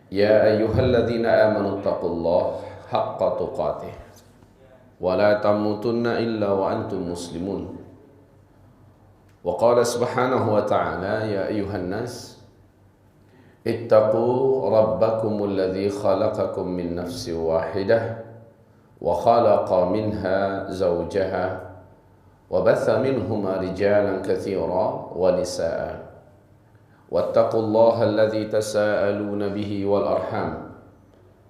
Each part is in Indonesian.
يا أيها الذين آمنوا اتقوا الله حق تقاته ولا تموتن إلا وأنتم مسلمون. وقال سبحانه وتعالى يا أيها الناس اتقوا ربكم الذي خلقكم من نفس واحدة وخلق منها زوجها وبث منهما رجالا كثيرا ونساء واتقوا الله الذي تساءلون به والأرحام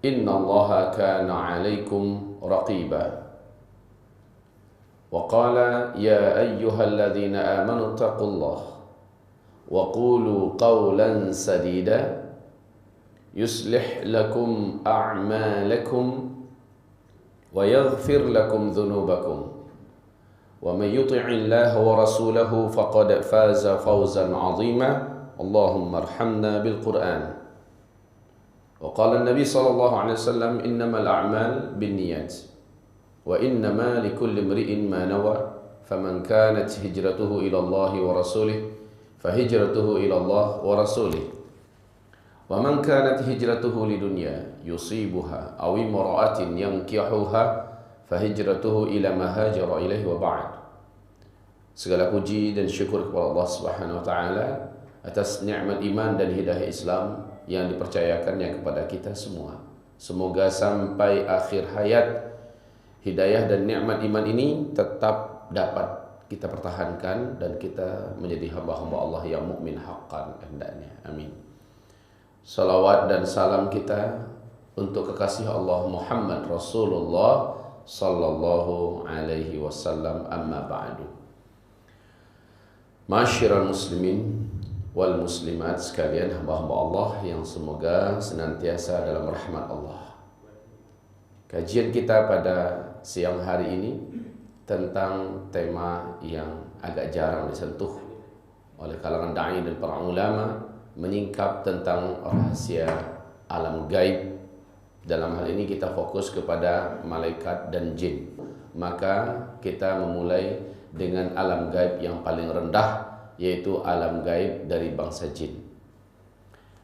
إن الله كان عليكم رقيبا. وقال يا أيها الذين آمنوا اتقوا الله وقولوا قولا سديدا يصلح لكم أعمالكم ويغفر لكم ذنوبكم ومن يطع الله ورسوله فقد فاز فوزا عظيما. اللهم ارحمنا بالقرآن. وقال النبي صلى الله عليه وسلم إنما الأعمال بالنيات وإنما لكل امرئ ما نوى فمن كانت هجرته إلى الله ورسوله فهجرته إلى الله ورسوله ومن كانت هجرته لدنيا يصيبها أو امرأة ينكحها فهجرته إلى ما هاجر إليه وبعد. Segala puji dan syukur kepada Allah Subhanahu wa taala atas nikmat iman dan hidayah Islam yang dipercayakannya kepada kita semua. Semoga sampai akhir hayat hidayah dan nikmat iman ini tetap dapat kita pertahankan dan kita menjadi hamba-hamba Allah yang mukmin haqqan hendaknya. Amin. Salawat dan salam kita untuk kekasih Allah Muhammad Rasulullah sallallahu alaihi wasallam, amma ba'du. Masyiral muslimin wal muslimat sekalian, hamba-hamba Allah yang semoga senantiasa dalam rahmat Allah. Kajian kita pada siang hari ini tentang tema yang agak jarang disentuh oleh kalangan da'i dan para ulama, menyingkap tentang rahasia alam gaib. Dalam hal ini kita fokus kepada malaikat dan jin. Maka kita memulai dengan alam gaib yang paling rendah, yaitu alam gaib dari bangsa jin.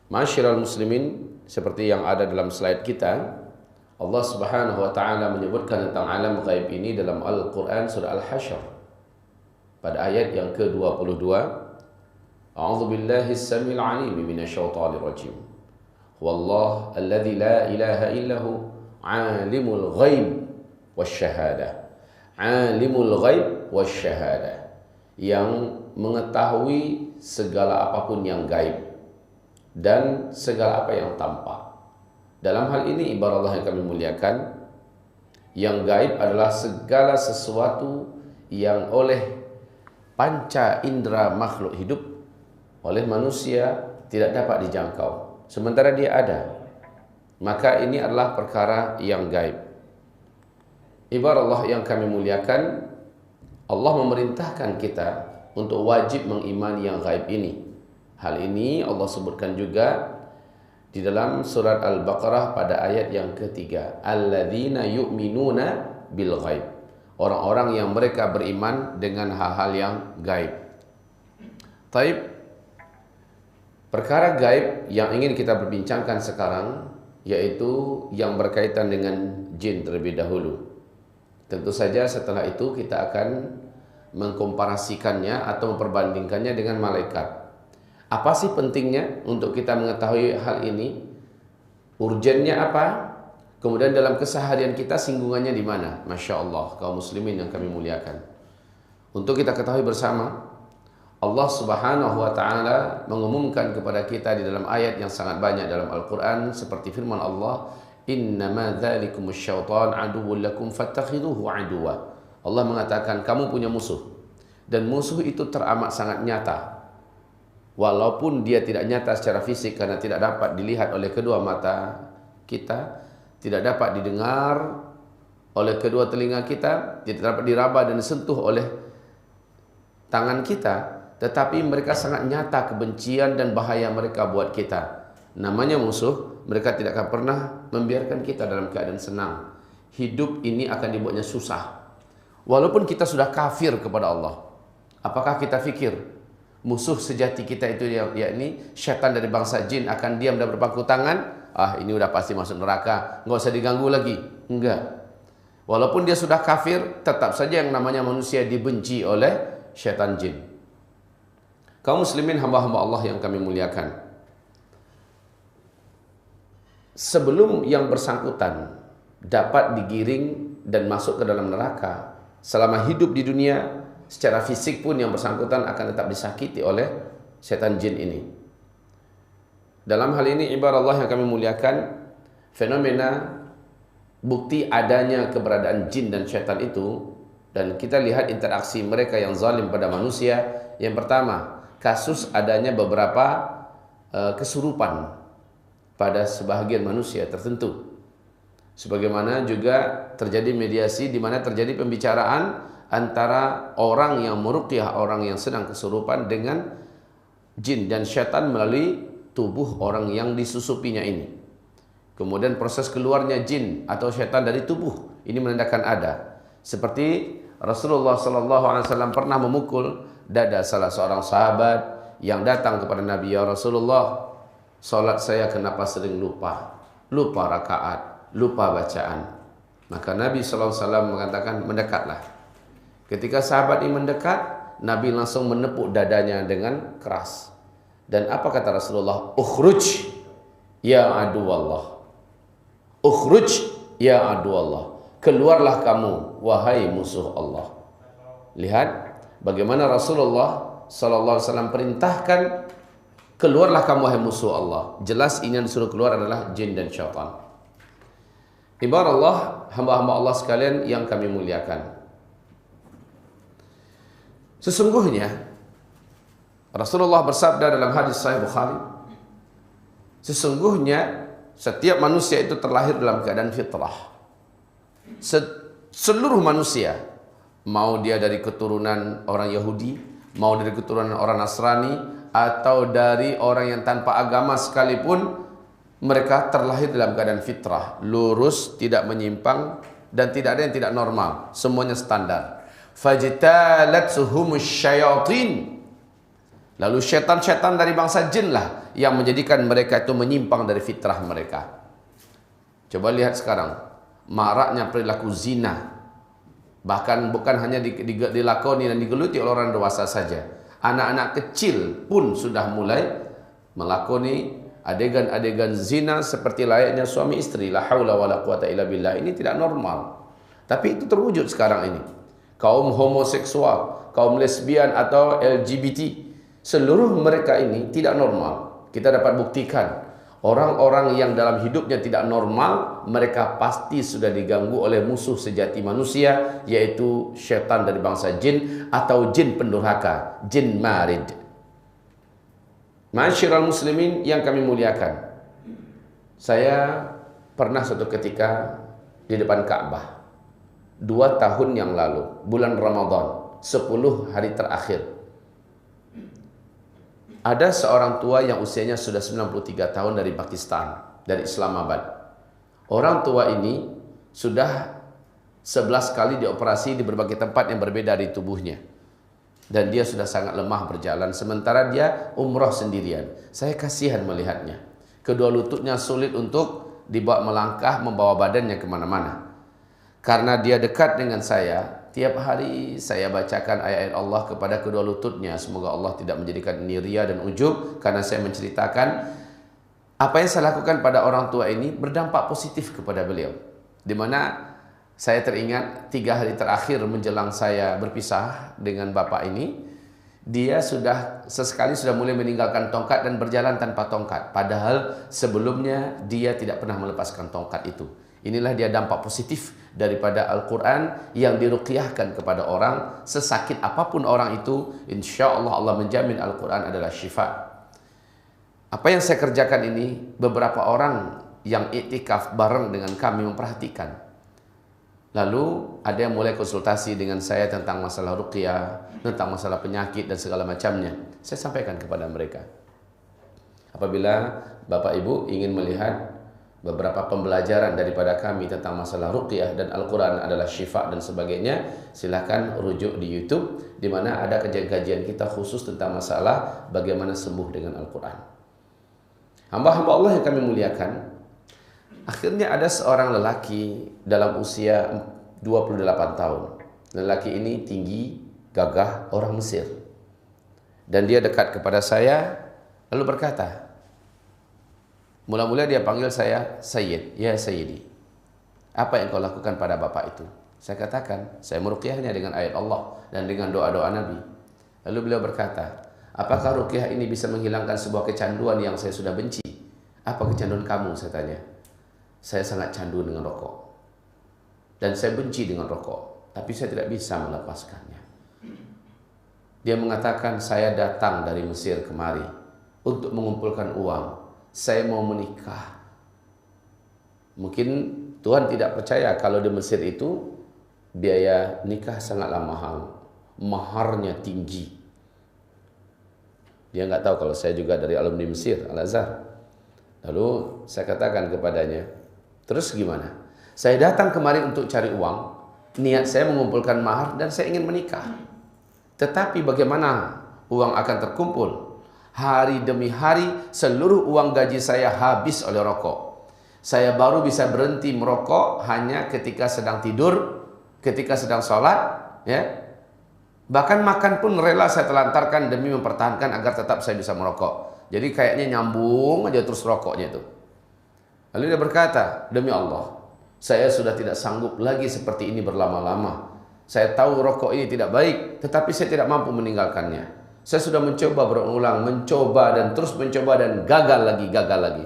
Masyiral muslimin, seperti yang ada dalam slide kita, Allah Subhanahu wa taala menyebutkan tentang alam gaib ini dalam Al-Qur'an surah Al-Hasyr pada ayat yang ke-22. A'udzu billahi as-sami'il 'alim minasyaitonir rajim. Wallahu alladzi la ilaha illahu 'alimul ghaib wasyahadah. 'Alimul ghaib wasyahadah, yang mengetahui segala apapun yang gaib dan segala apa yang tampak. Dalam hal ini ibarat Allah yang kami muliakan, yang gaib adalah segala sesuatu yang oleh panca indera makhluk hidup, oleh manusia tidak dapat dijangkau, sementara dia ada. Maka ini adalah perkara yang gaib. Ibarat Allah yang kami muliakan, Allah memerintahkan kita untuk wajib mengimani yang gaib ini. Hal ini Allah sebutkan juga di dalam surat Al-Baqarah pada ayat yang ketiga. Alladzina yu'minuna bil ghaib. Orang-orang yang mereka beriman dengan hal-hal yang gaib. Taib. Perkara gaib yang ingin kita berbincangkan sekarang yaitu yang berkaitan dengan jin terlebih dahulu. Tentu saja setelah itu kita akan mengkomparasikannya atau memperbandingkannya dengan malaikat. Apa sih pentingnya untuk kita mengetahui hal ini? Urgennya apa? Kemudian dalam keseharian kita singgungannya di mana? Masya Allah, kaum muslimin yang kami muliakan. Untuk kita ketahui bersama, Allah Subhanahu wa taala mengumumkan kepada kita di dalam ayat yang sangat banyak dalam Al-Qur'an, seperti firman Allah, "Innama dzalikumus syaitan aduwwun lakum fattakhiduhu aduwwa." Allah mengatakan kamu punya musuh, dan musuh itu teramat sangat nyata. Walaupun dia tidak nyata secara fisik karena tidak dapat dilihat oleh kedua mata kita, tidak dapat didengar oleh kedua telinga kita, tidak dapat diraba dan disentuh oleh tangan kita, tetapi mereka sangat nyata kebencian dan bahaya mereka buat kita. Namanya musuh, mereka tidak akan pernah membiarkan kita dalam keadaan senang. Hidup ini akan dibuatnya susah. Walaupun kita sudah kafir kepada Allah. Apakah kita fikir musuh sejati kita itu yakni syaitan dari bangsa jin akan diam dan berpangku tangan? ah ini udah pasti masuk neraka, nggak usah diganggu lagi. Enggak. Walaupun dia sudah kafir, tetap saja yang namanya manusia dibenci oleh syaitan jin. Kaum muslimin hamba-hamba Allah yang kami muliakan, sebelum yang bersangkutan dapat digiring dan masuk ke dalam neraka, selama hidup di dunia, secara fisik pun yang bersangkutan akan tetap disakiti oleh syaitan jin ini. Dalam hal ini ibarat Allah yang kami muliakan, fenomena bukti adanya keberadaan jin dan syaitan itu, dan kita lihat interaksi mereka yang zalim pada manusia. Yang pertama, kasus adanya beberapa kesurupan pada sebahagian manusia tertentu. Sebagaimana juga terjadi mediasi di mana terjadi pembicaraan antara orang yang meruqyah orang yang sedang kesurupan dengan jin dan syaitan melalui tubuh orang yang disusupinya ini. Kemudian proses keluarnya jin atau syaitan dari tubuh ini menandakan ada. Seperti Rasulullah SAW pernah memukul dada salah seorang sahabat yang datang kepada Nabi, ya Rasulullah, salat saya kenapa sering lupa rakaat, lupa bacaan. Maka Nabi SAW mengatakan, mendekatlah. Ketika sahabat ini mendekat, Nabi langsung menepuk dadanya dengan keras. Dan apa kata Rasulullah? Ukhruj ya adu Allah. Ukhruj ya adu Allah. Keluarlah kamu wahai musuh Allah. Lihat bagaimana Rasulullah SAW perintahkan, keluarlah kamu wahai musuh Allah. Jelas ini yang disuruh keluar adalah jin dan syaitan. Ibarat Allah, hamba-hamba Allah sekalian yang kami muliakan, sesungguhnya Rasulullah bersabda dalam hadis Sahih Bukhari, sesungguhnya setiap manusia itu terlahir dalam keadaan fitrah. Seluruh manusia, mau dia dari keturunan orang Yahudi, mau dari keturunan orang Nasrani, atau dari orang yang tanpa agama sekalipun, mereka terlahir dalam keadaan fitrah, lurus, tidak menyimpang, dan tidak ada yang tidak normal. Semuanya standar. Fajtalatsuhumus syayatin. Lalu syaitan-syaitan dari bangsa jin lah yang menjadikan mereka itu menyimpang dari fitrah mereka. Coba lihat sekarang, maraknya perilaku zina. Bahkan bukan hanya dilakoni dan digeluti oleh orang dewasa saja. Anak-anak kecil pun sudah mulai melakoni adegan-adegan zina seperti layaknya suami istri. La haula wala quwata illa billah. Ini tidak normal. Tapi itu terwujud sekarang ini. Kaum homoseksual, kaum lesbian atau LGBT, seluruh mereka ini tidak normal. Kita dapat buktikan orang-orang yang dalam hidupnya tidak normal, mereka pasti sudah diganggu oleh musuh sejati manusia, yaitu syaitan dari bangsa jin atau jin pendurhaka, jin marid. Ma'asyiral muslimin yang kami muliakan, saya pernah suatu ketika di depan Ka'bah 2 tahun yang lalu, bulan Ramadan, 10 hari terakhir. Ada seorang tua yang usianya sudah 93 tahun dari Pakistan, dari Islamabad. Orang tua ini sudah 11 kali dioperasi di berbagai tempat yang berbeda di tubuhnya. Dan dia sudah sangat lemah berjalan, sementara dia umrah sendirian. Saya kasihan melihatnya. Kedua lututnya sulit untuk dibawa melangkah, membawa badannya kemana-mana. Karena dia dekat dengan saya, tiap hari saya bacakan ayat-ayat Allah kepada kedua lututnya. Semoga Allah tidak menjadikan ini ria dan ujub, karena saya menceritakan apa yang saya lakukan pada orang tua ini berdampak positif kepada beliau. Di mana saya teringat 3 hari terakhir menjelang saya berpisah dengan bapak ini, dia sudah sesekali sudah mulai meninggalkan tongkat dan berjalan tanpa tongkat. Padahal sebelumnya dia tidak pernah melepaskan tongkat itu. Inilah dia dampak positif daripada Al-Quran yang diruqyahkan kepada orang. Sesakit apapun orang itu, insya Allah Allah menjamin Al-Quran adalah syifa. Apa yang saya kerjakan ini, beberapa orang yang iktikaf bareng dengan kami memperhatikan. Lalu ada yang mulai konsultasi dengan saya tentang masalah ruqyah, tentang masalah penyakit dan segala macamnya. Saya sampaikan kepada mereka, apabila Bapak Ibu ingin melihat beberapa pembelajaran daripada kami tentang masalah ruqyah dan Al-Quran adalah syifa dan sebagainya, silakan rujuk di YouTube, di mana ada kajian-kajian kita khusus tentang masalah bagaimana sembuh dengan Al-Quran. Hamba-hamba Allah yang kami muliakan, Akhirnya ada seorang lelaki dalam usia 28 tahun. Lelaki ini tinggi, gagah, orang Mesir. Dan dia dekat kepada saya, lalu berkata, mula-mula dia panggil saya Sayyid, ya Sayyidi. Apa yang kau lakukan pada bapak itu? Saya katakan, saya meruqyahnya dengan ayat Allah dan dengan doa-doa Nabi. Lalu beliau berkata, apakah ruqyah ini bisa menghilangkan sebuah kecanduan yang saya sudah benci? Apa kecanduan kamu? Saya tanya. Saya sangat candu dengan rokok. Dan saya benci dengan rokok. Tapi saya tidak bisa melepaskannya. Dia mengatakan, saya datang dari Mesir kemari untuk mengumpulkan uang. Saya mau menikah. Mungkin Tuhan tidak percaya kalau di Mesir itu biaya nikah sangatlah mahal. Maharnya tinggi. Dia nggak tahu kalau saya juga dari alumni Mesir, Al-Azhar. Lalu saya katakan kepadanya, terus gimana? Saya datang kemari untuk cari uang. Niat saya mengumpulkan mahar dan saya ingin menikah. Tetapi bagaimana uang akan terkumpul? Hari demi hari seluruh uang gaji saya habis oleh rokok. Saya baru bisa berhenti merokok hanya ketika sedang tidur, ketika sedang sholat, ya. Bahkan makan pun rela saya telantarkan demi mempertahankan agar tetap saya bisa merokok. Jadi kayaknya nyambung aja terus rokoknya itu. Lalu dia berkata, demi Allah, saya sudah tidak sanggup lagi seperti ini berlama-lama. Saya tahu rokok ini tidak baik, tetapi saya tidak mampu meninggalkannya. Saya sudah mencoba berulang, mencoba dan terus mencoba dan gagal lagi.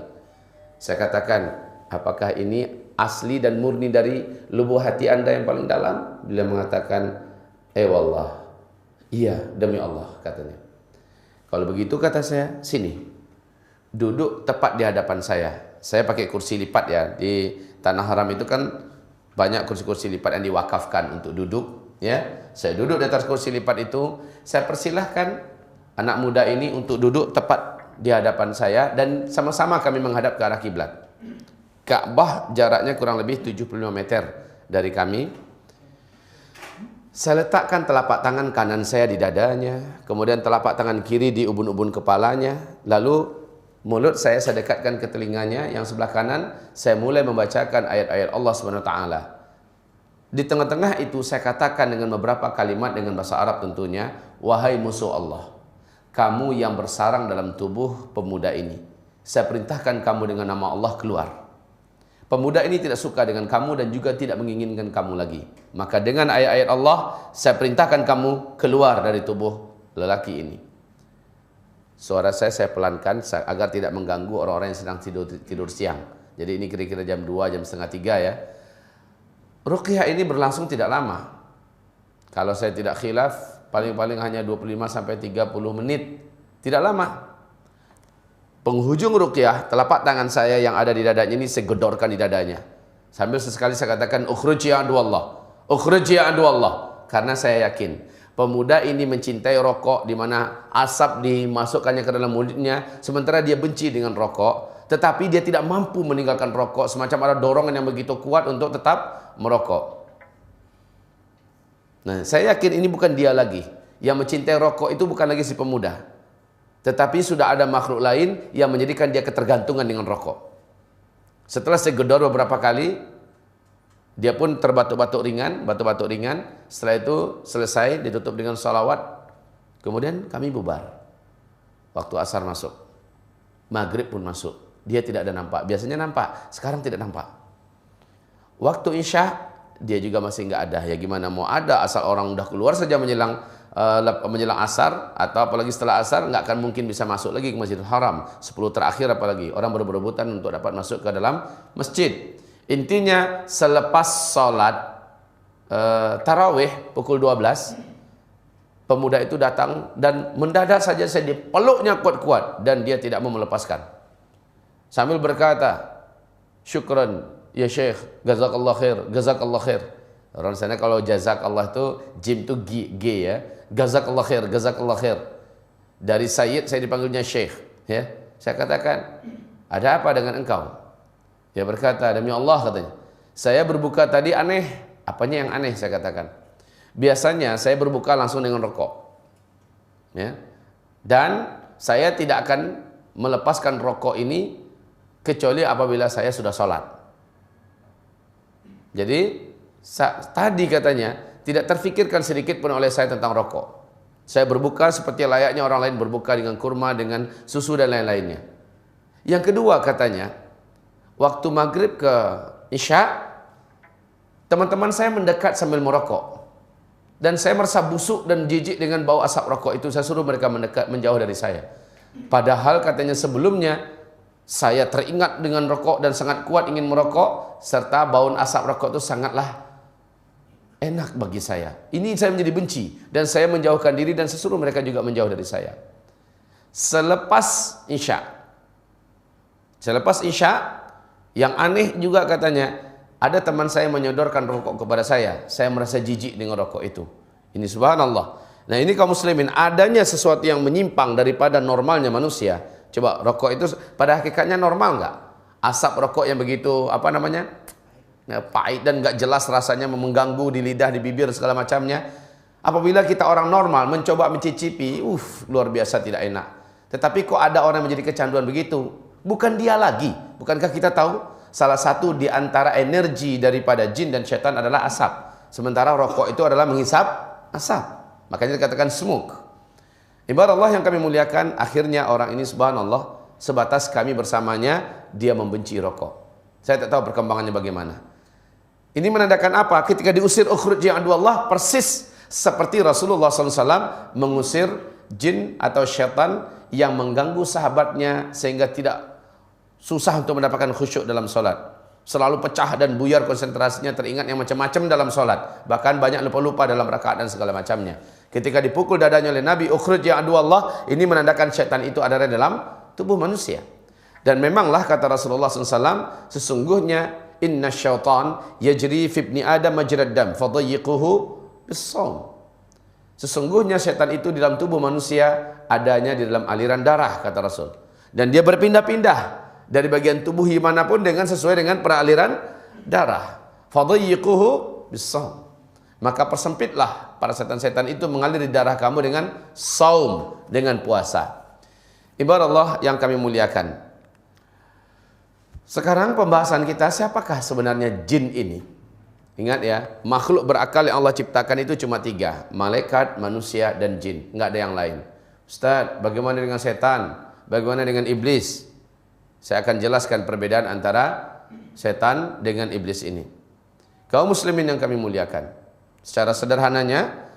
Saya katakan, apakah ini asli dan murni dari lubuk hati Anda yang paling dalam? Beliau mengatakan, wallah, iya demi Allah, katanya. Kalau begitu kata saya, sini, duduk tepat di hadapan saya. Saya pakai kursi lipat ya, di Tanah Haram itu kan banyak kursi-kursi lipat yang diwakafkan untuk duduk. Ya, saya duduk di atas kursi lipat itu, saya persilahkan anak muda ini untuk duduk tepat di hadapan saya dan sama-sama kami menghadap ke arah kiblat. Ka'bah jaraknya kurang lebih 75 meter dari kami. Saya letakkan telapak tangan kanan saya di dadanya, kemudian telapak tangan kiri di ubun-ubun kepalanya, lalu mulut saya dekatkan ke telinganya, yang sebelah kanan saya mulai membacakan ayat-ayat Allah SWT. Di tengah-tengah itu saya katakan dengan beberapa kalimat dengan bahasa Arab tentunya, wahai musuh Allah, kamu yang bersarang dalam tubuh pemuda ini, saya perintahkan kamu dengan nama Allah keluar. Pemuda ini tidak suka dengan kamu dan juga tidak menginginkan kamu lagi. Maka dengan ayat-ayat Allah, saya perintahkan kamu keluar dari tubuh lelaki ini. Suara saya pelankan agar tidak mengganggu orang-orang yang sedang tidur siang. Jadi ini kira-kira jam 2, jam setengah 3 ya. Ruqyah ini berlangsung tidak lama. Kalau saya tidak khilaf, paling-paling hanya 25-30 menit. Tidak lama. Penghujung ruqyah, telapak tangan saya yang ada di dadanya ini saya gedorkan di dadanya. Sambil sesekali saya katakan, ukhruj ya adu Allah. Ukhruj ya adu Allah. Karena saya yakin, pemuda ini mencintai rokok di mana asap dimasukkannya ke dalam mulutnya. Sementara dia benci dengan rokok. Tetapi dia tidak mampu meninggalkan rokok. Semacam ada dorongan yang begitu kuat untuk tetap merokok. Nah, saya yakin ini bukan dia lagi. Yang mencintai rokok itu bukan lagi si pemuda. Tetapi sudah ada makhluk lain yang menjadikan dia ketergantungan dengan rokok. Setelah saya gedor beberapa kali, dia pun terbatuk-batuk ringan, batuk-batuk ringan. Setelah itu selesai, ditutup dengan salawat. Kemudian kami bubar. Waktu asar masuk. Maghrib pun masuk. Dia tidak ada nampak. Biasanya nampak, sekarang tidak nampak. Waktu isya, dia juga masih nggak ada. Ya gimana mau ada, asal orang udah keluar saja menjelang asar, atau apalagi setelah asar nggak akan mungkin bisa masuk lagi ke Masjidil Haram. 10 terakhir apalagi orang berebut-rebutan untuk dapat masuk ke dalam masjid. Intinya selepas sholat tarawih pukul 12, pemuda itu datang dan mendadak saja saya dipeluknya kuat-kuat dan dia tidak mau melepaskan. Sambil berkata, syukran ya Syekh, jazakallah khair, jazakallah khair. Orang sana kalau jazakallah itu jim itu G ya. Jazakallah khair, jazakallah khair. Dari Sayyid saya dipanggilnya Syekh, ya. Saya katakan, ada apa dengan engkau? Dia berkata, demi Allah katanya, saya berbuka tadi aneh. Apanya yang aneh? Saya katakan, biasanya saya berbuka langsung dengan rokok, ya. Dan saya tidak akan melepaskan rokok ini kecuali apabila saya sudah sholat. Jadi tadi katanya tidak terfikirkan sedikit pun oleh saya tentang rokok. Saya berbuka seperti layaknya orang lain berbuka dengan kurma, dengan susu dan lain-lainnya. Yang kedua katanya, waktu maghrib ke isya, teman-teman saya mendekat sambil merokok. Dan saya merasa busuk dan jijik dengan bau asap rokok itu. Saya suruh mereka mendekat, menjauh dari saya. Padahal katanya sebelumnya, saya teringat dengan rokok dan sangat kuat ingin merokok, serta bau asap rokok itu sangatlah enak bagi saya. Ini saya menjadi benci, dan saya menjauhkan diri dan saya suruh mereka juga menjauh dari saya. Selepas Isya, yang aneh juga katanya, ada teman saya menyodorkan rokok kepada saya. Saya merasa jijik dengan rokok itu. Ini subhanallah. Nah ini kaum muslimin, adanya sesuatu yang menyimpang daripada normalnya manusia. Coba, rokok itu pada hakikatnya normal nggak? Asap rokok yang begitu, pahit dan nggak jelas rasanya, mengganggu di lidah, di bibir, segala macamnya. Apabila kita orang normal mencoba mencicipi, luar biasa tidak enak. Tetapi kok ada orang menjadi kecanduan begitu? Bukan dia lagi. Bukankah kita tahu salah satu di antara energi daripada jin dan syaitan adalah asap. Sementara rokok itu adalah menghisap asap. Makanya dikatakan smoke. Ibarat Allah yang kami muliakan, akhirnya orang ini subhanallah, sebatas kami bersamanya, dia membenci rokok. Saya tak tahu perkembangannya bagaimana. Ini menandakan apa? Ketika diusir ukhruj ya aduallah, persis seperti Rasulullah SAW mengusir jin atau syaitan yang mengganggu sahabatnya sehingga tidak susah untuk mendapatkan khusyuk dalam solat. Selalu pecah dan buyar konsentrasinya, teringat yang macam-macam dalam solat. Bahkan banyak lupa-lupa dalam rakaat dan segala macamnya. Ketika dipukul dadanya oleh Nabi, ukhruj ya aduallah, ini menandakan syaitan itu ada dalam tubuh manusia. Dan memanglah kata Rasulullah SAW, sesungguhnya inna syaitan yajri fi ibni adam majrad dam fadayyiquhu bis-shaum. Sesungguhnya syaitan itu di dalam tubuh manusia adanya di dalam aliran darah, kata Rasul. Dan dia berpindah-pindah dari bagian tubuh manapun sesuai dengan peraliran darah. Fadayyiquhu bis-shaum. Maka persempitlah para setan-setan itu mengalir di darah kamu dengan saum, dengan puasa. Ibarat Allah yang kami muliakan. Sekarang pembahasan kita, siapakah sebenarnya jin ini? Ingat ya, makhluk berakal yang Allah ciptakan itu cuma 3. Malaikat, manusia, dan jin. Enggak ada yang lain. Ustaz, bagaimana dengan setan? Bagaimana dengan iblis? Saya akan jelaskan perbedaan antara setan dengan iblis ini. Kaum muslimin yang kami muliakan. Secara sederhananya,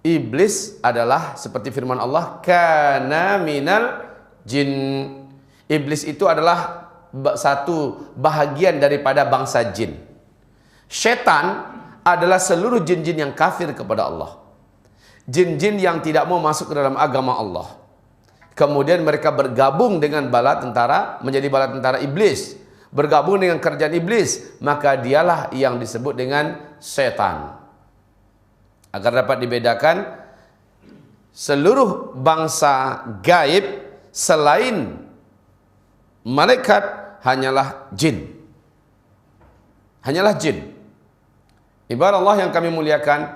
iblis adalah seperti firman Allah, kana minal jin. Iblis itu adalah satu bahagian daripada bangsa jin. Syaitan adalah seluruh jin-jin yang kafir kepada Allah. Jin-jin yang tidak mau masuk ke dalam agama Allah. Kemudian mereka bergabung dengan bala tentara, menjadi bala tentara iblis. Bergabung dengan kerajaan iblis, maka dialah yang disebut dengan setan. Agar dapat dibedakan, seluruh bangsa gaib selain malaikat hanyalah jin. Hanyalah jin. Ibarat Allah yang kami muliakan,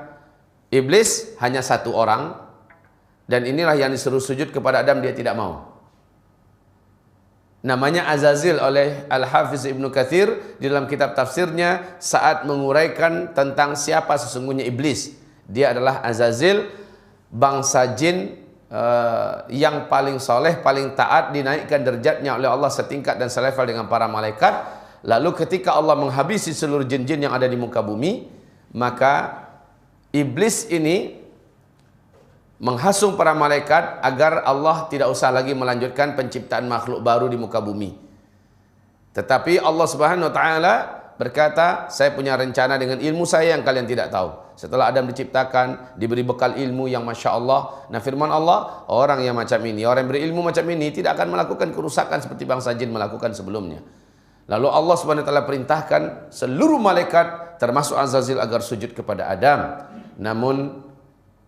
iblis hanya satu orang, dan inilah yang disuruh sujud kepada Adam, dia tidak mau. Namanya Azazil oleh Al-Hafiz Ibnu Katsir di dalam kitab tafsirnya saat menguraikan tentang siapa sesungguhnya iblis. Dia adalah Azazil, bangsa jin yang paling soleh, paling taat, dinaikkan derajatnya oleh Allah setingkat dan selevel dengan para malaikat. Lalu ketika Allah menghabisi seluruh jin-jin yang ada di muka bumi, maka iblis ini menghasung para malaikat agar Allah tidak usah lagi melanjutkan penciptaan makhluk baru di muka bumi. Tetapi Allah Subhanahu wa taala berkata, saya punya rencana dengan ilmu saya yang kalian tidak tahu. Setelah Adam diciptakan, diberi bekal ilmu yang Masya Allah. Nah firman Allah, orang yang macam ini, orang yang berilmu macam ini tidak akan melakukan kerusakan seperti bangsa jin melakukan sebelumnya. Lalu Allah Subhanahu wa taala perintahkan seluruh malaikat termasuk Azazil agar sujud kepada Adam. Namun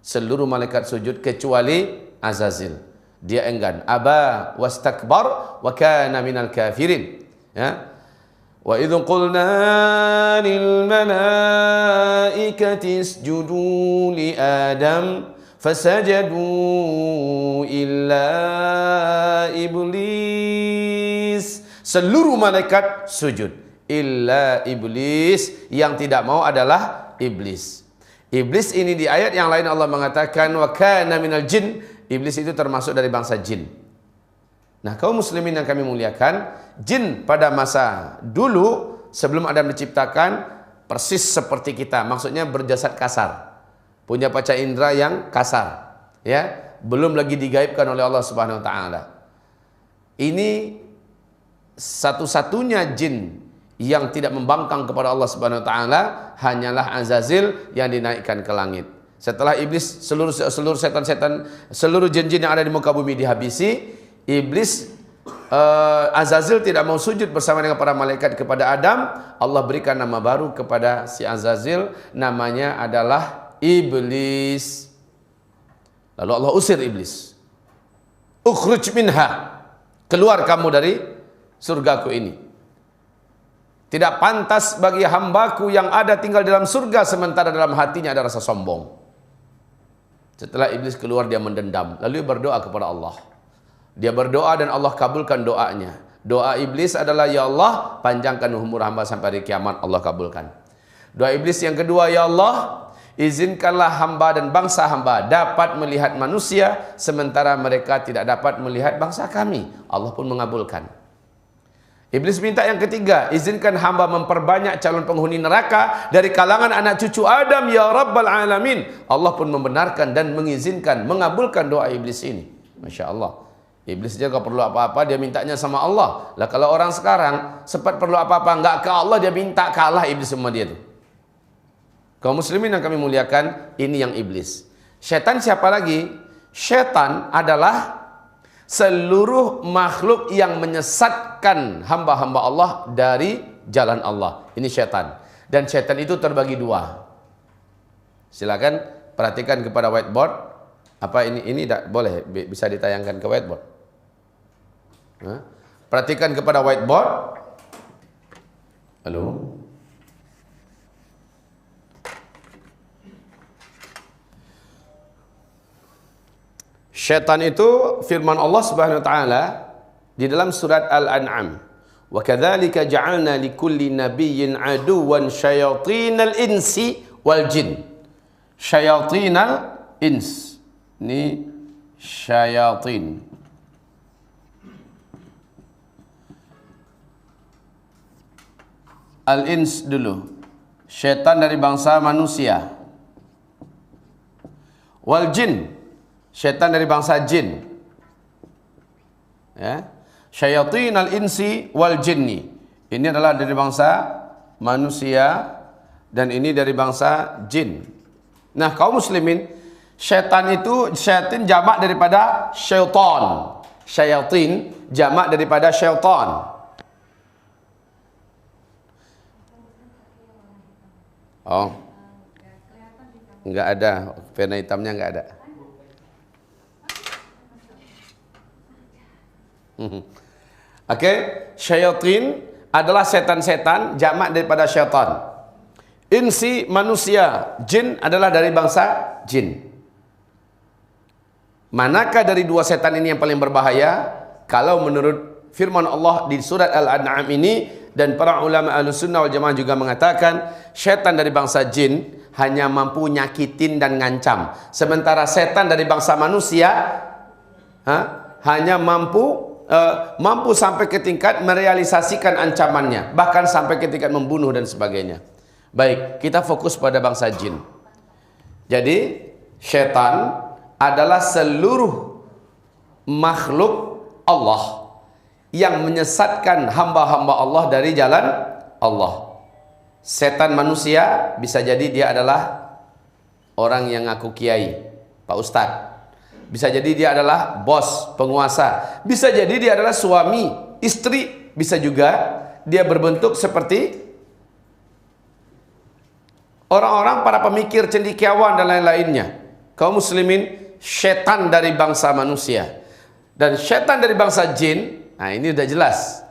seluruh malaikat sujud kecuali Azazil. Dia enggan. Aba wastakbar wa kana minal kafirin. Ya. Wa idh qulna lil malaikati isjudu li Adam fasajadu illa iblis. Seluruh malaikat sujud. illa iblis. Yang tidak mau adalah iblis. Iblis ini di ayat yang lain Allah mengatakan wa kana minal jin. Iblis itu termasuk dari bangsa jin. Nah, kaum muslimin yang kami muliakan, jin pada masa dulu sebelum Adam diciptakan persis seperti kita. Maksudnya berjasad kasar. Punya panca indera yang kasar, ya. Belum lagi digaibkan oleh Allah Subhanahu wa taala. Ini satu-satunya jin yang tidak membangkang kepada Allah Subhanahu wa taala hanyalah Azazil yang dinaikkan ke langit. Setelah iblis, seluruh setan-setan, seluruh jin-jin yang ada di muka bumi dihabisi, iblis Azazil tidak mau sujud bersama dengan para malaikat kepada Adam. Allah berikan nama baru kepada si Azazil, namanya adalah Iblis. Lalu Allah usir iblis. Ukhruj minha, keluar kamu dari surgaku ini. Tidak pantas bagi hambaku yang ada tinggal dalam surga sementara dalam hatinya ada rasa sombong. Setelah iblis keluar, dia mendendam, lalu berdoa kepada Allah. Dia berdoa dan Allah kabulkan doanya. Doa iblis adalah, ya Allah, panjangkan umur hamba sampai hari kiamat. Allah kabulkan. Doa iblis yang kedua, ya Allah, izinkanlah hamba dan bangsa hamba dapat melihat manusia sementara mereka tidak dapat melihat bangsa kami. Allah pun mengabulkan. Iblis minta yang ketiga, izinkan hamba memperbanyak calon penghuni neraka dari kalangan anak cucu Adam ya Rabbal Alamin. Allah pun membenarkan dan mengizinkan, mengabulkan doa iblis ini. Masya Allah. Iblis dia kalau perlu apa-apa dia mintanya sama Allah. Lah kalau orang sekarang sempat perlu apa-apa enggak ke Allah, dia minta kalah iblis sama dia tuh. Kaum muslimin yang kami muliakan, ini yang iblis. Syaitan siapa lagi? Syaitan adalah seluruh makhluk yang menyesatkan hamba-hamba Allah dari jalan Allah. Ini syaitan. Dan syaitan itu terbagi dua. Silakan perhatikan kepada whiteboard. Apa ini tidak boleh bisa ditayangkan ke whiteboard. Perhatikan kepada whiteboard. Halo. Syaitan itu firman Allah Subhanahu wa taala di dalam surat Al-An'am. Wa kadzalika ja'alna likulli nabiyyin aduwan syayatinal insi wal jin. Syayatinal ins. Ini syayatin. Al-ins dulu. Syaitan dari bangsa manusia. Wal jin. Syaitan dari bangsa jin. Ya. Syayatin al-insi wal jinni. Ini adalah dari bangsa manusia dan ini dari bangsa jin. Nah, kaum muslimin, syaitan itu, syaitan jamak daripada syaitan. Syayatin jamak daripada syaitan. Oh. Enggak ada, pena hitamnya enggak ada. Oke, syayatin adalah setan-setan, jamak daripada syaitan. Insi manusia, jin adalah dari bangsa jin. Manakah dari dua setan ini yang paling berbahaya? Kalau menurut firman Allah di surat Al-An'am ini, dan para ulama Ahlussunnah wal Jamaah juga mengatakan, syaitan dari bangsa jin hanya mampu nyakitin dan ngancam. Sementara setan dari bangsa manusia hanya mampu sampai ke tingkat merealisasikan ancamannya, bahkan sampai ke tingkat membunuh dan sebagainya. Baik, kita fokus pada bangsa jin. Jadi, syaitan adalah seluruh makhluk Allah yang menyesatkan hamba-hamba Allah dari jalan Allah. Setan manusia bisa jadi dia adalah orang yang ngaku kiai, Pak Ustadz. Bisa jadi dia adalah bos, penguasa. Bisa jadi dia adalah suami, istri. Bisa juga dia berbentuk seperti orang-orang para pemikir cendekiawan dan lain-lainnya. Kaum muslimin, syaitan dari bangsa manusia dan syaitan dari bangsa jin. Nah, ini sudah jelas.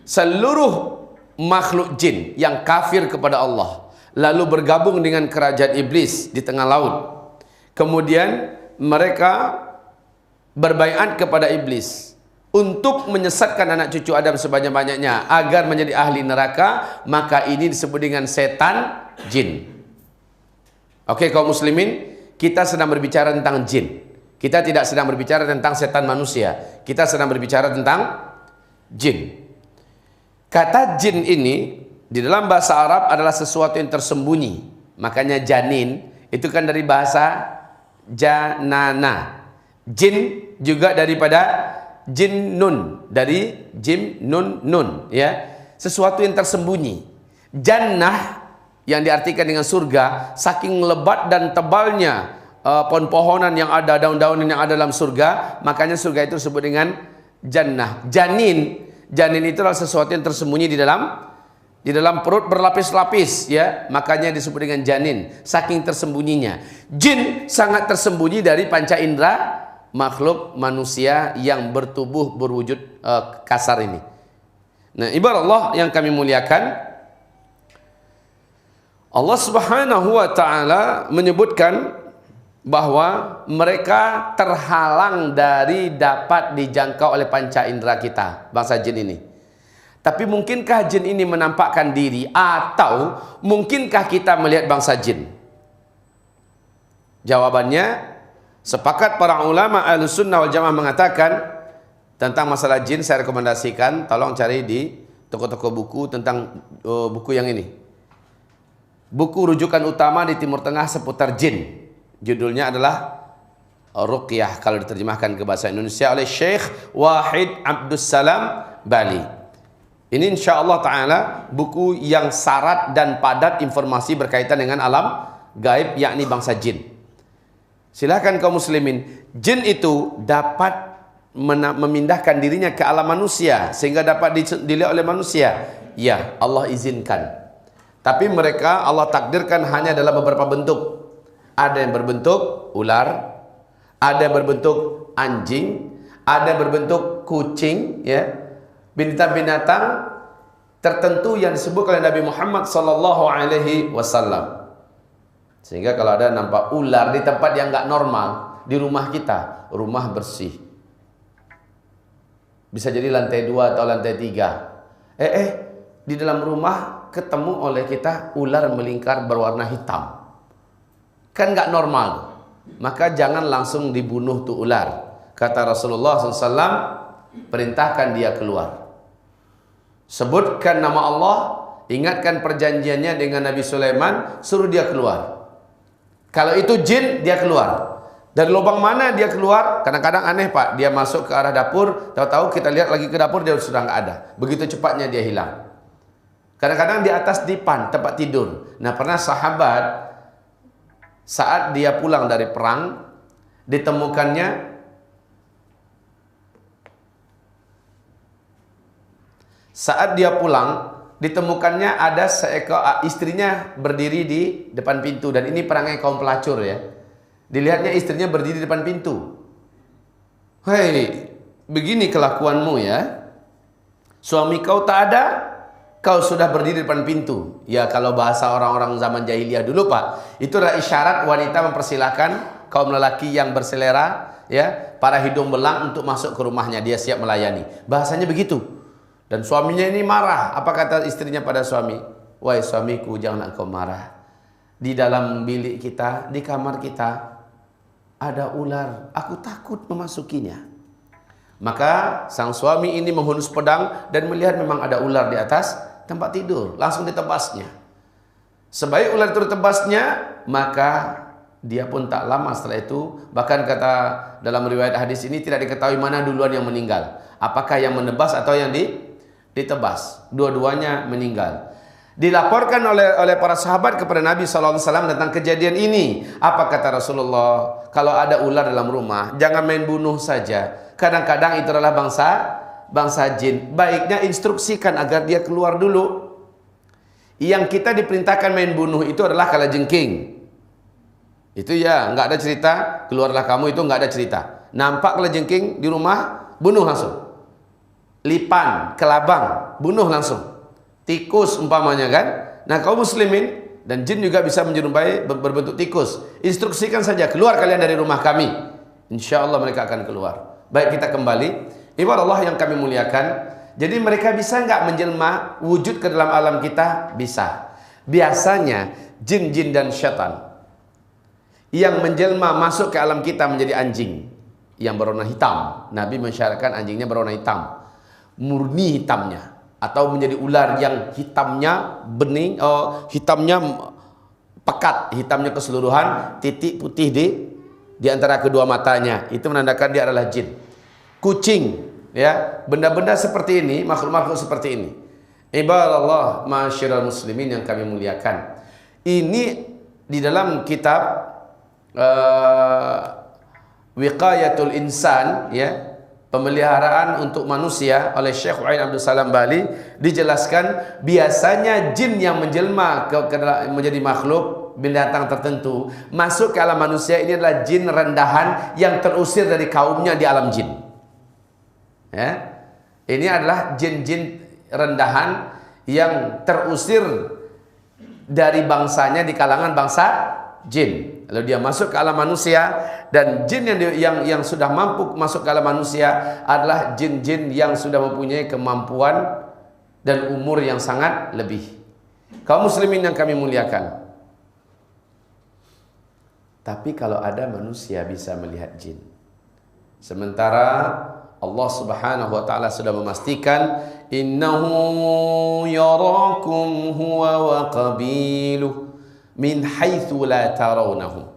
Seluruh makhluk jin yang kafir kepada Allah lalu bergabung dengan kerajaan iblis di tengah laut. Kemudian mereka berbaiat kepada iblis. untuk menyesatkan anak cucu Adam sebanyak-banyaknya agar menjadi ahli neraka, maka ini disebut dengan setan jin. Oke, kaum muslimin, kita sedang berbicara tentang jin. Kita tidak sedang berbicara tentang setan manusia. Kita sedang berbicara tentang jin. Kata jin ini di dalam bahasa Arab adalah sesuatu yang tersembunyi. Makanya janin itu kan dari bahasa janana. Jin juga daripada jin nun, dari jim nun nun, ya. Sesuatu yang tersembunyi. Jannah yang diartikan dengan surga, saking lebat dan tebalnya pohon-pohonan yang ada, daun-daunan yang ada dalam surga, makanya surga itu disebut dengan jannah. Janin itu adalah sesuatu yang tersembunyi di dalam perut berlapis-lapis, ya, makanya disebut dengan janin, saking tersembunyinya. Jin sangat tersembunyi dari panca indera makhluk manusia yang bertubuh berwujud kasar ini. Nah, ibarat Allah yang kami muliakan, Allah Subhanahu wa taala menyebutkan bahwa mereka terhalang dari dapat dijangkau oleh panca indera kita, bangsa jin ini. Tapi mungkinkah jin ini menampakkan diri, atau mungkinkah kita melihat bangsa jin? Jawabannya, sepakat para ulama Ahlussunnah wal Jamaah mengatakan tentang masalah jin. Saya rekomendasikan, tolong cari di toko-toko buku tentang buku yang ini. Buku rujukan utama di Timur Tengah seputar jin. Judulnya adalah Ruqyah kalau diterjemahkan ke bahasa Indonesia oleh Syekh Wahid Abdus Salam Bali. Ini insyaAllah ta'ala buku yang syarat dan padat informasi berkaitan dengan alam gaib, yakni bangsa jin. Silakan kaum muslimin, jin itu dapat memindahkan dirinya ke alam manusia sehingga dapat dilihat oleh manusia. Ya, Allah izinkan. Tapi mereka Allah takdirkan hanya dalam beberapa bentuk. Ada yang berbentuk ular, ada yang berbentuk anjing, ada yang berbentuk kucing, ya. Binatang-binatang tertentu yang disebut oleh Nabi Muhammad sallallahu alaihi wasallam. Sehingga kalau ada nampak ular di tempat yang enggak normal, di rumah kita, rumah bersih. Bisa jadi lantai 2 atau lantai 3. Di dalam rumah ketemu oleh kita ular melingkar berwarna hitam. Kan nggak normal, maka jangan langsung dibunuh tuh ular. Kata Rasulullah SAW, perintahkan dia keluar. Sebutkan nama Allah, ingatkan perjanjiannya dengan Nabi Sulaiman, suruh dia keluar. Kalau itu jin, dia keluar. Dari lubang mana dia keluar? Kadang-kadang aneh Pak, dia masuk ke arah dapur, tahu-tahu kita lihat lagi ke dapur, dia sudah nggak ada. Begitu cepatnya dia hilang. Kadang-kadang di atas dipan, tempat tidur. Nah, pernah sahabat saat dia pulang dari perang, ditemukannya ada seekor istrinya berdiri di depan pintu, dan ini perangai kaum pelacur, ya. Dilihatnya istrinya berdiri di depan pintu. Hei, begini kelakuanmu, ya. Suami kau tak ada, kau sudah berdiri di depan pintu. Ya, kalau bahasa orang-orang zaman jahiliyah dulu Pak, itu adalah isyarat wanita mempersilahkan kaum lelaki yang berselera, ya, para hidung belang untuk masuk ke rumahnya, dia siap melayani. Bahasanya begitu. Dan suaminya ini marah. Apa kata istrinya pada suami? Wahai suamiku, jangan engkau marah. Di dalam bilik kita, di kamar kita ada ular. Aku takut memasukinya. Maka sang suami ini menghunus pedang dan melihat memang ada ular di atas tempat tidur, langsung ditebasnya. Sebaik ular itu ditebasnya, maka dia pun tak lama setelah itu, bahkan kata dalam riwayat hadis ini tidak diketahui mana duluan yang meninggal, apakah yang menebas atau yang ditebas. Dua-duanya meninggal. Dilaporkan oleh para sahabat kepada Nabi SAW tentang kejadian ini. Apa kata Rasulullah? Kalau ada ular dalam rumah, jangan main bunuh saja. Kadang-kadang itu adalah bangsa jin. Baiknya instruksikan agar dia keluar dulu. Yang kita diperintahkan main bunuh itu adalah kalajengking. Itu ya, nggak ada cerita keluarlah kamu, itu nggak ada cerita. Nampak kalajengking di rumah, bunuh langsung. Lipan, kelabang, bunuh langsung. Tikus umpamanya kan. Nah, kaum muslimin dan jin juga bisa menyerupai berbentuk tikus. Instruksikan saja, keluar kalian dari rumah kami. Insya Allah mereka akan keluar. Baik, kita kembali. Ibarat Allah yang kami muliakan, jadi mereka bisa nggak menjelma wujud ke dalam alam kita? Bisa. Biasanya jin-jin dan syaitan yang menjelma masuk ke alam kita menjadi anjing yang berwarna hitam. Nabi mensyaratkan anjingnya berwarna hitam, murni hitamnya, atau menjadi ular yang hitamnya bening, hitamnya pekat, hitamnya keseluruhan, titik putih di antara kedua matanya. Itu menandakan dia adalah jin. Kucing, ya, benda-benda seperti ini, makhluk-makhluk seperti ini. Ibadallah, ma'asyiral muslimin yang kami muliakan. Ini di dalam kitab Wiqayatul Insan, ya, pemeliharaan untuk manusia oleh Syekh Uain Abdul Salam Bali, dijelaskan biasanya jin yang menjelma menjadi makhluk binatang tertentu masuk ke alam manusia ini adalah jin rendahan yang terusir dari kaumnya di alam jin. Ya. Ini adalah jin-jin rendahan yang terusir dari bangsanya di kalangan bangsa jin. Lalu dia masuk ke alam manusia, dan jin yang sudah mampu masuk ke alam manusia adalah jin-jin yang sudah mempunyai kemampuan dan umur yang sangat lebih. Kaum muslimin yang kami muliakan. Tapi kalau ada manusia bisa melihat jin, sementara Allah Subhanahu wa taala sudah memastikan innahu yarakum huwa wa qabiluh min haitsu la tarawnahum.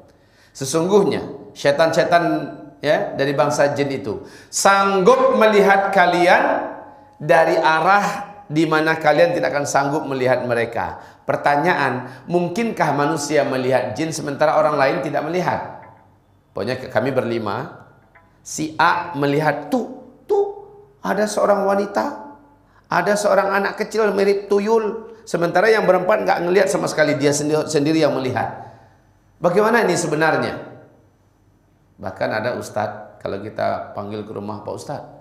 Sesungguhnya syaitan-syaitan, ya, dari bangsa jin itu sanggup melihat kalian dari arah di mana kalian tidak akan sanggup melihat mereka. Pertanyaan, mungkinkah manusia melihat jin sementara orang lain tidak melihat? Pokoknya kami berlima, si A melihat tuh ada seorang wanita, ada seorang anak kecil mirip tuyul, sementara yang berempat nggak ngelihat sama sekali, dia sendiri yang melihat. Bagaimana ini sebenarnya? Bahkan ada ustadz, kalau kita panggil ke rumah, Pak Ustadz,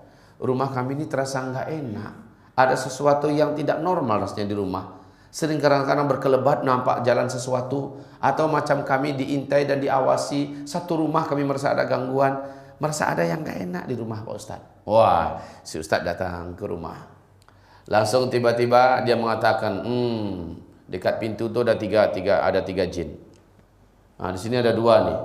rumah kami ini terasa nggak enak, ada sesuatu yang tidak normal rasanya di rumah. Sering kadang-kadang berkelebat, nampak jalan sesuatu, atau macam kami diintai dan diawasi. Satu rumah kami merasa ada gangguan, merasa ada yang gak enak di rumah Pak Ustadz. Wah, si Ustadz datang ke rumah, langsung tiba-tiba dia mengatakan, dekat pintu tuh ada tiga jin. Nah, di sini ada 2 nih.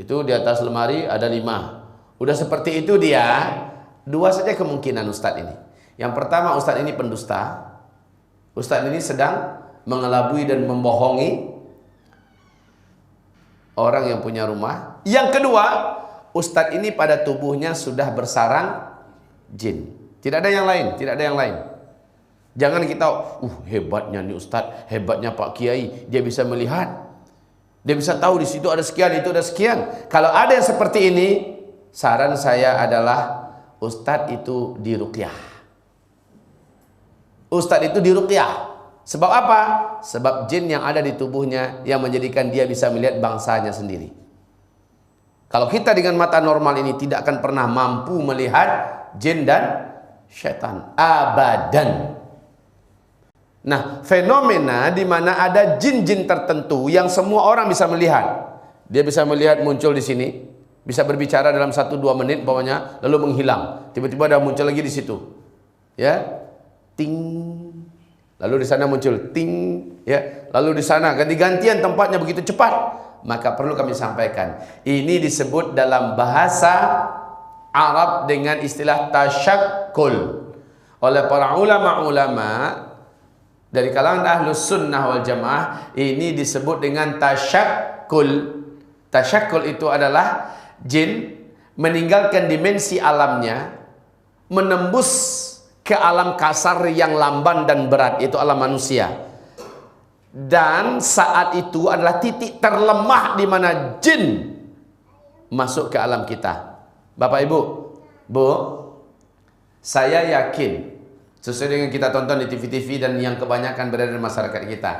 Itu di atas lemari ada 5. Udah seperti itu dia. 2 saja kemungkinan Ustadz ini. Yang pertama, Ustadz ini pendusta. Ustadz ini sedang mengelabui dan membohongi orang yang punya rumah. Yang kedua, Ustadz ini pada tubuhnya sudah bersarang jin. Tidak ada yang lain, tidak ada yang lain. Jangan kita, hebatnya nih Ustadz, hebatnya Pak Kiai, dia bisa melihat, dia bisa tahu di situ ada sekian, itu ada sekian. Kalau ada yang seperti ini, saran saya adalah Ustadz itu diruqyah. Ustadz itu diruqyah. Sebab apa? Sebab jin yang ada di tubuhnya yang menjadikan dia bisa melihat bangsanya sendiri. Kalau kita dengan mata normal ini tidak akan pernah mampu melihat jin dan syaitan. Abadan. Nah, fenomena di mana ada jin-jin tertentu yang semua orang bisa melihat. Dia bisa melihat muncul di sini, bisa berbicara dalam 1-2 menit pokoknya, lalu menghilang. Tiba-tiba ada muncul lagi di situ. Ya. Ting, lalu di sana muncul ting, ya, lalu di sana ganti-gantian tempatnya begitu cepat. Maka perlu kami sampaikan, ini disebut dalam bahasa Arab dengan istilah tasyakkul oleh para ulama-ulama dari kalangan ahlus sunnah wal jamaah. Ini disebut dengan tasyakkul. Tasyakkul itu adalah jin meninggalkan dimensi alamnya, menembus ke alam kasar yang lamban dan berat, itu alam manusia. Dan saat itu adalah titik terlemah di mana jin masuk ke alam kita. Bapak Ibu, Bu, saya yakin sesuai dengan kita tonton di TV-TV dan yang kebanyakan berada di masyarakat kita,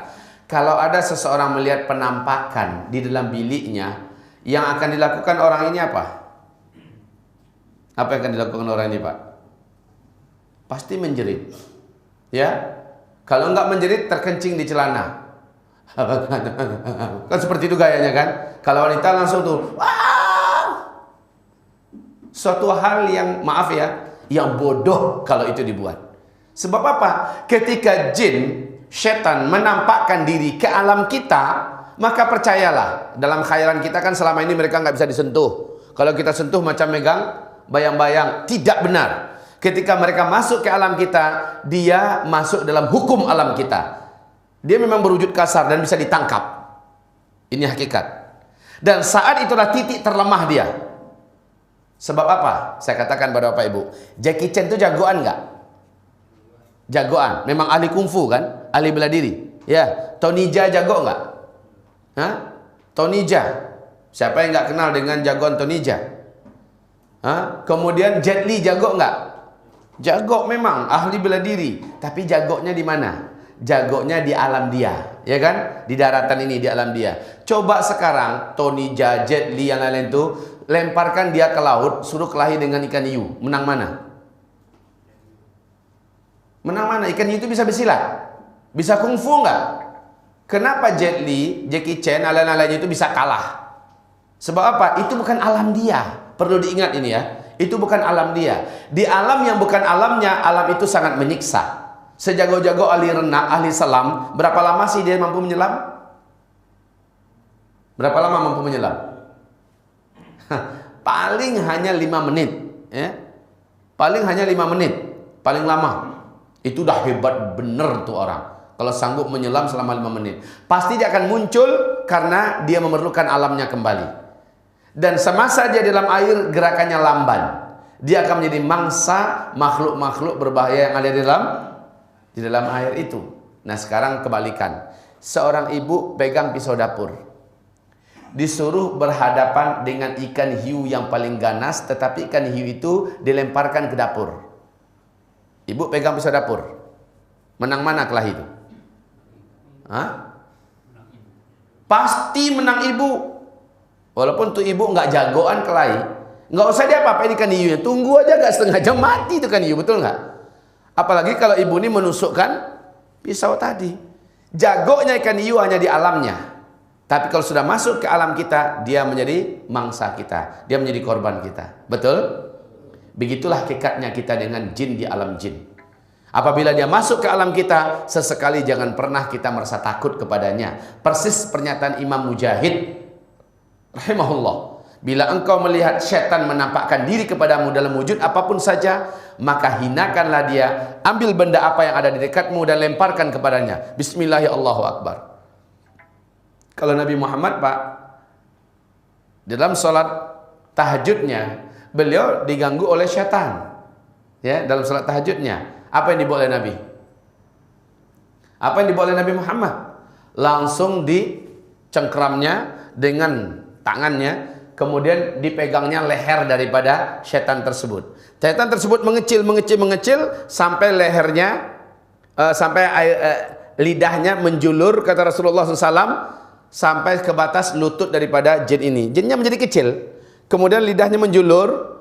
kalau ada seseorang melihat penampakan di dalam biliknya, yang akan dilakukan orang ini apa? Apa yang akan dilakukan orang ini, Pak? Pasti menjerit, ya. Kalau enggak menjerit, terkencing di celana. Kan seperti itu gayanya kan. Kalau wanita langsung tuh, wah! Suatu hal yang, maaf ya, yang bodoh kalau itu dibuat. Sebab apa? Ketika jin, setan menampakkan diri ke alam kita, maka percayalah, dalam khayalan kita kan selama ini mereka nggak bisa disentuh. Kalau kita sentuh macam megang bayang-bayang, tidak benar. Ketika mereka masuk ke alam kita, dia masuk dalam hukum alam kita. Dia memang berwujud kasar dan bisa ditangkap. Ini hakikat. Dan saat itulah titik terlemah dia. Sebab apa? Saya katakan pada Bapak Ibu, Jackie Chan itu jagoan nggak? Jagoan. Memang ahli kungfu kan? Ahli bela diri. Ya. Tony Jaa jago nggak? Hah? Tony Jaa. Siapa yang nggak kenal dengan jagoan Tony Jaa? Hah? Kemudian Jet Li jago nggak? Jago memang, ahli bela diri. Tapi jagonya di mana? Jagonya di alam dia, ya kan? Di daratan ini, di alam dia. Coba sekarang Tony Jaa, Jet Li yang lain-lain itu lemparkan dia ke laut, suruh kelahi dengan ikan hiu. Menang mana? Menang mana? Ikan hiu itu bisa bersilat, bisa kungfu nggak? Kenapa Jet Li, Jackie Chan, lain-lainnya itu bisa kalah? Sebab apa? Itu bukan alam dia. Perlu diingat ini ya. Itu bukan alam dia. Di alam yang bukan alamnya, alam itu sangat menyiksa. Sejago-jago ahli renang, ahli selam, berapa lama sih dia mampu menyelam? Berapa lama mampu menyelam? Paling hanya 5 menit, ya. Paling hanya 5 menit, paling lama. Itu udah hebat bener tuh orang. Kalau sanggup menyelam selama 5 menit, pasti dia akan muncul karena dia memerlukan alamnya kembali. Dan semasa dia dalam air, gerakannya lamban. Dia akan menjadi mangsa makhluk-makhluk berbahaya yang ada di dalam air itu. Nah sekarang kebalikan. Seorang ibu pegang pisau dapur, disuruh berhadapan dengan ikan hiu yang paling ganas, tetapi ikan hiu itu dilemparkan ke dapur. Ibu pegang pisau dapur, menang mana kelahi itu? Hah? Pasti menang ibu. Walaupun tuh ibu nggak jagoan kelahi, nggak usah dia apa-apain ikan hiunya, tunggu aja gak setengah jam mati itu kan hiu, betul nggak? Apalagi kalau ibu ini menusukkan pisau tadi. Jagonya ikan hiu hanya di alamnya. Tapi kalau sudah masuk ke alam kita, dia menjadi mangsa kita, dia menjadi korban kita. Betul? Begitulah hakikatnya kita dengan jin di alam jin. Apabila dia masuk ke alam kita, sesekali jangan pernah kita merasa takut kepadanya. Persis pernyataan Imam Mujahid rahimahullah, bila engkau melihat syaitan menampakkan diri kepadamu dalam wujud apapun saja, maka hinakanlah dia, ambil benda apa yang ada di dekatmu dan lemparkan kepadanya. Bismillahirrahmanirrahim, Allahu Akbar. Kalau Nabi Muhammad Pak, dalam sholat tahajudnya, beliau diganggu oleh syaitan. Ya, dalam sholat tahajudnya, apa yang dibawa oleh Nabi? Apa yang dibawa oleh Nabi Muhammad? Langsung dicengkramnya dengan tangannya, kemudian dipegangnya leher daripada setan tersebut. Setan tersebut mengecil sampai lehernya, lidahnya menjulur, kata Rasulullah SAW, sampai ke batas lutut daripada jin ini. Jinnya menjadi kecil, kemudian lidahnya menjulur.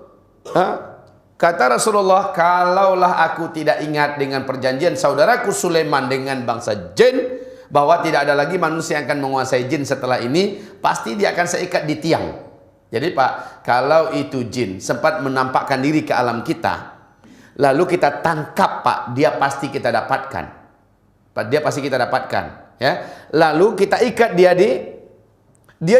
Kata Rasulullah, kalaulah aku tidak ingat dengan perjanjian saudaraku Sulaiman dengan bangsa jin, bahwa tidak ada lagi manusia yang akan menguasai jin setelah ini, pasti dia akan saya ikat di tiang. Jadi Pak, kalau itu jin sempat menampakkan diri ke alam kita, lalu kita tangkap Pak, dia pasti kita dapatkan. Pak, dia pasti kita dapatkan. Ya, lalu kita ikat dia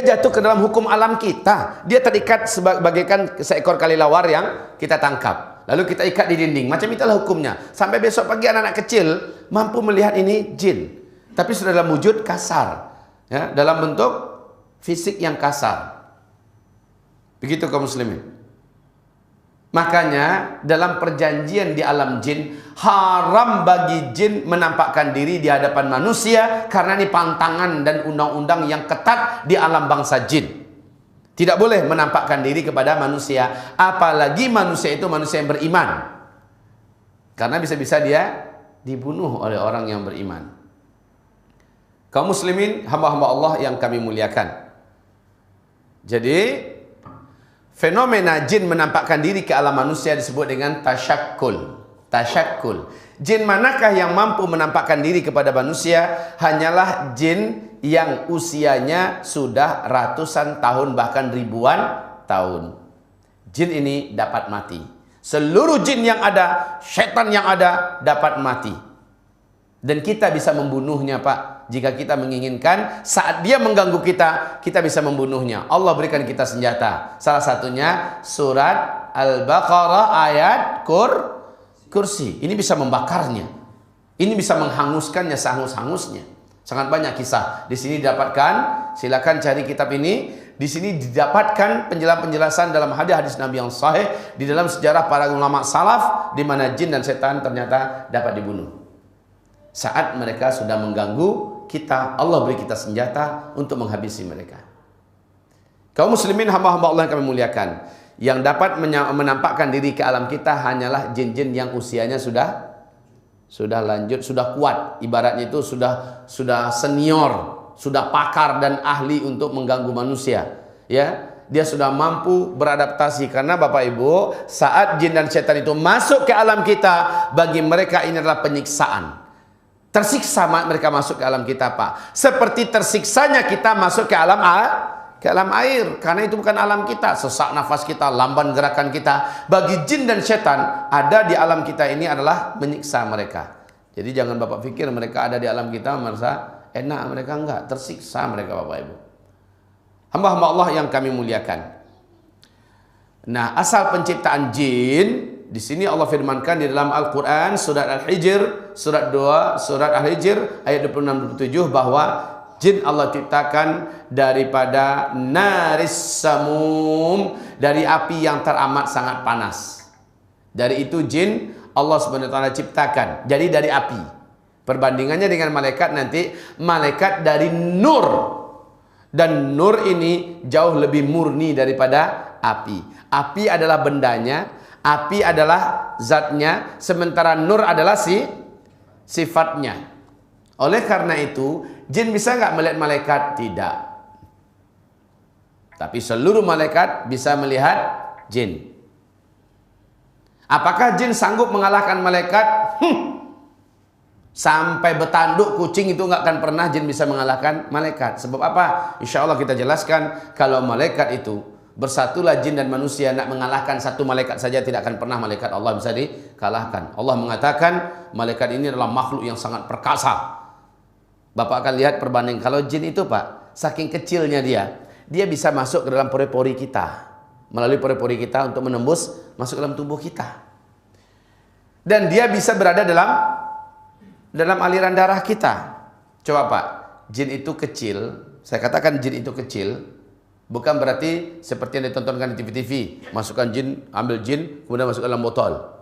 jatuh ke dalam hukum alam kita. Dia terikat sebagaikan seekor kelelawar yang kita tangkap. Lalu kita ikat di dinding. Macam itulah hukumnya. Sampai besok pagi anak-anak kecil mampu melihat ini jin. Tapi sudah dalam wujud kasar, ya, dalam bentuk fisik yang kasar. Begitu kaum muslimin. Makanya dalam perjanjian di alam jin, haram bagi jin menampakkan diri di hadapan manusia, karena ini pantangan dan undang-undang yang ketat di alam bangsa jin. Tidak boleh menampakkan diri kepada manusia, apalagi manusia itu manusia yang beriman, karena bisa-bisa dia dibunuh oleh orang yang beriman. Kaum muslimin, hamba-hamba Allah yang kami muliakan. Jadi, fenomena jin menampakkan diri ke alam manusia disebut dengan tasyakkul. Tasyakkul. Jin manakah yang mampu menampakkan diri kepada manusia? Hanyalah jin yang usianya sudah ratusan tahun, bahkan ribuan tahun. Jin ini dapat mati. Seluruh jin yang ada, setan yang ada dapat mati. Dan kita bisa membunuhnya, Pak. Jika kita menginginkan, saat dia mengganggu kita, kita bisa membunuhnya. Allah berikan kita senjata. Salah satunya surat Al-Baqarah ayat kursi. Ini bisa membakarnya. Ini bisa menghanguskannya sehangus-hangusnya. Sangat banyak kisah. Di sini didapatkan, silakan cari kitab ini. Di sini didapatkan penjelasan dalam hadis-hadis Nabi yang sahih, di dalam sejarah para ulama salaf, di mana jin dan setan ternyata dapat dibunuh. Saat mereka sudah mengganggu kita, Allah beri kita senjata untuk menghabisi mereka. Kaum muslimin, hamba-hamba Allah yang kami muliakan, yang dapat menampakkan diri ke alam kita hanyalah jin-jin yang usianya sudah lanjut, sudah kuat. Ibaratnya itu sudah senior, sudah pakar dan ahli untuk mengganggu manusia. Ya, dia sudah mampu beradaptasi. Karena Bapak Ibu, saat jin dan setan itu masuk ke alam kita, bagi mereka ini adalah penyiksaan. Tersiksa mereka masuk ke alam kita, Pak. Seperti tersiksanya kita masuk ke alam air. Karena itu bukan alam kita. Sesak nafas kita, lamban gerakan kita. Bagi jin dan setan, ada di alam kita ini adalah menyiksa mereka. Jadi jangan Bapak pikir mereka ada di alam kita merasa enak. Mereka enggak. Tersiksa mereka, Bapak Ibu. Hamba-hamba Allah yang kami muliakan. Nah, asal penciptaan jin, di sini Allah firmankan di dalam Al-Quran, surat Al-Hijr, surat 2, surat Al-Hijr, ayat 26-27, bahwa jin Allah ciptakan daripada naris samum, dari api yang teramat sangat panas. Dari itu jin Allah SWT ciptakan, jadi dari api. Perbandingannya dengan malaikat nanti, malaikat dari nur. Dan nur ini jauh lebih murni daripada api. Api adalah bendanya, api adalah zatnya, sementara nur adalah sifatnya. Oleh karena itu, jin bisa nggak melihat malaikat? Tidak. Tapi seluruh malaikat bisa melihat jin. Apakah jin sanggup mengalahkan malaikat? Sampai bertanduk kucing itu nggak akan pernah jin bisa mengalahkan malaikat. Sebab apa? Insya Allah kita jelaskan. Kalau malaikat itu bersatulah jin dan manusia, nak mengalahkan satu malaikat saja tidak akan pernah malaikat Allah bisa dikalahkan. Allah mengatakan malaikat ini adalah makhluk yang sangat perkasa. Bapak akan lihat perbanding. Kalau jin itu, Pak, saking kecilnya dia bisa masuk ke dalam pori-pori kita, melalui pori-pori kita untuk menembus masuk ke dalam tubuh kita. Dan dia bisa berada dalam aliran darah kita. Coba Pak, jin itu kecil. Saya katakan jin itu kecil, bukan berarti seperti yang ditontonkan di TV-TV. Masukkan jin, ambil jin, kemudian masuk dalam botol.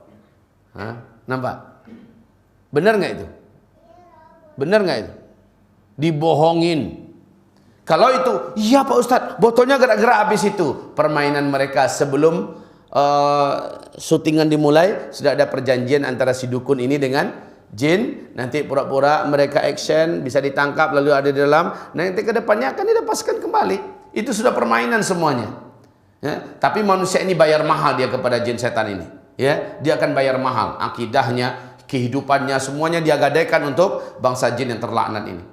Hah? Nampak? Benar nggak itu? Benar nggak itu? Dibohongin. Kalau itu, iya Pak Ustadz, botolnya gerak-gerak habis itu. Permainan mereka sebelum syutingan dimulai, sudah ada perjanjian antara si dukun ini dengan jin. Nanti pura-pura mereka action, bisa ditangkap lalu ada di dalam. Nanti ke depannya akan dilepaskan kembali. Itu sudah permainan semuanya. Ya, tapi manusia ini bayar mahal dia kepada jin setan ini. Ya, dia akan bayar mahal. Akidahnya, kehidupannya, semuanya dia gadaikan untuk bangsa jin yang terlaknat ini.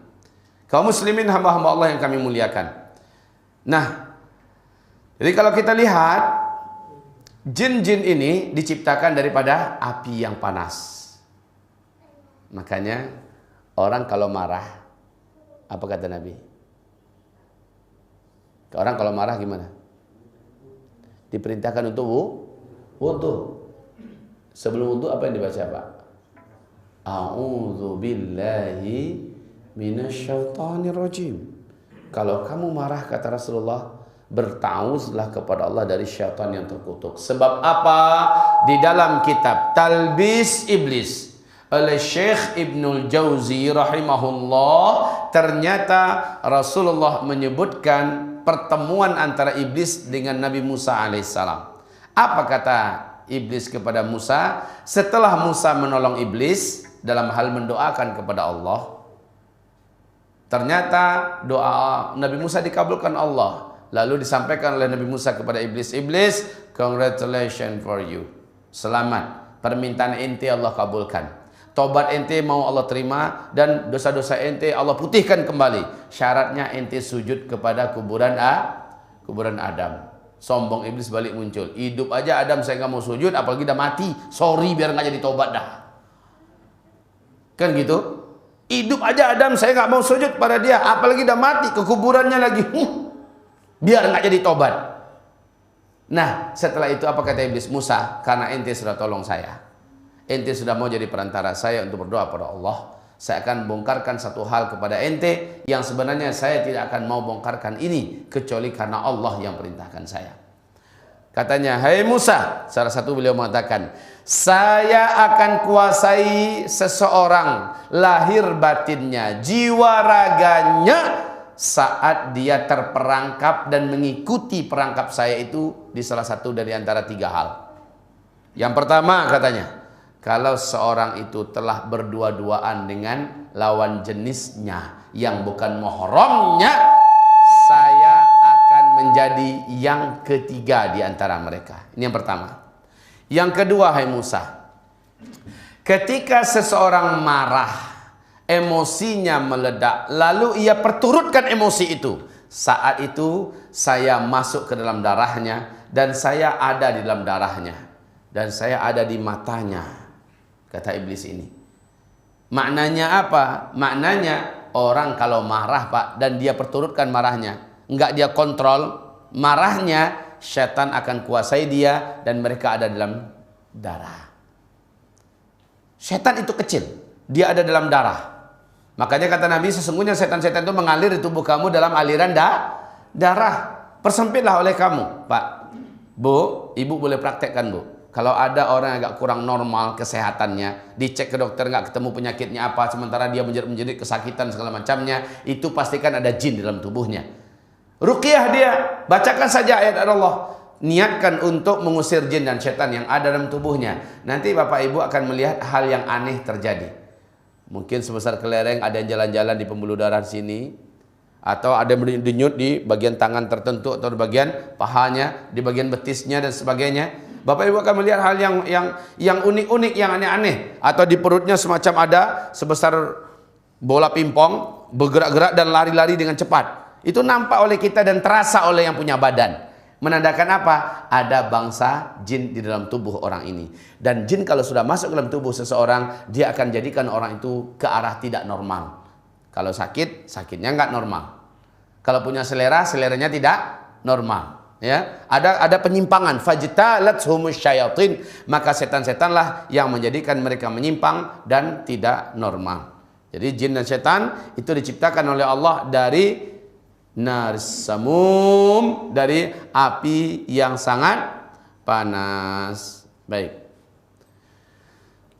Kaum muslimin, hamba-hamba Allah yang kami muliakan. Nah, jadi kalau kita lihat, jin-jin ini diciptakan daripada api yang panas. Makanya orang kalau marah, apa kata Nabi? Orang kalau marah gimana? Diperintahkan untuk wudu. Sebelum wudu apa yang dibaca, Pak? A'udzu billahi minasyaitonir rajim. Kalau kamu marah, kata Rasulullah, bertauzlah kepada Allah dari syaitan yang terkutuk. Sebab apa? Di dalam kitab Talbis Iblis oleh Syekh Ibnul Jauzi rahimahullah, ternyata Rasulullah menyebutkan pertemuan antara iblis dengan Nabi Musa alaihissalam. Apa kata iblis kepada Musa setelah Musa menolong iblis dalam hal mendoakan kepada Allah? Ternyata doa Nabi Musa dikabulkan Allah. Lalu disampaikan oleh Nabi Musa kepada iblis, "Iblis, congratulations for you. Selamat, permintaan ente Allah kabulkan. Tobat ente mau Allah terima, dan dosa-dosa ente Allah putihkan kembali. Syaratnya ente sujud kepada kuburan Adam." Sombong iblis balik muncul. Hidup aja Adam saya nggak mau sujud, apalagi udah mati. Sorry biar nggak jadi tobat dah. Kan gitu. Hidup aja Adam saya nggak mau sujud pada dia, apalagi udah mati ke kuburannya lagi. Biar nggak jadi tobat. Nah setelah itu apa kata iblis? Musa, karena ente sudah tolong saya, ente sudah mau jadi perantara saya untuk berdoa pada Allah, saya akan bongkarkan satu hal kepada ente yang sebenarnya saya tidak akan mau bongkarkan ini kecuali karena Allah yang perintahkan saya. Katanya, hai Musa, salah satu beliau mengatakan, saya akan kuasai seseorang lahir batinnya, jiwa raganya saat dia terperangkap dan mengikuti perangkap saya itu di salah satu dari antara 3 hal. Yang pertama katanya, kalau seorang itu telah berdua-duaan dengan lawan jenisnya yang bukan mahramnya, saya akan menjadi yang ketiga di antara mereka. Ini yang pertama. Yang kedua, hai Musa, ketika seseorang marah, emosinya meledak, lalu ia perturutkan emosi itu, saat itu saya masuk ke dalam darahnya dan saya ada di dalam darahnya dan saya ada di matanya, kata iblis ini. Maknanya apa? Maknanya orang kalau marah Pak dan dia perturutkan marahnya, enggak dia kontrol marahnya, setan akan kuasai dia dan mereka ada dalam darah. Setan itu kecil, dia ada dalam darah. Makanya kata Nabi, sesungguhnya setan-setan itu mengalir di tubuh kamu dalam aliran darah. Persempitlah oleh kamu, Pak. Bu, ibu boleh praktekkan, Bu. Kalau ada orang yang agak kurang normal kesehatannya, dicek ke dokter nggak ketemu penyakitnya apa, sementara dia menjerit-menjerit kesakitan segala macamnya, itu pastikan ada jin di dalam tubuhnya. Ruqyah dia, bacakan saja ayat Allah. Niatkan untuk mengusir jin dan setan yang ada dalam tubuhnya. Nanti Bapak Ibu akan melihat hal yang aneh terjadi. Mungkin sebesar kelereng, ada yang jalan-jalan di pembuluh darah sini, atau ada yang denyut di bagian tangan tertentu, atau di bagian pahanya, di bagian betisnya dan sebagainya. Bapak Ibu akan melihat hal yang unik-unik, yang aneh-aneh. Atau di perutnya semacam ada sebesar bola pingpong, bergerak-gerak dan lari-lari dengan cepat. Itu nampak oleh kita dan terasa oleh yang punya badan. Menandakan apa? Ada bangsa jin di dalam tubuh orang ini. Dan jin kalau sudah masuk dalam tubuh seseorang, dia akan jadikan orang itu ke arah tidak normal. Kalau sakit, sakitnya nggak normal. Kalau punya selera, seleranya tidak normal. Ya, ada penyimpangan. Fajtalathumush syayatin, maka setan-setanlah yang menjadikan mereka menyimpang dan tidak normal. Jadi jin dan setan itu diciptakan oleh Allah dari narsamum, dari api yang sangat panas. Baik.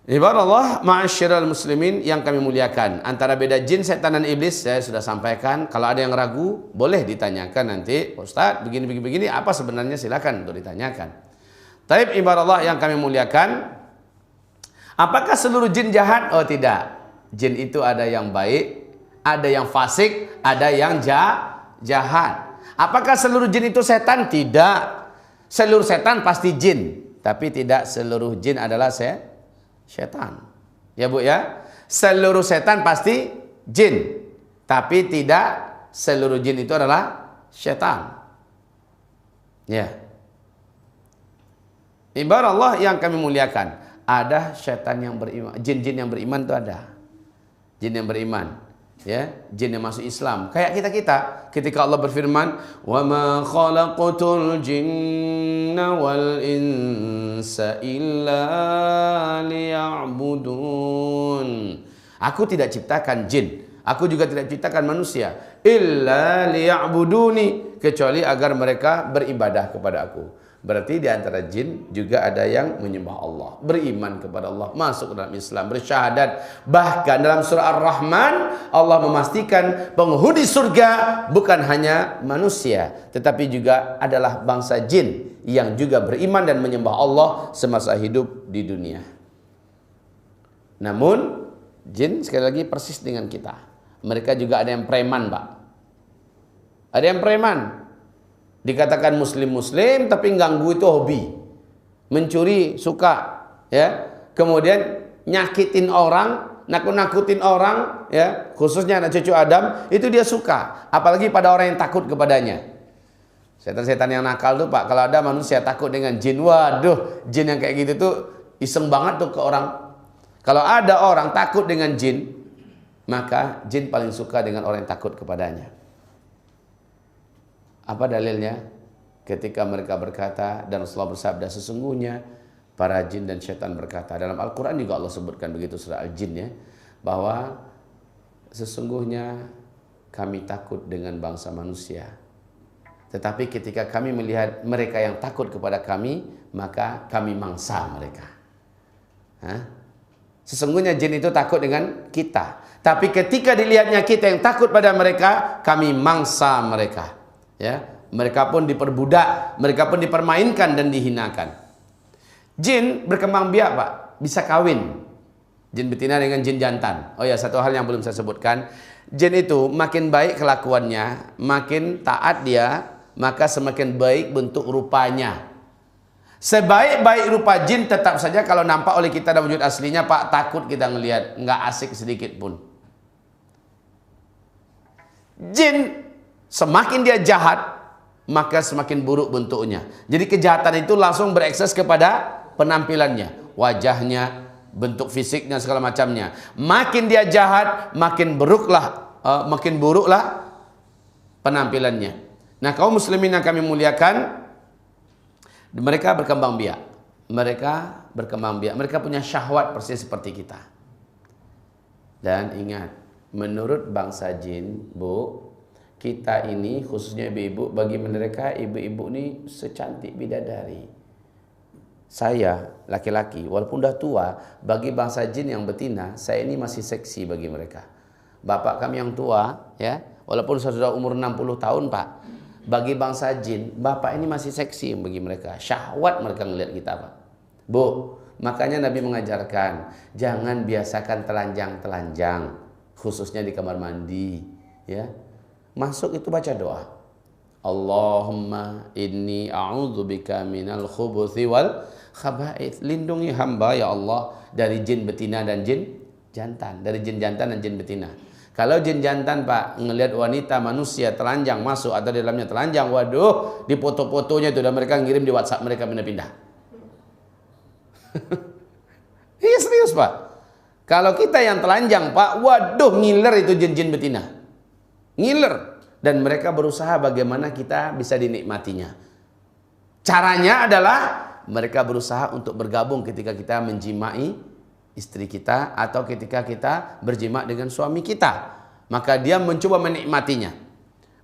Ibadallah, ma'asyiral muslimin yang kami muliakan. Antara beda jin, setan dan iblis saya sudah sampaikan. Kalau ada yang ragu, boleh ditanyakan nanti, Ustaz, begini, apa sebenarnya, silakan untuk ditanyakan. Taib ibadallah yang kami muliakan. Apakah seluruh jin jahat? Oh tidak. Jin itu ada yang baik, ada yang fasik, ada yang jahat. Apakah seluruh jin itu setan? Tidak. Seluruh setan pasti jin, tapi tidak seluruh jin adalah setan. Ya Bu ya. Seluruh setan pasti jin, tapi tidak seluruh jin itu adalah setan. Ya. Ibarat Allah yang kami muliakan, ada setan yang beriman, jin-jin yang beriman itu ada. Jin yang beriman, ya, jin yang masuk Islam. Kayak kita ketika Allah berfirman, "Wa ma khalaqatul jinna wal insa illa liya'budun." Aku tidak ciptakan jin, aku juga tidak ciptakan manusia, illa liya'buduni, kecuali agar mereka beribadah kepada aku. Berarti di antara jin juga ada yang menyembah Allah, beriman kepada Allah, masuk dalam Islam, bersyahadat. Bahkan dalam surah Ar-Rahman Allah memastikan penghuni surga bukan hanya manusia, tetapi juga adalah bangsa jin yang juga beriman dan menyembah Allah semasa hidup di dunia. Namun jin sekali lagi persis dengan kita. Mereka juga ada yang preman, Pak. Ada yang preman. Dikatakan muslim-muslim tapi ganggu itu hobi. Mencuri suka, ya. Kemudian nyakitin orang, nakut-nakutin orang, ya, khususnya anak cucu Adam, itu dia suka, apalagi pada orang yang takut kepadanya. Setan-setan yang nakal tuh Pak, kalau ada manusia takut dengan jin, waduh, jin yang kayak gitu tuh iseng banget tuh ke orang. Kalau ada orang takut dengan jin, maka jin paling suka dengan orang yang takut kepadanya. Apa dalilnya? Ketika mereka berkata, dan Rasulullah bersabda, sesungguhnya para jin dan syaitan berkata. Dalam Al-Quran juga Allah sebutkan begitu, surah Al-Jin ya, bahwa sesungguhnya kami takut dengan bangsa manusia. Tetapi ketika kami melihat mereka yang takut kepada kami, maka kami mangsa mereka. Sesungguhnya jin itu takut dengan kita. Tapi ketika dilihatnya kita yang takut pada mereka, kami mangsa mereka. Ya, mereka pun diperbudak, mereka pun dipermainkan dan dihinakan. Jin berkembang biak Pak, bisa kawin. Jin betina dengan jin jantan. Oh ya, satu hal yang belum saya sebutkan. Jin itu makin baik kelakuannya, makin taat dia, maka semakin baik bentuk rupanya. Sebaik-baik rupa jin tetap saja kalau nampak oleh kita dalam wujud aslinya Pak, takut kita ngelihat, nggak asik sedikit pun. Jin semakin dia jahat, maka semakin buruk bentuknya. Jadi kejahatan itu langsung berekses kepada penampilannya, wajahnya, bentuk fisiknya, segala macamnya. Makin dia jahat, makin buruklah penampilannya. Nah, kaum muslimin yang kami muliakan, mereka berkembang biak. Mereka punya syahwat persis seperti kita. Dan ingat, menurut bangsa jin, Bu, kita ini khususnya ibu-ibu, bagi mereka ibu-ibu ini secantik bidadari. Saya laki-laki, walaupun dah tua, bagi bangsa jin yang betina, saya ini masih seksi bagi mereka. Bapak kami yang tua, ya, walaupun sudah umur 60 tahun Pak, bagi bangsa jin, bapak ini masih seksi bagi mereka. Syahwat mereka ngelihat kita Pak. Bu, makanya Nabi mengajarkan, jangan biasakan telanjang-telanjang, khususnya di kamar mandi. Ya, masuk itu baca doa. Allahumma inni a'udzubika minal khubuthi wal khaba'ith. Lindungi hamba ya Allah dari jin betina dan jin jantan. Dari jin jantan dan jin betina. Kalau jin jantan Pak, ngelihat wanita manusia telanjang masuk atau di dalamnya telanjang, waduh, di foto-fotonya itu, dan mereka ngirim di WhatsApp mereka pindah-pindah. Iya serius Pak. Kalau kita yang telanjang Pak, waduh, ngiler itu jin-jin betina. Ngiler. Dan mereka berusaha bagaimana kita bisa dinikmatinya. Caranya adalah mereka berusaha untuk bergabung ketika kita menjimai istri kita atau ketika kita berjima dengan suami kita, maka dia mencoba menikmatinya.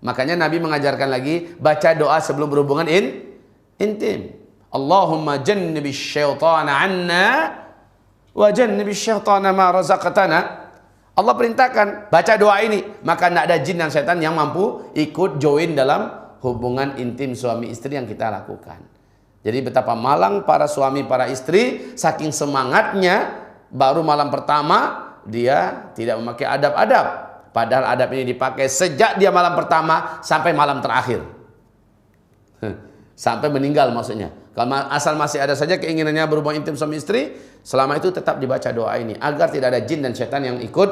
Makanya Nabi mengajarkan lagi baca doa sebelum berhubungan intim. Allahumma jannibish syaitana 'anna wa jannibish syaitana ma razaqtana. Allah perintahkan baca doa ini, maka tidak ada jin dan setan yang mampu ikut join dalam hubungan intim suami istri yang kita lakukan. Jadi betapa malang para suami para istri, saking semangatnya baru malam pertama dia tidak memakai adab-adab. Padahal adab ini dipakai sejak dia malam pertama sampai malam terakhir. Sampai meninggal maksudnya. Kalau asal masih ada saja keinginannya berhubungan intim suami istri, selama itu tetap dibaca doa ini agar tidak ada jin dan setan yang ikut.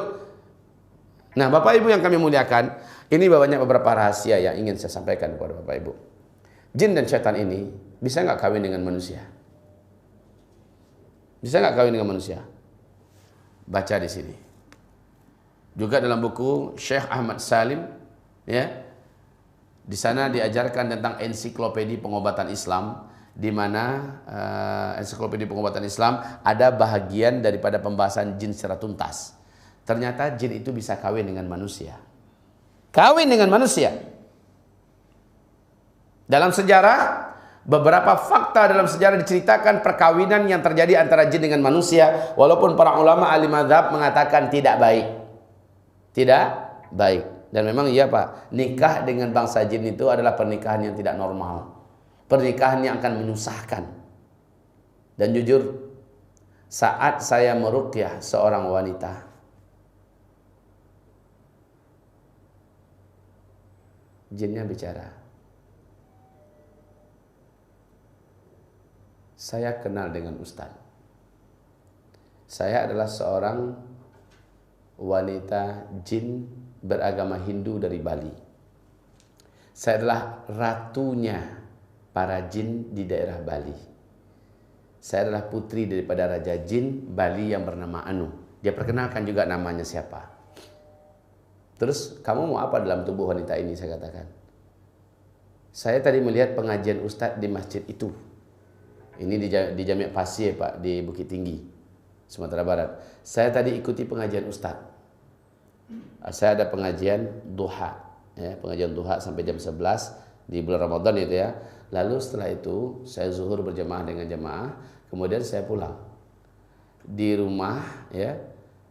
Nah, Bapak Ibu yang kami muliakan, ini banyak beberapa rahasia yang ingin saya sampaikan kepada Bapak Ibu. Jin dan setan ini bisa nggak kawin dengan manusia? Bisa nggak kawin dengan manusia? Baca di sini. Juga dalam buku Syekh Ahmad Salim, ya, di sana diajarkan tentang ensiklopedia pengobatan Islam, di mana ensiklopedia pengobatan Islam ada bahagian daripada pembahasan jin secara tuntas. Ternyata jin itu bisa kawin dengan manusia. Kawin dengan manusia. Dalam sejarah, beberapa fakta dalam sejarah diceritakan perkawinan yang terjadi antara jin dengan manusia, walaupun para ulama ahli mazhab mengatakan tidak baik. Tidak baik. Dan memang iya Pak, nikah dengan bangsa jin itu adalah pernikahan yang tidak normal. Pernikahan yang akan menyusahkan. Dan jujur, saat saya meruqyah seorang wanita, jinnya bicara. Saya kenal dengan Ustaz. Saya adalah seorang wanita jin beragama Hindu dari Bali. Saya adalah ratunya para jin di daerah Bali. Saya adalah putri daripada Raja Jin Bali yang bernama Anu. Dia perkenalkan juga namanya siapa. Terus, kamu mau apa dalam tubuh wanita ini? Saya katakan. Saya tadi melihat pengajian Ustadz di masjid itu. Ini di Jami' Pasir, Pak, di Bukit Tinggi, Sumatera Barat. Saya tadi ikuti pengajian Ustadz. Saya ada pengajian duha, ya, pengajian duha sampai jam 11 di bulan Ramadan itu ya. Lalu setelah itu saya zuhur berjamaah dengan jamaah, kemudian saya pulang. Di rumah ya,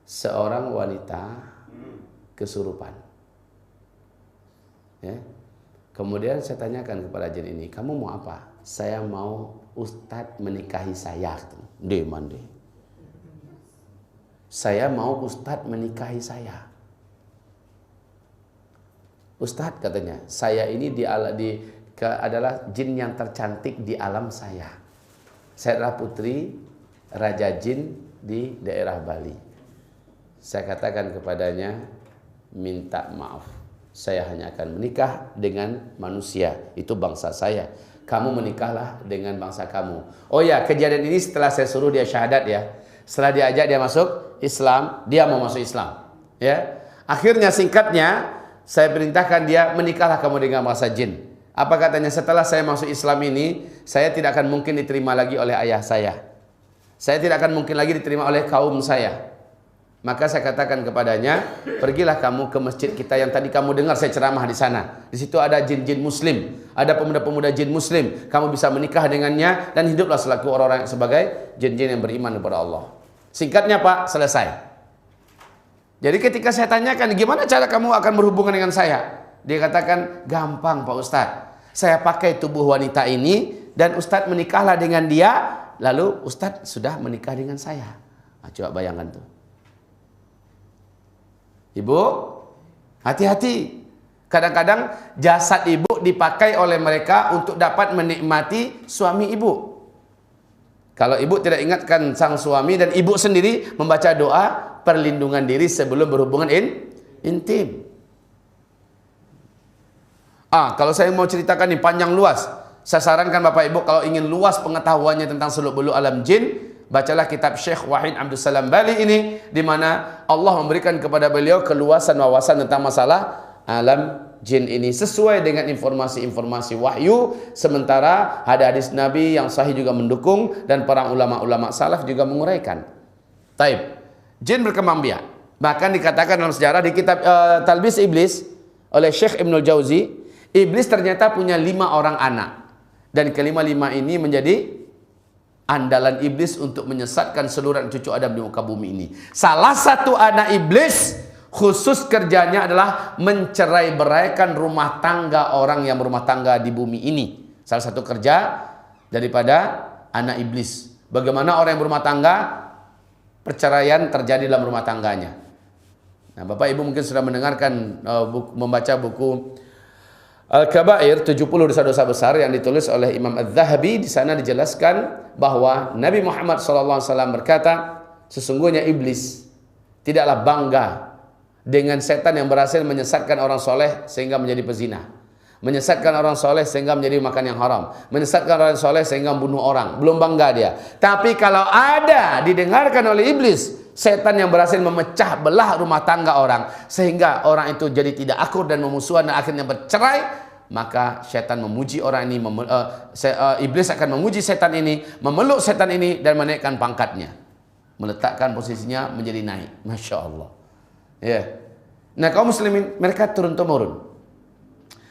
seorang wanita kesurupan. Ya. Kemudian saya tanyakan kepada jin ini, kamu mau apa? Saya mau Ustadz menikahi saya. Mandi. Saya mau Ustadz menikahi saya. Ustadz katanya, saya ini adalah jin yang tercantik di alam saya. Saya adalah putri Raja Jin di daerah Bali. Saya katakan kepadanya, minta maaf. Saya hanya akan menikah dengan manusia. Itu bangsa saya. Kamu menikahlah dengan bangsa kamu. Oh ya, kejadian ini setelah saya suruh dia syahadat ya. Setelah diajak dia masuk Islam, dia mau masuk Islam. Ya, akhirnya singkatnya saya perintahkan dia, menikahlah kamu dengan bangsa jin. Apa katanya? Setelah saya masuk Islam ini, saya tidak akan mungkin diterima lagi oleh ayah saya. Saya tidak akan mungkin lagi diterima oleh kaum saya. Maka saya katakan kepadanya, pergilah kamu ke masjid kita yang tadi kamu dengar saya ceramah di sana. Di situ ada jin-jin muslim, ada pemuda-pemuda jin muslim. Kamu bisa menikah dengannya dan hiduplah selaku orang-orang sebagai jin-jin yang beriman kepada Allah. Singkatnya Pak, selesai. Jadi ketika saya tanyakan, gimana cara kamu akan berhubungan dengan saya? Dia katakan, gampang Pak Ustadz. Saya pakai tubuh wanita ini dan Ustadz menikahlah dengan dia, lalu Ustadz sudah menikah dengan saya. Nah, coba bayangkan tuh. Ibu, hati-hati. Kadang-kadang jasad ibu dipakai oleh mereka untuk dapat menikmati suami ibu. Kalau ibu tidak ingatkan sang suami dan ibu sendiri membaca doa perlindungan diri sebelum berhubungan intim. Kalau saya mau ceritakan ini panjang luas. Saya sarankan Bapak Ibu kalau ingin luas pengetahuannya tentang seluk-beluk alam jin, bacalah kitab Syekh Wahid Abdul Salam Bali ini, di mana Allah memberikan kepada beliau keluasan wawasan tentang masalah alam jin ini sesuai dengan informasi-informasi wahyu, sementara hadis Nabi yang sahih juga mendukung dan para ulama-ulama salaf juga menguraikan. Taib. Jin berkembang biak. Bahkan dikatakan dalam sejarah di kitab Talbis Iblis oleh Syekh Ibnul Jauzi, Iblis ternyata punya 5 orang anak. Dan kelima-lima ini menjadi andalan iblis untuk menyesatkan seluruh cucu Adam di muka bumi ini. Salah satu anak iblis khusus kerjanya adalah mencerai-beraikan rumah tangga orang yang berumah tangga di bumi ini. Salah satu kerja daripada anak iblis. Bagaimana orang yang berumah tangga, perceraian terjadi dalam rumah tangganya. Nah, Bapak Ibu mungkin sudah mendengarkan membaca buku Al-Kabair, 70 dosa-dosa besar yang ditulis oleh Imam Az-Zahabi. Di sana dijelaskan bahwa Nabi Muhammad SAW berkata, sesungguhnya iblis tidaklah bangga dengan setan yang berhasil menyesatkan orang soleh sehingga menjadi pezina, menyesatkan orang soleh sehingga menjadi makan yang haram, menyesatkan orang soleh sehingga membunuh orang. Belum bangga dia. Tapi kalau ada didengarkan oleh iblis setan yang berhasil memecah belah rumah tangga orang sehingga orang itu jadi tidak akur dan memusuhan dan akhirnya bercerai, maka setan memuji orang ini, iblis akan memuji setan ini, memeluk setan ini dan menaikkan pangkatnya, meletakkan posisinya menjadi naik. Masya Allah. Ya. Nah, kaum muslimin mereka turun-temurun.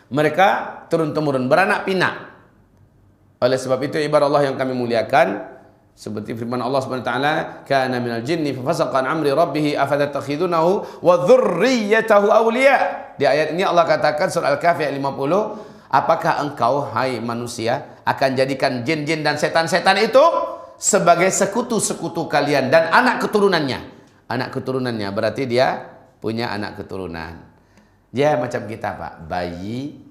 Mereka turun-temurun, beranak pinak. Oleh sebab itu ibarat Allah yang kami muliakan, seperti firman Allah Subhanahu wa taala, kana minal jinni fafasaqa an amri rabbih afatattakhidunahu wa dzurriyyatahu awliya. Di ayat ini Allah katakan surah Al-Kahfi ayat 50, apakah engkau hai manusia akan jadikan jin-jin dan setan-setan itu sebagai sekutu-sekutu kalian dan anak keturunannya. Anak keturunannya berarti dia punya anak keturunan. Dia macam kita, Pak, bayi,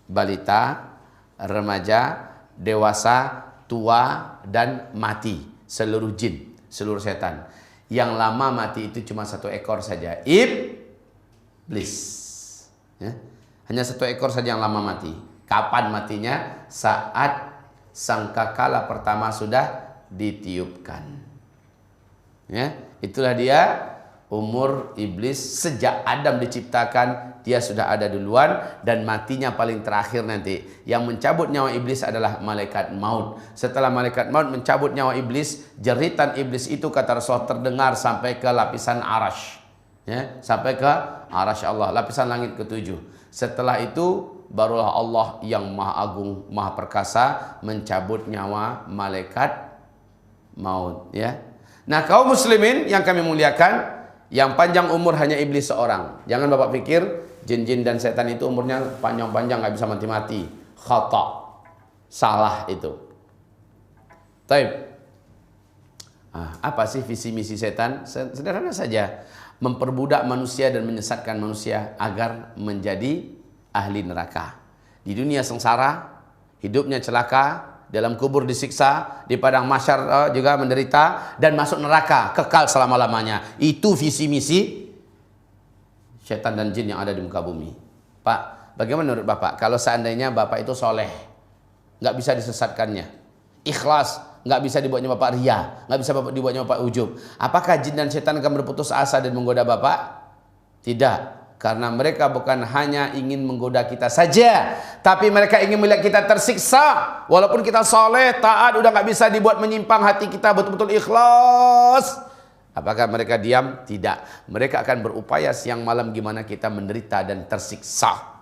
balita, remaja, dewasa, tua dan mati, seluruh jin, seluruh setan. Yang lama mati itu cuma 1 ekor saja, iblis. Ya. Hanya 1 ekor saja yang lama mati. Kapan matinya? Saat sangkakala pertama sudah ditiupkan. Ya, itulah dia umur iblis. Sejak Adam diciptakan, dia sudah ada duluan, dan matinya paling terakhir nanti. Yang mencabut nyawa iblis adalah malaikat maut. Setelah malaikat maut mencabut nyawa iblis, jeritan iblis itu kata Rasulullah terdengar sampai ke lapisan arash. Ya, sampai ke arash Allah, lapisan langit ke-7. Setelah itu barulah Allah yang maha agung, maha perkasa mencabut nyawa malaikat maut. Ya. Nah, kaum muslimin yang kami muliakan, yang panjang umur hanya iblis seorang. Jangan Bapak pikir jin-jin dan setan itu umurnya panjang-panjang, nggak bisa mati-mati. Khata, salah itu. Taib. Apa sih visi misi setan? Sederhana saja, memperbudak manusia dan menyesatkan manusia agar menjadi ahli neraka. Di dunia sengsara, hidupnya celaka, dalam kubur disiksa, di padang mahsyar juga menderita, dan masuk neraka kekal selama-lamanya. Itu visi misi setan dan jin yang ada di muka bumi. Pak, bagaimana menurut Bapak kalau seandainya Bapak itu soleh, nggak bisa disesatkannya, ikhlas, nggak bisa dibuatnya Bapak ria, nggak bisa dibuatnya Bapak ujub, apakah jin dan setan akan berputus asa dan menggoda Bapak? Tidak. Karena mereka bukan hanya ingin menggoda kita saja, tapi mereka ingin melihat kita tersiksa. Walaupun kita soleh, taat, udah nggak bisa dibuat menyimpang, hati kita betul-betul ikhlas. Apakah mereka diam? Tidak. Mereka akan berupaya siang malam gimana kita menderita dan tersiksa.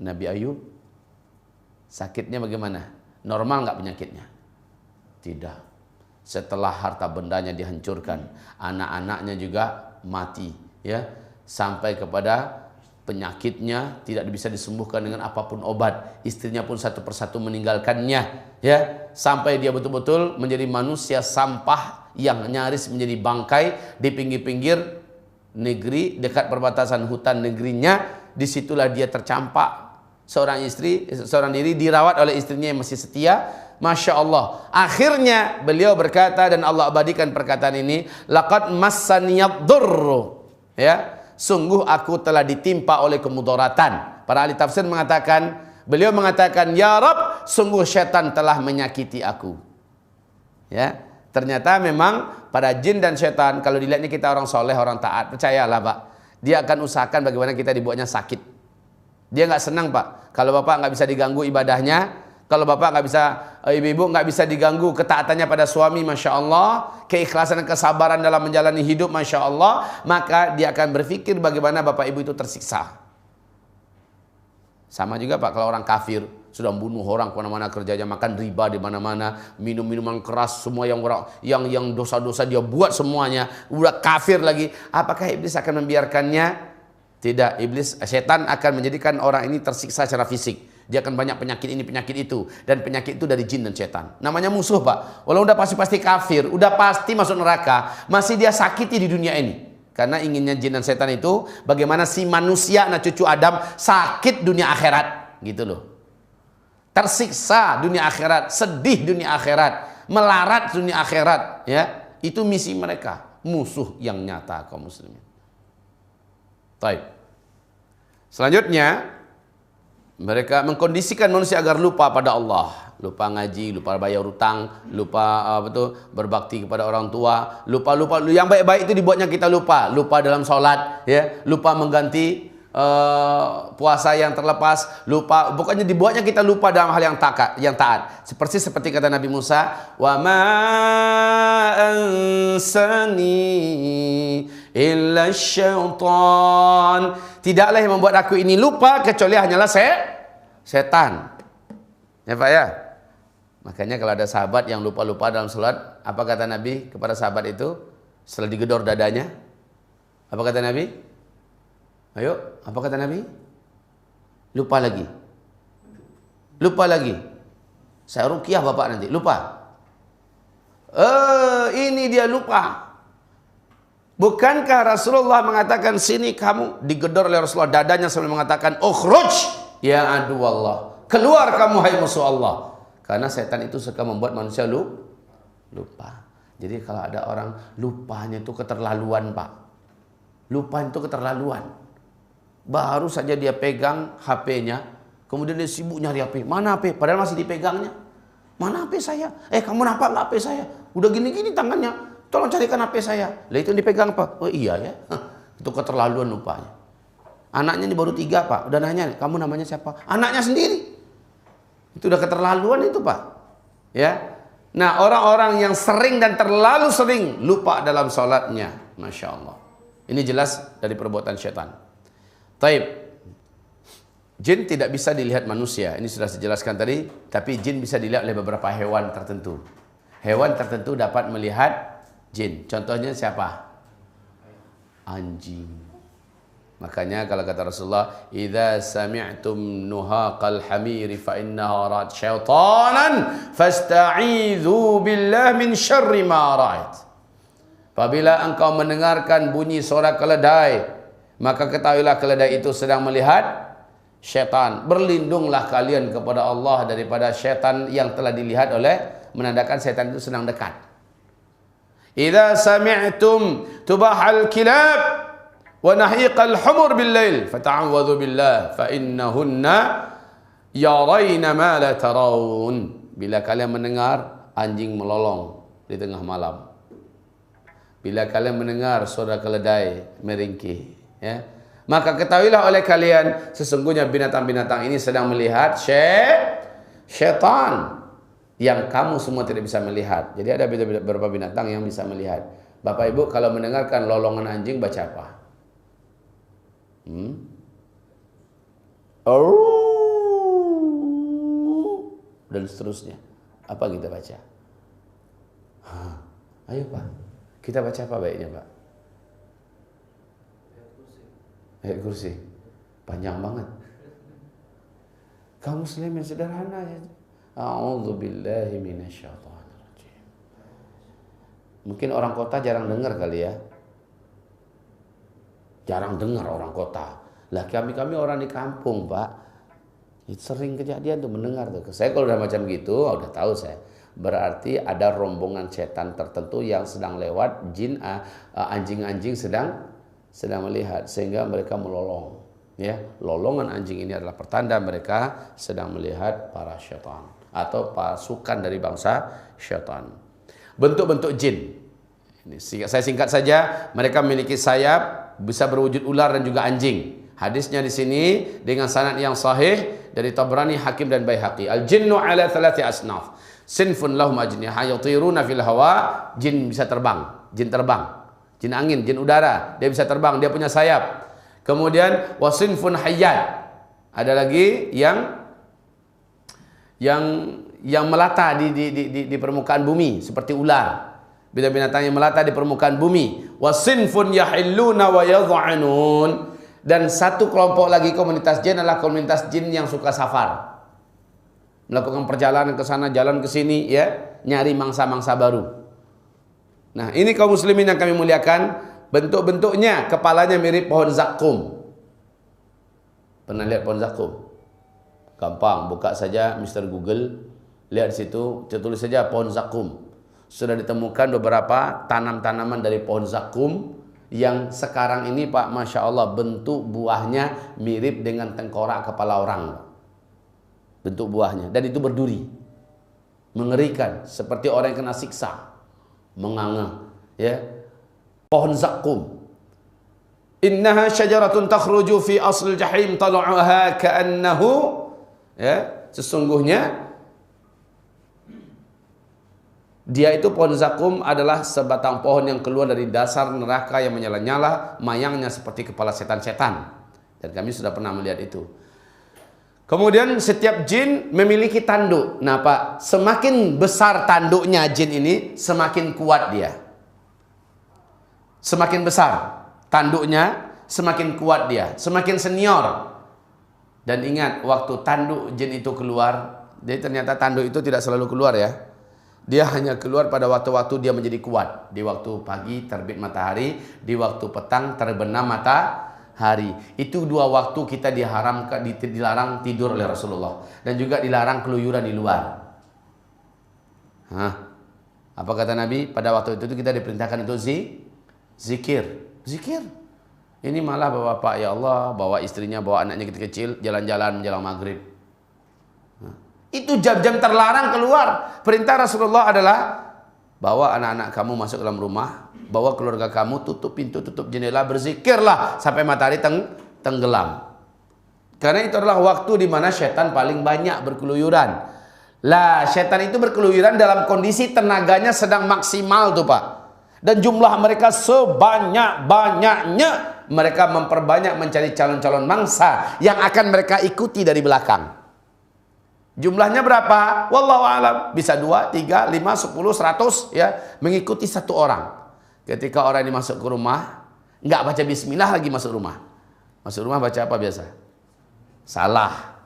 Nabi Ayub, sakitnya bagaimana? Normal nggak penyakitnya? Tidak. Setelah harta bendanya dihancurkan, anak-anaknya juga mati, ya. Sampai kepada penyakitnya tidak bisa disembuhkan dengan apapun obat. Istrinya pun satu persatu meninggalkannya, ya, sampai dia betul-betul menjadi manusia sampah yang nyaris menjadi bangkai di pinggir-pinggir negeri dekat perbatasan hutan negerinya. Disitulah dia tercampak. Seorang diri dirawat oleh istrinya yang masih setia. Masya Allah. Akhirnya beliau berkata, dan Allah abadikan perkataan ini, laqad massaniyad durru, ya, sungguh aku telah ditimpa oleh kemudaratan. Para ahli tafsir mengatakan, beliau mengatakan, ya Rabb, sungguh syaitan telah menyakiti aku. Ya, ternyata memang pada jin dan syaitan, kalau dilihatnya kita orang soleh, orang taat, percayalah Pak, dia akan usahakan bagaimana kita dibuatnya sakit. Dia nggak senang Pak, kalau Bapak nggak bisa diganggu ibadahnya, kalau Bapak nggak bisa, ibu-ibu nggak bisa diganggu ketaatannya pada suami, Masya Allah, keikhlasan dan kesabaran dalam menjalani hidup, Masya Allah, maka dia akan berpikir bagaimana Bapak Ibu itu tersiksa. Sama juga Pak, kalau orang kafir sudah membunuh orang kemana-mana, kerjanya makan riba di mana-mana, minum minuman keras, semua yang dosa-dosa dia buat semuanya, udah kafir lagi. Apakah iblis akan membiarkannya? Tidak. Iblis, setan akan menjadikan orang ini tersiksa secara fisik. Dia akan banyak penyakit ini, penyakit itu. Dan penyakit itu dari jin dan setan. Namanya musuh Pak. Walau udah pasti kafir, udah pasti masuk neraka, masih dia sakiti di dunia ini. Karena inginnya jin dan setan itu bagaimana si manusia, anak cucu Adam, sakit dunia akhirat. Gitu loh. Tersiksa dunia akhirat, sedih dunia akhirat, melarat dunia akhirat. Ya, itu misi mereka. Musuh yang nyata kaum muslimin. Baik. Selanjutnya, mereka mengkondisikan manusia agar lupa pada Allah, lupa ngaji, lupa bayar hutang, lupa berbakti kepada orang tua, lupa yang baik-baik itu dibuatnya kita lupa dalam sholat, ya, lupa mengganti puasa yang terlepas, lupa, pokoknya dibuatnya kita lupa dalam hal yang taat. Seperti kata Nabi Musa, wa ma ansani illa syaitan. Tidaklah yang membuat aku ini lupa kecuali hanyalah setan. Ya Pak ya. Makanya kalau ada sahabat yang lupa-lupa dalam sholat, apa kata Nabi kepada sahabat itu setelah digedor dadanya? Apa kata Nabi? Ayo, apa kata Nabi? Lupa lagi. Saya ruqyah Bapak nanti, lupa. Ini dia lupa. Bukankah Rasulullah mengatakan, sini kamu, digedor oleh Rasulullah dadanya sambil mengatakan, ukhruj ya adu Allah, keluar kamu hai musuh Allah. Karena setan itu suka membuat manusia lupa. Jadi kalau ada orang lupanya itu keterlaluan Pak, lupa itu keterlaluan. Baru saja dia pegang HP-nya, kemudian dia sibuk nyari HP. Mana HP? Padahal masih dipegangnya. Mana HP saya? Kamu nampak nggak HP saya? Udah gini-gini tangannya. Tolong carikan HP saya. Lah itu yang dipegang apa? Oh iya ya. Itu keterlaluan lupanya. Anaknya ini baru 3 Pak. Udah nanya, kamu namanya siapa? Anaknya sendiri. Itu udah keterlaluan itu Pak. Ya. Nah, orang-orang yang sering dan terlalu sering lupa dalam sholatnya, Masya Allah. Ini jelas dari perbuatan syaitan. Taib. Jin tidak bisa dilihat manusia. Ini sudah saya jelaskan tadi. Tapi jin bisa dilihat oleh beberapa hewan tertentu. Hewan tertentu dapat melihat jin. Contohnya siapa? Anjing. Makanya kalau kata Rasulullah, "Idza sami'tum nuhaqal hamiri fa innaha ra'at syaitanan fasta'idzu billahi min syarri ma ra'at." Apabila engkau mendengarkan bunyi suara keledai, maka ketahuilah keledai itu sedang melihat syaitan. Berlindunglah kalian kepada Allah daripada syaitan yang telah dilihat oleh, menandakan syaitan itu sedang dekat. Idza sami'tum tubahal kilab wa nahiqal humur bil lail fata'awwadhu billah fa innahunna yarayna ma la tarawun. Bila kalian mendengar anjing melolong di tengah malam, bila kalian mendengar suara keledai meringkih, ya, maka ketahuilah oleh kalian sesungguhnya binatang-binatang ini sedang melihat syaitan yang kamu semua tidak bisa melihat. Jadi ada beberapa binatang yang bisa melihat. Bapak Ibu kalau mendengarkan lolongan anjing baca apa? Dan seterusnya. Apa kita baca? Ayo Pak, kita baca apa baiknya Pak? Ayat kursi. Panjang banget. Kaum muslim yang sederhana ya. A'udzubillahi minasyaitonirrajim. Mungkin orang kota jarang dengar kali ya. Jarang dengar orang kota. Lah kami orang di kampung Pak, sering kejadian tuh mendengar tuh. Saya kalau udah macam gitu, udah tahu saya. Berarti ada rombongan setan tertentu yang sedang lewat, jin, anjing-anjing sedang melihat sehingga mereka melolong. Ya, lolongan anjing ini adalah pertanda mereka sedang melihat para syaitan atau pasukan dari bangsa syaitan. Bentuk-bentuk jin. Ini saya singkat saja, mereka memiliki sayap, bisa berwujud ular dan juga anjing. Hadisnya di sini dengan sanad yang sahih dari Tabrani, Hakim dan Baihaqi. Al-jinnu ala thalathi asnaf. Sinfun lahum ajniha yatiruna fil hawa. Jin bisa terbang, jin terbang. Jin angin, jin udara, dia bisa terbang, dia punya sayap. Kemudian wasinfun hayyat. Ada lagi yang melata di permukaan bumi seperti ular. Binatang yang melata di permukaan bumi. Wasinfun yahilluna wa yad'anun. Dan satu kelompok lagi komunitas jin adalah komunitas jin yang suka safar. Melakukan perjalanan ke sana, jalan ke sini ya, nyari mangsa-mangsa baru. Nah, ini kaum muslimin yang kami muliakan, bentuk-bentuknya kepalanya mirip pohon zakum. Pernah lihat pohon zakum? Gampang, buka saja Mr. Google, lihat di situ, tulis saja pohon zakum. Sudah ditemukan beberapa tanam-tanaman dari pohon zakum yang sekarang ini Pak, Masya Allah, bentuk buahnya mirip dengan tengkorak kepala orang. Bentuk buahnya, dan itu berduri, mengerikan, seperti orang yang kena siksa, menganga. Ya, pohon zakum. Innaha syajaratun takhruju fi asl jahim tal'uha ka'annahu, ya, sesungguhnya dia itu pohon zakum adalah sebatang pohon yang keluar dari dasar neraka yang menyala-nyala, mayangnya seperti kepala setan-setan. Dan kami sudah pernah melihat itu. Kemudian setiap jin memiliki tanduk. Nah Pak, semakin besar tanduknya jin ini, semakin kuat dia. Semakin besar tanduknya, semakin kuat dia, semakin senior. Dan ingat, waktu tanduk jin itu keluar, jadi ternyata tanduk itu tidak selalu keluar ya. Dia hanya keluar pada waktu-waktu dia menjadi kuat. Di waktu pagi terbit matahari, di waktu petang terbenam matahari. Itu dua waktu kita diharamkan, dilarang tidur oleh Rasulullah. Dan juga dilarang keluyuran di luar. Apa kata Nabi? Pada waktu itu kita diperintahkan untuk zikir. Zikir. Ini malah bapak ya Allah, bawa istrinya, bawa anaknya kecil jalan-jalan menjelang maghrib. Nah, itu jam-jam terlarang keluar. Perintah Rasulullah adalah bawa anak-anak kamu masuk dalam rumah, bawa keluarga kamu, tutup pintu, tutup jendela, berzikirlah sampai matahari tenggelam. Karena itu adalah waktu di mana setan paling banyak berkeluyuran. Lah, setan itu berkeluyuran dalam kondisi tenaganya sedang maksimal tuh Pak. Dan jumlah mereka sebanyak-banyaknya, mereka memperbanyak mencari calon-calon mangsa yang akan mereka ikuti dari belakang. Jumlahnya berapa? Wallahu a'lam. Bisa 2, 3, 5, 10, 100 ya, mengikuti satu orang. Ketika orang ini masuk ke rumah, nggak baca bismillah lagi masuk rumah. Masuk rumah baca apa biasa? Salah.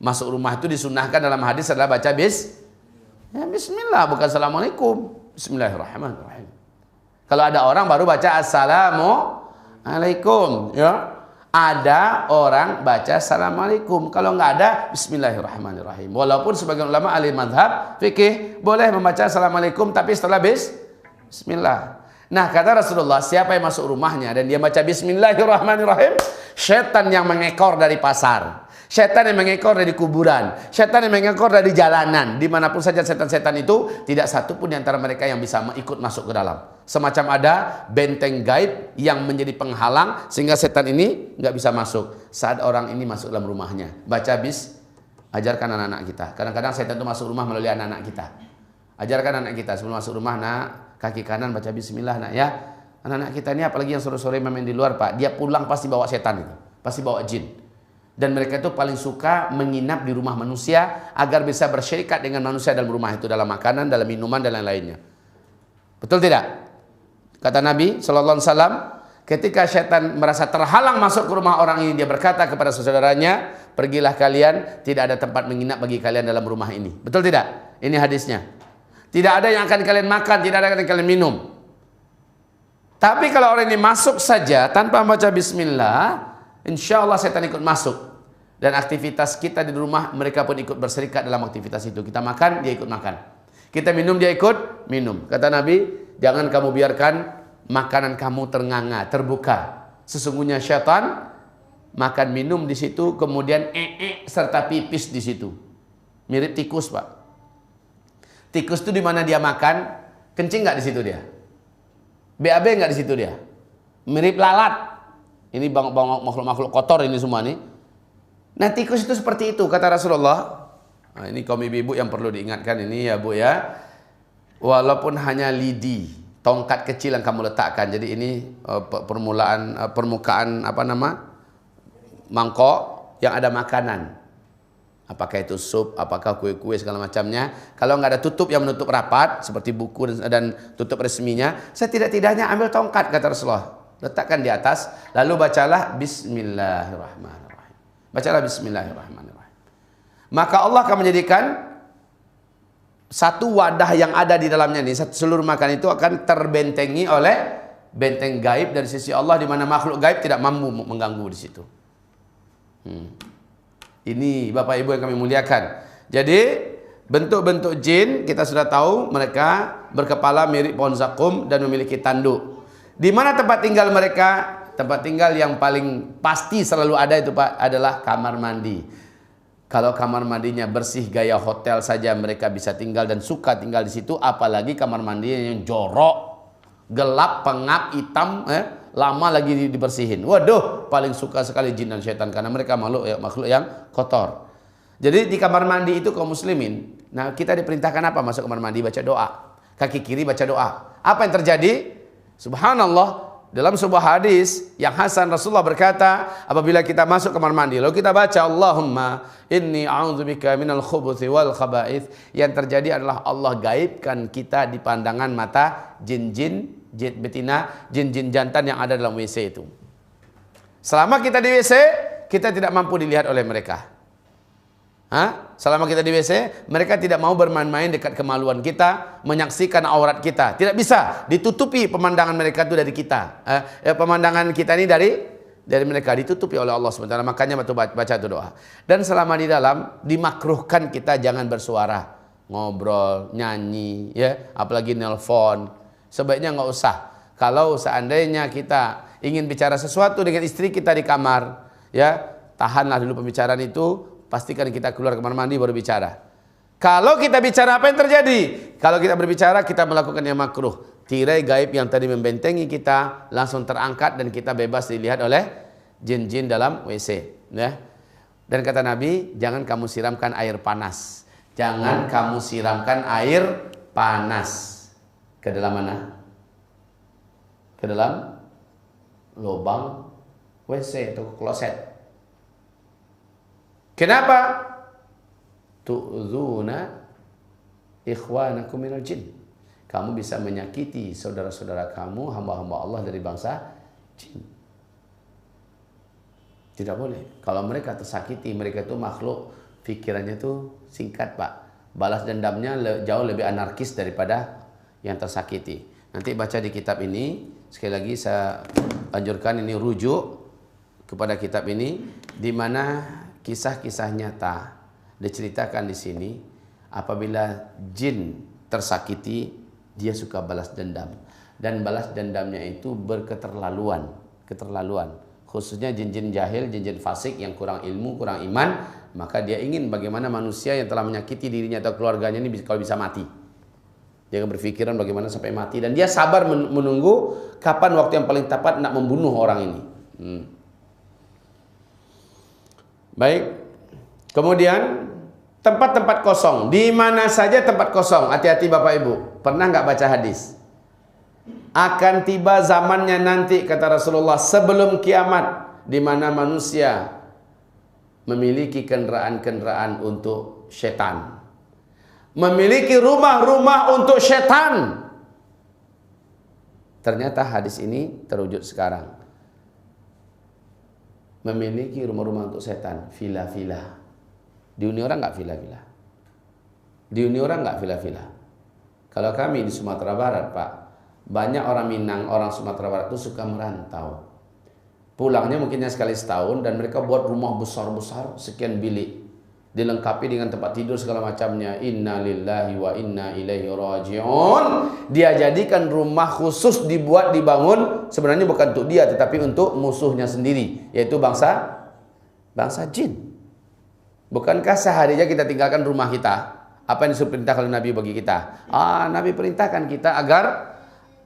Masuk rumah itu disunahkan dalam hadis adalah baca bismillah, bukan assalamualaikum. Bismillahirrahmanirrahim. Kalau ada orang baru baca assalamualaikum, ya. Ada orang baca assalamualaikum. Kalau nggak ada bismillahirrahmanirrahim. Walaupun sebagian ulama ahli mazhab fikih boleh membaca assalamualaikum tapi setelah bismillah. Nah, kata Rasulullah, siapa yang masuk rumahnya dan dia baca bismillahirrahmanirrahim, setan yang mengekor dari pasar, setan yang mengekor dari kuburan, setan yang mengekor dari jalanan, dimanapun saja setan-setan itu, tidak satu pun di antara mereka yang bisa ikut masuk ke dalam. Semacam ada benteng gaib yang menjadi penghalang sehingga setan ini nggak bisa masuk. Saat orang ini masuk dalam rumahnya, baca ajarkan anak-anak kita. Kadang-kadang setan itu masuk rumah melalui anak-anak kita. Ajarkan anak kita sebelum masuk rumah, nak, kaki kanan baca bismillah, nak ya. Anak-anak kita ini apalagi yang sore-sore main di luar Pak, dia pulang pasti bawa setan itu, pasti bawa jin. Dan mereka itu paling suka menginap di rumah manusia agar bisa bersyirikat dengan manusia dalam rumah itu, dalam makanan, dalam minuman dan lain-lainnya. Betul tidak? Kata Nabi sallallahu alaihi wasallam, ketika setan merasa terhalang masuk ke rumah orang ini, dia berkata kepada saudaranya, pergilah kalian, tidak ada tempat menginap bagi kalian dalam rumah ini. Betul tidak? Ini hadisnya. Tidak ada yang akan kalian makan, tidak ada yang akan kalian minum. Tapi kalau orang ini masuk saja tanpa membaca bismillah, insya Allah setan ikut masuk. Dan aktivitas kita di rumah, mereka pun ikut berserikat dalam aktivitas itu. Kita makan, dia ikut makan. Kita minum, dia ikut minum. Kata Nabi, jangan kamu biarkan makanan kamu ternganga, terbuka. Sesungguhnya syaitan makan minum di situ, kemudian serta pipis di situ. Mirip tikus, Pak. Tikus itu di mana dia makan, kencing nggak di situ dia? BAB nggak di situ dia? Mirip lalat. Ini makhluk-makhluk kotor ini semua nih. Nah, tikus itu seperti itu kata Rasulullah. Nah, ini kaum ibu-ibu yang perlu diingatkan ini ya Bu ya. Walaupun hanya lidi, tongkat kecil yang kamu letakkan. Jadi ini permukaan mangkok yang ada makanan. Apakah itu sup, apakah kue-kue segala macamnya. Kalau nggak ada tutup yang menutup rapat seperti buku dan tutup resminya, setidak-tidaknya ambil tongkat kata Rasulullah. Letakkan di atas, lalu bacalah bismillahirrahmanirrahim. Bacalah bismillahirrahmanirrahim. Maka Allah akan menjadikan satu wadah yang ada di dalamnya ini, seluruh makan itu akan terbentengi oleh benteng gaib dari sisi Allah, di mana makhluk gaib tidak mampu mengganggu di situ. Ini Bapak Ibu yang kami muliakan. Jadi bentuk-bentuk jin kita sudah tahu, mereka berkepala mirip pohon zakum dan memiliki tanduk. Di mana tempat tinggal mereka? Tempat tinggal yang paling pasti selalu ada itu Pak adalah kamar mandi. Kalau kamar mandinya bersih gaya hotel saja mereka bisa tinggal dan suka tinggal di situ, apalagi kamar mandinya yang jorok, gelap, pengap, hitam, lama lagi dibersihin. Waduh, paling suka sekali jin dan syaitan karena mereka makhluk yang kotor. Jadi di kamar mandi itu kaum muslimin, nah kita diperintahkan apa? Masuk kamar mandi baca doa. Kaki kiri baca doa. Apa yang terjadi? Subhanallah, dalam sebuah hadis yang hasan Rasulullah berkata, apabila kita masuk kamar mandi lalu kita baca Allahumma inni a'udzubika minal khubuthi wal khaba'ith, yang terjadi adalah Allah gaibkan kita di pandangan mata jin-jin betina, jin-jin jantan yang ada dalam WC itu. Selama kita di WC, kita tidak mampu dilihat oleh mereka. Selama kita di WC, mereka tidak mau bermain-main dekat kemaluan kita, menyaksikan aurat kita. Tidak bisa ditutupi pemandangan mereka itu dari kita. Pemandangan kita ini dari mereka ditutupi oleh Allah SWT. Makanya baca itu doa. Dan selama di dalam, dimakruhkan kita jangan bersuara, ngobrol, nyanyi, ya, apalagi nelpon. Sebaiknya nggak usah. Kalau seandainya kita ingin bicara sesuatu dengan istri kita di kamar, ya, tahanlah dulu pembicaraan itu, pastikan kita keluar kamar mandi baru bicara. Kalau kita bicara, apa yang terjadi? Kalau kita berbicara, kita melakukan yang makruh. Tirai gaib yang tadi membentengi kita langsung terangkat dan kita bebas dilihat oleh jin-jin dalam WC, ya. Dan kata Nabi, jangan kamu siramkan air panas. Jangan kamu siramkan air panas. Ke dalam mana? Ke dalam lubang WC atau kloset. Kenapa? Tu'dzuna ikhwanakum minal jin. Kamu bisa menyakiti saudara-saudara kamu, hamba-hamba Allah dari bangsa jin. Tidak boleh. Kalau mereka tersakiti, mereka itu makhluk pikirannya itu singkat, Pak. Balas dendamnya jauh lebih anarkis daripada yang tersakiti. Nanti baca di kitab ini, sekali lagi saya anjurkan ini rujuk kepada kitab ini, di mana kisah-kisah nyata diceritakan di sini. Apabila jin tersakiti, dia suka balas dendam, dan balas dendamnya itu berketerlaluan, khususnya jin-jin jahil, jin-jin fasik yang kurang ilmu, kurang iman, maka dia ingin bagaimana manusia yang telah menyakiti dirinya atau keluarganya ini kalau bisa mati. Dia berpikiran bagaimana sampai mati, dan dia sabar menunggu kapan waktu yang paling tepat nak membunuh orang ini. Baik. Kemudian tempat-tempat kosong. Di mana saja tempat kosong. Hati-hati Bapak Ibu. Pernah nggak baca hadis? Akan tiba zamannya nanti, kata Rasulullah, sebelum kiamat, di mana manusia memiliki kendaraan-kendaraan untuk setan, memiliki rumah-rumah untuk setan. Ternyata hadis ini terwujud sekarang. Memiliki rumah-rumah untuk setan, villa-villa. Dihuni orang nggak villa-villa? Dihuni orang nggak villa-villa? Kalau kami di Sumatera Barat, Pak, banyak orang Minang, orang Sumatera Barat itu suka merantau. Pulangnya mungkinnya sekali setahun, dan mereka buat rumah besar-besar, sekian bilik, dilengkapi dengan tempat tidur segala macamnya. Inna lillahi wa inna ilaihi raji'un. Dia jadikan rumah khusus dibangun, sebenarnya bukan untuk dia, tetapi untuk musuhnya sendiri, yaitu bangsa jin. Bukankah seharinya kita tinggalkan rumah kita? Apa yang diperintahkan oleh Nabi bagi kita? Nabi perintahkan kita agar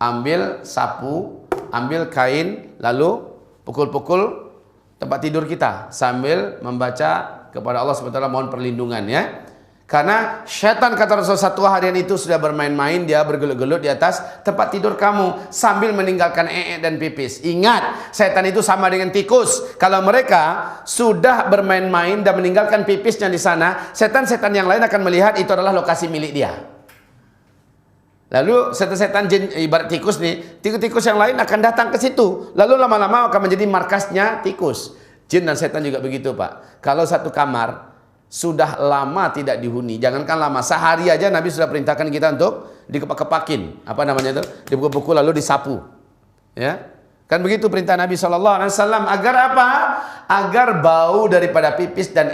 ambil sapu, ambil kain, lalu pukul-pukul tempat tidur kita sambil membaca kepada Allah SWT, mohon perlindungan, ya. Karena syaitan, kata Rasulullah, satu harian itu sudah bermain-main, dia bergelut-gelut di atas tempat tidur kamu sambil meninggalkan dan pipis. Ingat, syaitan itu sama dengan tikus. Kalau mereka sudah bermain-main dan meninggalkan pipisnya di sana, setan-setan yang lain akan melihat itu adalah lokasi milik dia. Lalu setan-setan jin ibarat tikus nih, tikus-tikus yang lain akan datang ke situ. Lalu lama-lama akan menjadi markasnya tikus. Jin dan setan juga begitu, Pak. Kalau satu kamar sudah lama tidak dihuni, jangankan lama, sehari aja Nabi sudah perintahkan kita untuk dikepak-kepakin, apa namanya itu, dipukul-pukul lalu disapu, ya kan begitu perintah Nabi SAW. Agar apa? Agar bau daripada pipis dan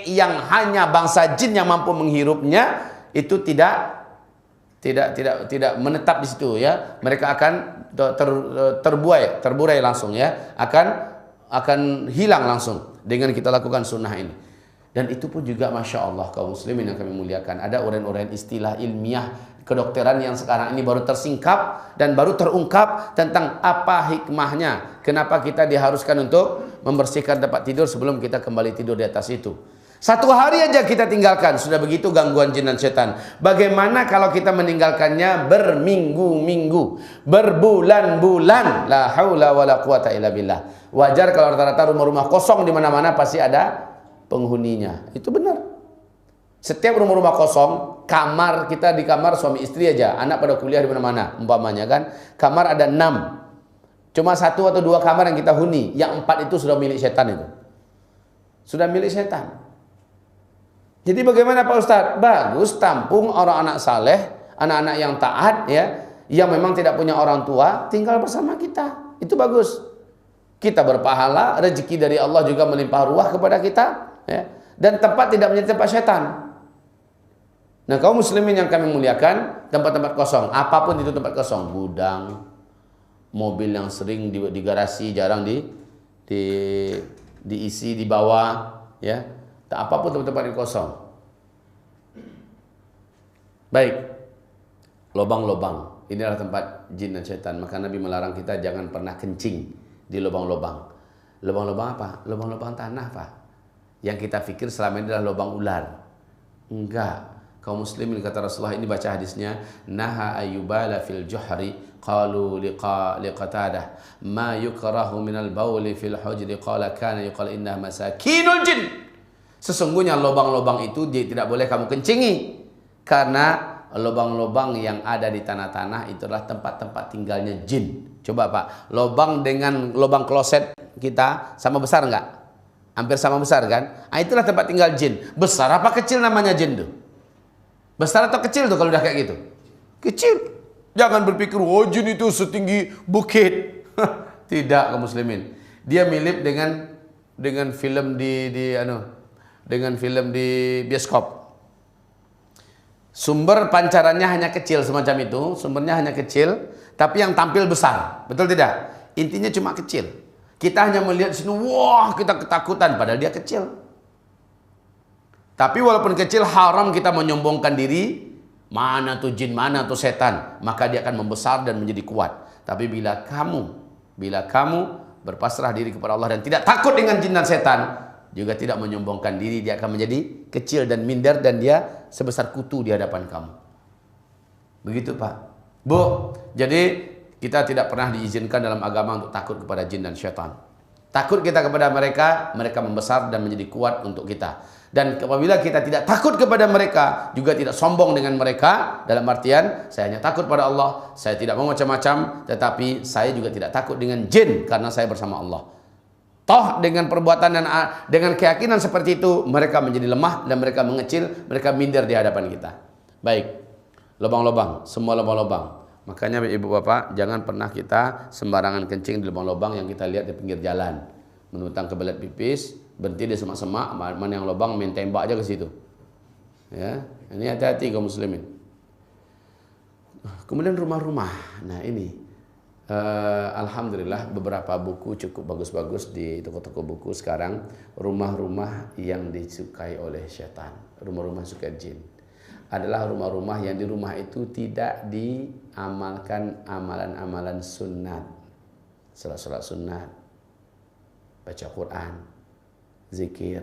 yang hanya bangsa jin yang mampu menghirupnya itu tidak menetap di situ, ya. Mereka akan terburai langsung, ya, akan hilang langsung dengan kita lakukan sunnah ini. Dan itu pun juga Masya Allah, kaum muslimin yang kami muliakan, ada uraian-uraian istilah ilmiah kedokteran yang sekarang ini baru tersingkap dan baru terungkap tentang apa hikmahnya, kenapa kita diharuskan untuk membersihkan tempat tidur sebelum kita kembali tidur di atas itu. Satu hari aja kita tinggalkan, sudah begitu gangguan jin dan setan. Bagaimana kalau kita meninggalkannya berminggu-minggu, berbulan-bulan? La haula wala quwata illa billah. Wajar kalau rata-rata rumah-rumah kosong di mana-mana pasti ada penghuninya. Itu benar. Setiap rumah-rumah kosong, kamar kita di kamar suami istri aja, anak pada kuliah di mana-mana, umpamanya kan, kamar ada 6. Cuma 1 atau 2 kamar yang kita huni, yang 4 itu sudah milik setan itu. Sudah milik setan. Jadi bagaimana Pak Ustadz? Bagus tampung orang anak saleh, anak-anak yang taat, ya, yang memang tidak punya orang tua, tinggal bersama kita. Itu bagus. Kita berpahala, rezeki dari Allah juga melimpah ruah kepada kita, ya. Dan tempat tidak menjadi tempat setan. Nah, kaum muslimin yang kami muliakan, tempat-tempat kosong, apapun itu tempat kosong, gudang, mobil yang sering di garasi, jarang diisi di bawah, ya. Tak apapun tempat-tempat yang kosong. Baik. Lobang-lobang. Inilah tempat jin dan syaitan. Maka Nabi melarang kita jangan pernah kencing di lubang-lubang. Lubang-lubang apa? Lubang-lubang tanah, Pak. Yang kita pikir selama ini adalah lubang ular. Enggak. Kaum muslimin, kata Rasulullah, ini baca hadisnya, naha ayyubala fil juhri qalu liqatadah ma yukrahu minal bawli fil hujri qala kana yuqal inna masakinul jin. Sesungguhnya lubang-lubang itu tidak boleh kamu kencingi, karena lubang-lubang yang ada di tanah-tanah itu adalah tempat-tempat tinggalnya jin. Coba Pak, lubang dengan lubang kloset kita sama besar enggak? Hampir sama besar kan? Nah, itulah tempat tinggal jin. Besar apa kecil namanya jin tuh? Besar atau kecil tuh kalau udah kayak gitu? Kecil. Jangan berpikir, oh jin itu setinggi bukit. Tidak, kaum muslimin. Dia mirip dengan film dengan film di bioskop. Sumber pancarannya hanya kecil semacam itu, sumbernya hanya kecil, tapi yang tampil besar. Betul tidak? Intinya cuma kecil. Kita hanya melihat di sini, wah, kita ketakutan padahal dia kecil. Tapi walaupun kecil, haram kita menyombongkan diri, mana tuh jin, mana tuh setan, maka dia akan membesar dan menjadi kuat. Tapi bila kamu berpasrah diri kepada Allah dan tidak takut dengan jin dan setan, juga tidak menyombongkan diri, dia akan menjadi kecil dan minder, dan dia sebesar kutu di hadapan kamu. Begitu Pak. Bu, jadi kita tidak pernah diizinkan dalam agama untuk takut kepada jin dan syaitan. Takut kita kepada mereka, mereka membesar dan menjadi kuat untuk kita. Dan apabila kita tidak takut kepada mereka, juga tidak sombong dengan mereka, dalam artian saya hanya takut pada Allah, saya tidak mau macam-macam, tetapi saya juga tidak takut dengan jin karena saya bersama Allah. Toh dengan perbuatan dan dengan keyakinan seperti itu, mereka menjadi lemah dan mereka mengecil, mereka minder di hadapan kita. Baik, lubang-lubang, semua lubang-lubang. Makanya ibu bapak, jangan pernah kita sembarangan kencing di lubang-lubang yang kita lihat di pinggir jalan. Menutang kebelet pipis, berhenti di semak-semak, mana yang lubang main tembak aja ke situ. Ya, ini hati-hati kaum muslimin. Kemudian rumah-rumah. Nah ini, alhamdulillah beberapa buku cukup bagus-bagus di toko-toko buku sekarang. Rumah-rumah yang disukai oleh syaitan, rumah-rumah suka jin, adalah rumah-rumah yang di rumah itu tidak diamalkan amalan-amalan sunat, salat-salat sunat, baca Quran, zikir,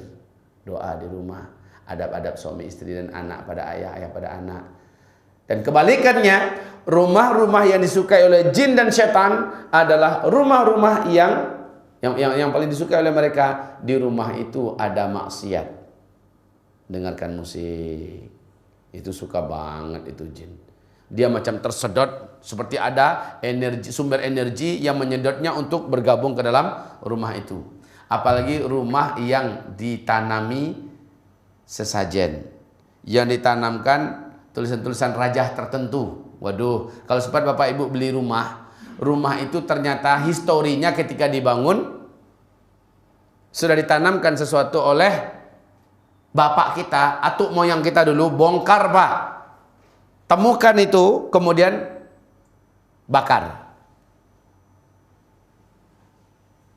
doa di rumah, adab-adab suami istri dan anak pada ayah, ayah pada anak. Dan kebalikannya, rumah-rumah yang disukai oleh jin dan syaitan adalah rumah-rumah yang paling disukai oleh mereka. Di rumah itu ada maksiat, dengarkan musik, itu suka banget itu jin. Dia macam tersedot, seperti ada energi, sumber energi yang menyedotnya untuk bergabung ke dalam rumah itu. Apalagi rumah yang ditanami sesajen, yang ditanamkan tulisan-tulisan rajah tertentu. Waduh, kalau sempat bapak ibu beli rumah itu ternyata historinya ketika dibangun sudah ditanamkan sesuatu oleh bapak kita, atuk moyang kita dulu, bongkar Pak. Temukan itu, kemudian bakar.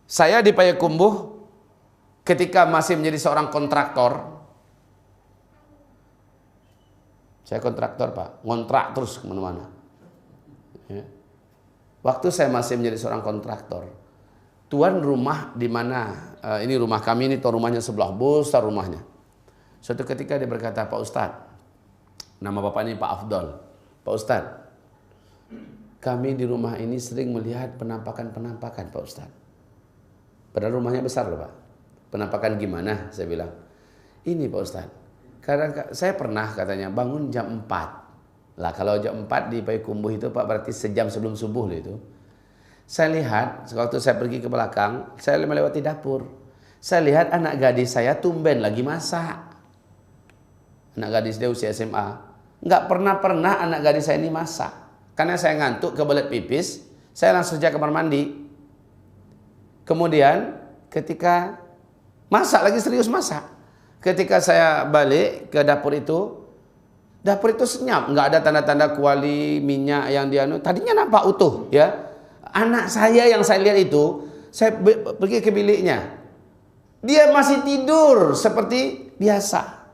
Saya di Payakumbuh ketika masih menjadi seorang kontraktor. Saya kontraktor Pak, ngontrak terus kemana-mana. Ya. Waktu saya masih menjadi seorang kontraktor, tuan rumah di mana, ini rumah kami, ini tuan rumahnya sebelah, besar rumahnya. Suatu ketika dia berkata, Pak Ustadz, nama bapak ini Pak Afdol, Pak Ustadz, kami di rumah ini sering melihat penampakan-penampakan Pak Ustadz. Padahal rumahnya besar loh Pak. Penampakan gimana? Saya bilang, ini Pak Ustadz, karena saya pernah katanya bangun jam 4. Lah kalau jam 4 di Payakumbuh itu Pak berarti sejam sebelum subuh loh itu. Saya lihat, waktu saya pergi ke belakang, saya melewati dapur. Saya lihat anak gadis saya tumben lagi masak. Anak gadis dia usia SMA. Nggak pernah anak gadis saya ini masak. Karena saya ngantuk kebelet pipis, saya langsung saja kamar mandi. Kemudian ketika masak lagi, serius masak. Ketika saya balik ke dapur itu senyap, nggak ada tanda-tanda kuali minyak yang dia tadinya nampak utuh ya. Anak saya yang saya lihat itu, saya pergi ke biliknya. Dia masih tidur seperti biasa.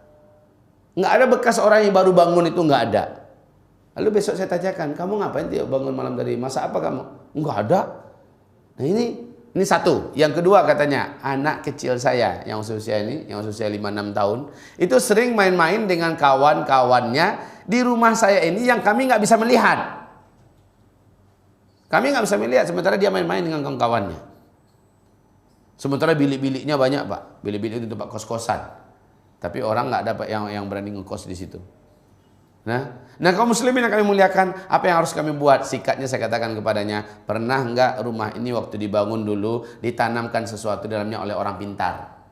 Nggak ada bekas orang yang baru bangun itu, nggak ada. Lalu besok saya tanyakan, kamu ngapain dia bangun malam tadi? Masa apa kamu? Nggak ada. Nah ini satu. Yang kedua katanya, anak kecil saya yang usia ini, yang usia 5-6 tahun, itu sering main-main dengan kawan-kawannya di rumah saya ini yang kami nggak bisa melihat. Kami nggak bisa melihat, sementara dia main-main dengan kawan-kawannya. Sementara bilik-biliknya banyak, Pak. Bilik-bilik itu tempat kos-kosan. Tapi orang nggak dapat yang berani ngekos di situ. Nah kaum muslimin yang kami muliakan, apa yang harus kami buat? Sikatnya saya katakan kepadanya, pernah enggak rumah ini waktu dibangun dulu ditanamkan sesuatu dalamnya oleh orang pintar?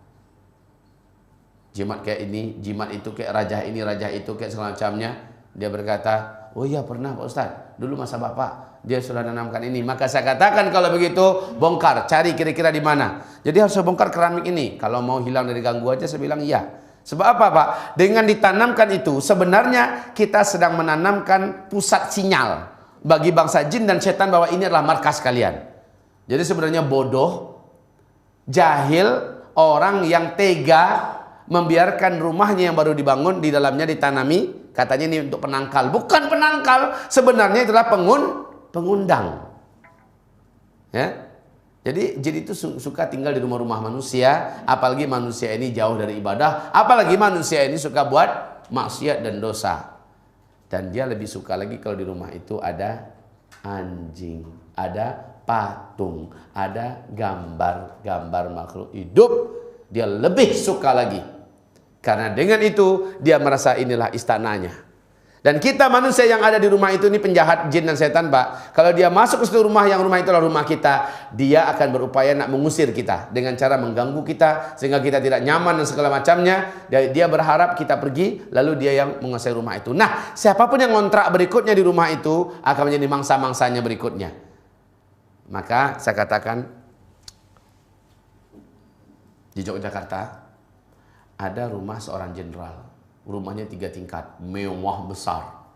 Jimat kayak ini, jimat itu, kayak rajah ini, rajah itu, kayak segala macamnya. Dia berkata, oh iya pernah Pak Ustaz, dulu masa Bapak dia sudah nanamkan ini. Maka saya katakan kalau begitu bongkar, cari kira-kira di mana. Jadi harus bongkar keramik ini. Kalau mau hilang dari ganggu aja saya bilang iya. Sebab apa Pak? Dengan ditanamkan itu sebenarnya kita sedang menanamkan pusat sinyal bagi bangsa jin dan setan bahwa ini adalah markas kalian. Jadi sebenarnya bodoh, jahil, orang yang tega membiarkan rumahnya yang baru dibangun di dalamnya ditanami, katanya ini untuk penangkal. Bukan penangkal, sebenarnya itulah pengundang. Ya. Jadi jin itu suka tinggal di rumah-rumah manusia, apalagi manusia ini jauh dari ibadah, apalagi manusia ini suka buat maksiat dan dosa. Dan dia lebih suka lagi kalau di rumah itu ada anjing, ada patung, ada gambar-gambar makhluk hidup. Dia lebih suka lagi. Karena dengan itu dia merasa inilah istananya. Dan kita manusia yang ada di rumah itu, ini penjahat jin dan setan Pak. Kalau dia masuk ke situ rumah yang rumah itulah rumah kita, dia akan berupaya nak mengusir kita dengan cara mengganggu kita sehingga kita tidak nyaman dan segala macamnya. Dia berharap kita pergi, lalu dia yang menguasai rumah itu. Nah, siapapun yang ngontrak berikutnya di rumah itu akan menjadi mangsa-mangsanya berikutnya. Maka saya katakan di Yogyakarta ada rumah seorang jenderal. Rumahnya 3 tingkat, mewah besar.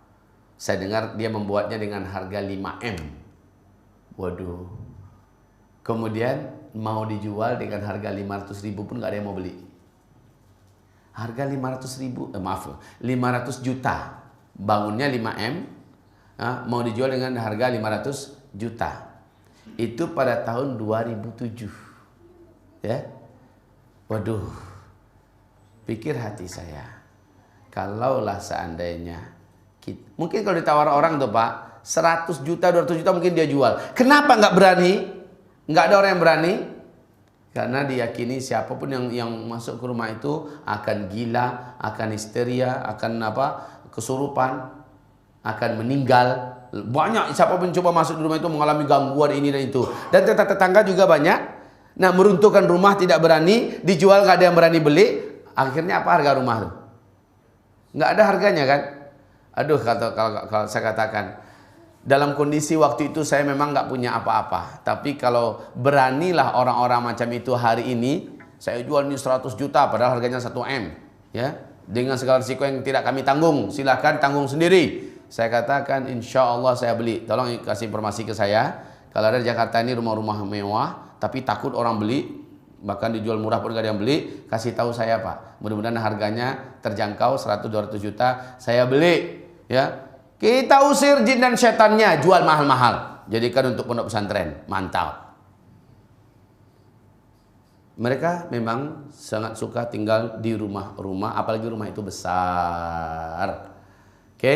Saya dengar dia membuatnya dengan harga 5M. Waduh. Kemudian mau dijual dengan harga 500.000 pun gak ada yang mau beli. Harga 500.000, 500 juta. Bangunnya 5M, mau dijual dengan harga 500 juta. Itu pada tahun 2007. Ya. Waduh. Pikir hati saya. Kalaulah seandainya mungkin kalau ditawar orang tuh Pak 100 juta, 200 juta mungkin dia jual. Kenapa nggak berani? Nggak ada orang yang berani. Karena diyakini siapapun yang masuk ke rumah itu akan gila, akan histeria, akan kesurupan, akan meninggal. Banyak siapapun coba masuk di rumah itu mengalami gangguan ini dan itu. Dan tetangga juga banyak. Nah, meruntuhkan rumah tidak berani, dijual nggak ada yang berani beli. Akhirnya apa harga rumah tuh? Nggak ada harganya kan? Aduh, kalau saya katakan, dalam kondisi waktu itu saya memang nggak punya apa-apa. Tapi kalau beranilah orang-orang macam itu hari ini, saya jual ini 100 juta padahal harganya 1M. Ya, dengan segala risiko yang tidak kami tanggung, silahkan tanggung sendiri. Saya katakan insya Allah saya beli. Tolong kasih informasi ke saya. Kalau ada di Jakarta ini rumah-rumah mewah, tapi takut orang beli, bahkan dijual murah pun gak ada yang beli, kasih tahu saya Pak. Mudah-mudahan harganya terjangkau 100-200 juta, saya beli. Ya, kita usir jin dan setannya, jual mahal-mahal, jadikan untuk pondok pesantren. Mantap. Mereka memang sangat suka tinggal di rumah-rumah, apalagi rumah itu besar. Oke,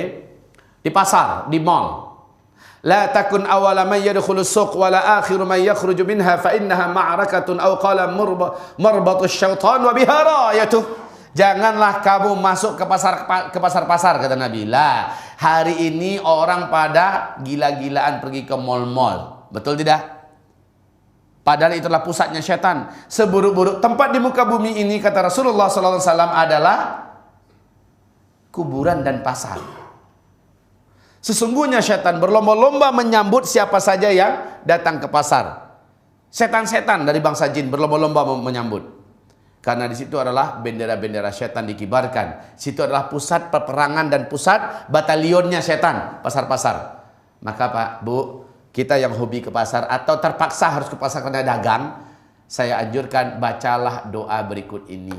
di pasar, di mall. La takun awala man yadkhulu suq wala akhiru man yakhruju minha fa innaha ma'rakatun aw qala marbatu syaitan wa biha rayatuh. Janganlah kamu masuk ke pasar-pasar kata Nabi. Lah, hari ini orang pada gila-gilaan pergi ke mall-mall. Betul tidak? Padahal itulah pusatnya setan. Seburuk-buruk tempat di muka bumi ini kata Rasulullah sallallahu alaihi wasallam adalah kuburan dan pasar. Sesungguhnya setan berlomba-lomba menyambut siapa saja yang datang ke pasar. Setan-setan dari bangsa jin berlomba-lomba menyambut. Karena di situ adalah bendera-bendera setan dikibarkan. Situ adalah pusat peperangan dan pusat batalionnya setan, pasar-pasar. Maka Pak, Bu, kita yang hobi ke pasar atau terpaksa harus ke pasar karena dagang, saya anjurkan bacalah doa berikut ini.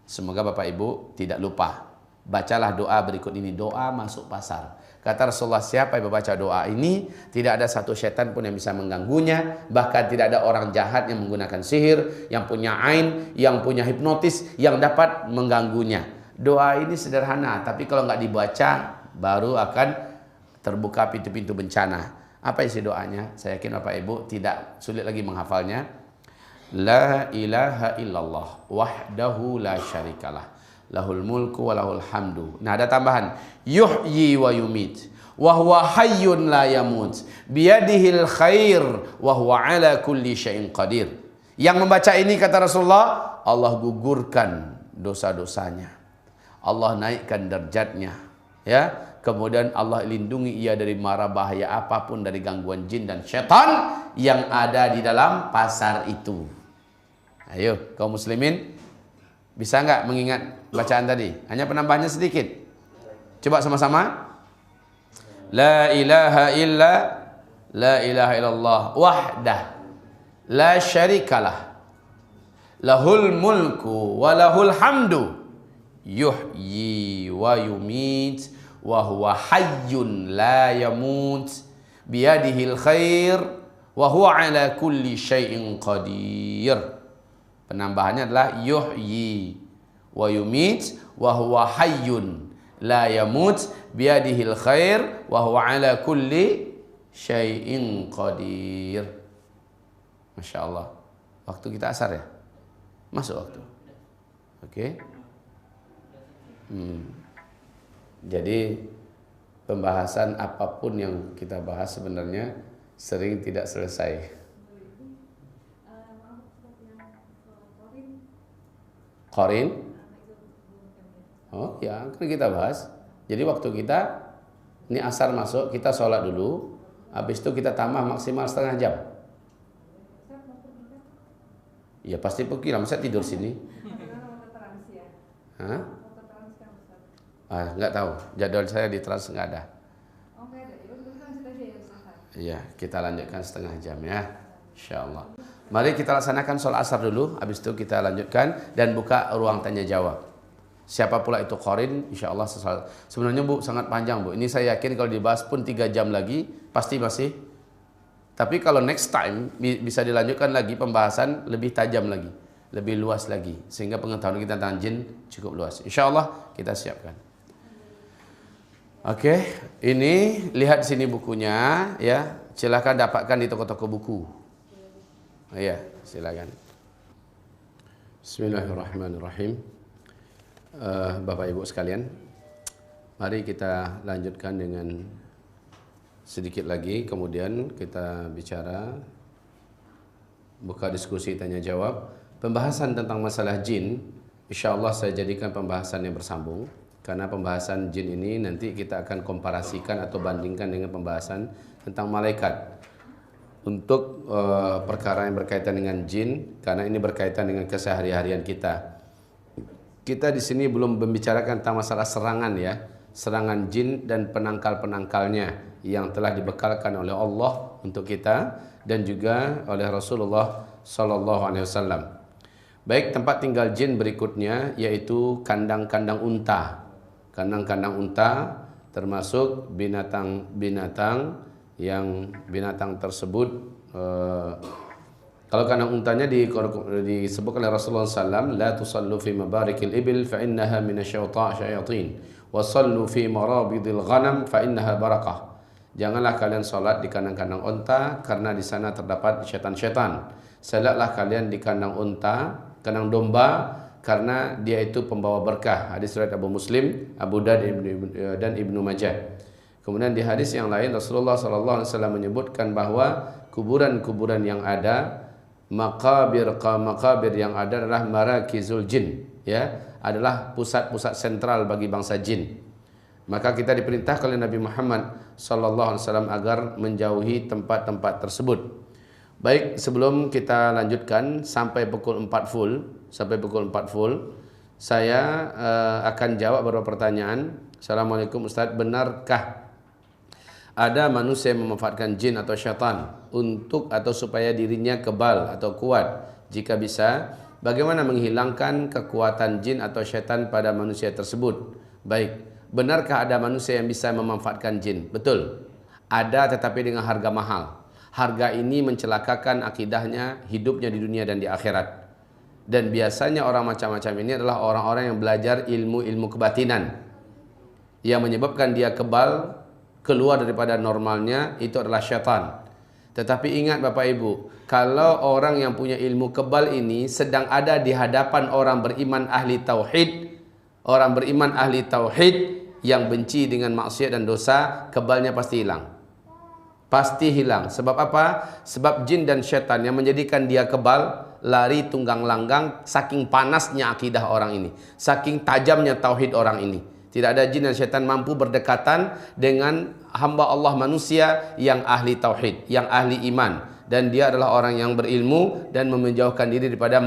Semoga Bapak Ibu tidak lupa. Bacalah doa berikut ini, doa masuk pasar. Kata Rasulullah, siapa yang membaca doa ini, tidak ada satu syaitan pun yang bisa mengganggunya, bahkan tidak ada orang jahat yang menggunakan sihir, yang punya ain, yang punya hipnotis, yang dapat mengganggunya. Doa ini sederhana, tapi kalau nggak dibaca, baru akan terbuka pintu-pintu bencana. Apa isi doanya? Saya yakin Bapak Ibu tidak sulit lagi menghafalnya. La ilaha illallah wahdahu la syarikalah, lahul mulku wa lahul hamdu. Nah, ada tambahan, yuhyi wa yumit wa huwa hayyun la yamut biyadihil khair wa huwa ala kulli syai'in qadir. Yang membaca ini, kata Rasulullah, Allah gugurkan dosa-dosanya, Allah naikkan derajatnya, ya. Kemudian Allah lindungi ia dari mara bahaya apapun, dari gangguan jin dan syaitan yang ada di dalam pasar itu. Ayo kaum muslimin, bisa nggak mengingat bacaan tadi? Hanya penambahannya sedikit. Coba sama-sama. La ilaha illallah wahdah la syarikalah, lahul mulku wa lahul hamdu yuhyi wa yumit wa huwa hayyun la yamut biyadihil khair wa huwa ala kulli syai'in qadir. Penambahannya adalah yuhyi wa yumit wa huwa hayyun la yamut biyadihil khair wa huwa ala kulli syai'in qadir. Masya Allah. Waktu kita asar ya? Masuk waktu. Oke. Jadi pembahasan apapun yang kita bahas sebenarnya sering tidak selesai. Qarin? Oh ya, kan kita bahas. Jadi waktu kita ini asar masuk, kita sholat dulu. Habis itu kita tambah maksimal setengah jam. Ya pasti pergi lah, masa tidur sini? Hah? Nggak tahu, jadwal saya di Trans nggak ada. Iya, kita lanjutkan setengah jam ya, insyaallah. Mari kita laksanakan sholat asar dulu, habis itu kita lanjutkan dan buka ruang tanya jawab. Siapa pula itu qarin, insyaallah. Sebenarnya Bu sangat panjang Bu. Ini saya yakin kalau dibahas pun 3 jam lagi pasti masih. Tapi kalau next time bisa dilanjutkan lagi pembahasan lebih tajam lagi, lebih luas lagi, sehingga pengetahuan kita tentang jin cukup luas. Insyaallah kita siapkan. Oke, ini lihat sini bukunya ya. Silakan dapatkan di toko-toko buku. Iya, silakan. Bismillahirrahmanirrahim. Bapak Ibu sekalian, mari kita lanjutkan dengan sedikit lagi, kemudian kita bicara, buka diskusi tanya jawab. Pembahasan tentang masalah jin, insyaallah saya jadikan pembahasan yang bersambung. Karena pembahasan jin ini nanti kita akan komparasikan atau bandingkan dengan pembahasan tentang malaikat. Untuk perkara yang berkaitan dengan jin, karena ini berkaitan dengan kesehari-harian kita. Kita di sini belum membicarakan tentang masalah serangan ya, serangan jin dan penangkal-penangkalnya yang telah dibekalkan oleh Allah untuk kita dan juga oleh Rasulullah sallallahu alaihi wasallam. Baik, tempat tinggal jin berikutnya yaitu kandang-kandang unta. Kandang-kandang unta termasuk binatang-binatang yang binatang tersebut kalau kandang untanya disebutkan oleh Rasulullah SAW, la tusallu fi mabarikil ibil fa innaha minasyayatin wa sallu fi marabidil ghanam fa innaha barakah. Janganlah kalian salat di kandang-kandang unta karena di sana terdapat syaitan-syaitan. Salatlah kalian di kandang unta, kandang domba, karena dia itu pembawa berkah. Hadis riwayat Abu Muslim, Abu Daud dan Ibnu Majah. Kemudian di hadis yang lain Rasulullah SAW menyebutkan bahwa kuburan-kuburan yang ada, makabir yang ada adalah marakizul jin, ya, adalah pusat-pusat sentral bagi bangsa jin. Maka kita diperintahkan oleh Nabi Muhammad SAW agar menjauhi tempat-tempat tersebut. Baik, sebelum kita lanjutkan sampai pukul 4 full, saya akan jawab beberapa pertanyaan. Assalamualaikum Ustaz, benarkah Ada manusia yang memanfaatkan jin atau syaitan untuk atau supaya dirinya kebal atau kuat. Jika bisa, bagaimana menghilangkan kekuatan jin atau syaitan pada manusia tersebut? Baik, benarkah ada manusia yang bisa memanfaatkan jin? Betul. Ada, tetapi dengan harga mahal. Harga ini mencelakakan akidahnya, hidupnya di dunia dan di akhirat. Dan biasanya orang macam-macam ini adalah orang-orang yang belajar ilmu-ilmu kebatinan yang menyebabkan dia kebal, keluar daripada normalnya, itu adalah syaitan. Tetapi ingat Bapak Ibu, kalau orang yang punya ilmu kebal ini sedang ada di hadapan orang beriman ahli tauhid, orang beriman ahli tauhid yang benci dengan maksiat dan dosa, kebalnya pasti hilang. Pasti hilang. Sebab apa? Sebab jin dan syaitan yang menjadikan dia kebal, lari tunggang langgang, saking panasnya akidah orang ini, saking tajamnya tauhid orang ini. Tidak ada jin dan syaitan mampu berdekatan dengan hamba Allah manusia yang ahli tauhid, yang ahli iman. Dan dia adalah orang yang berilmu dan menjauhkan diri daripada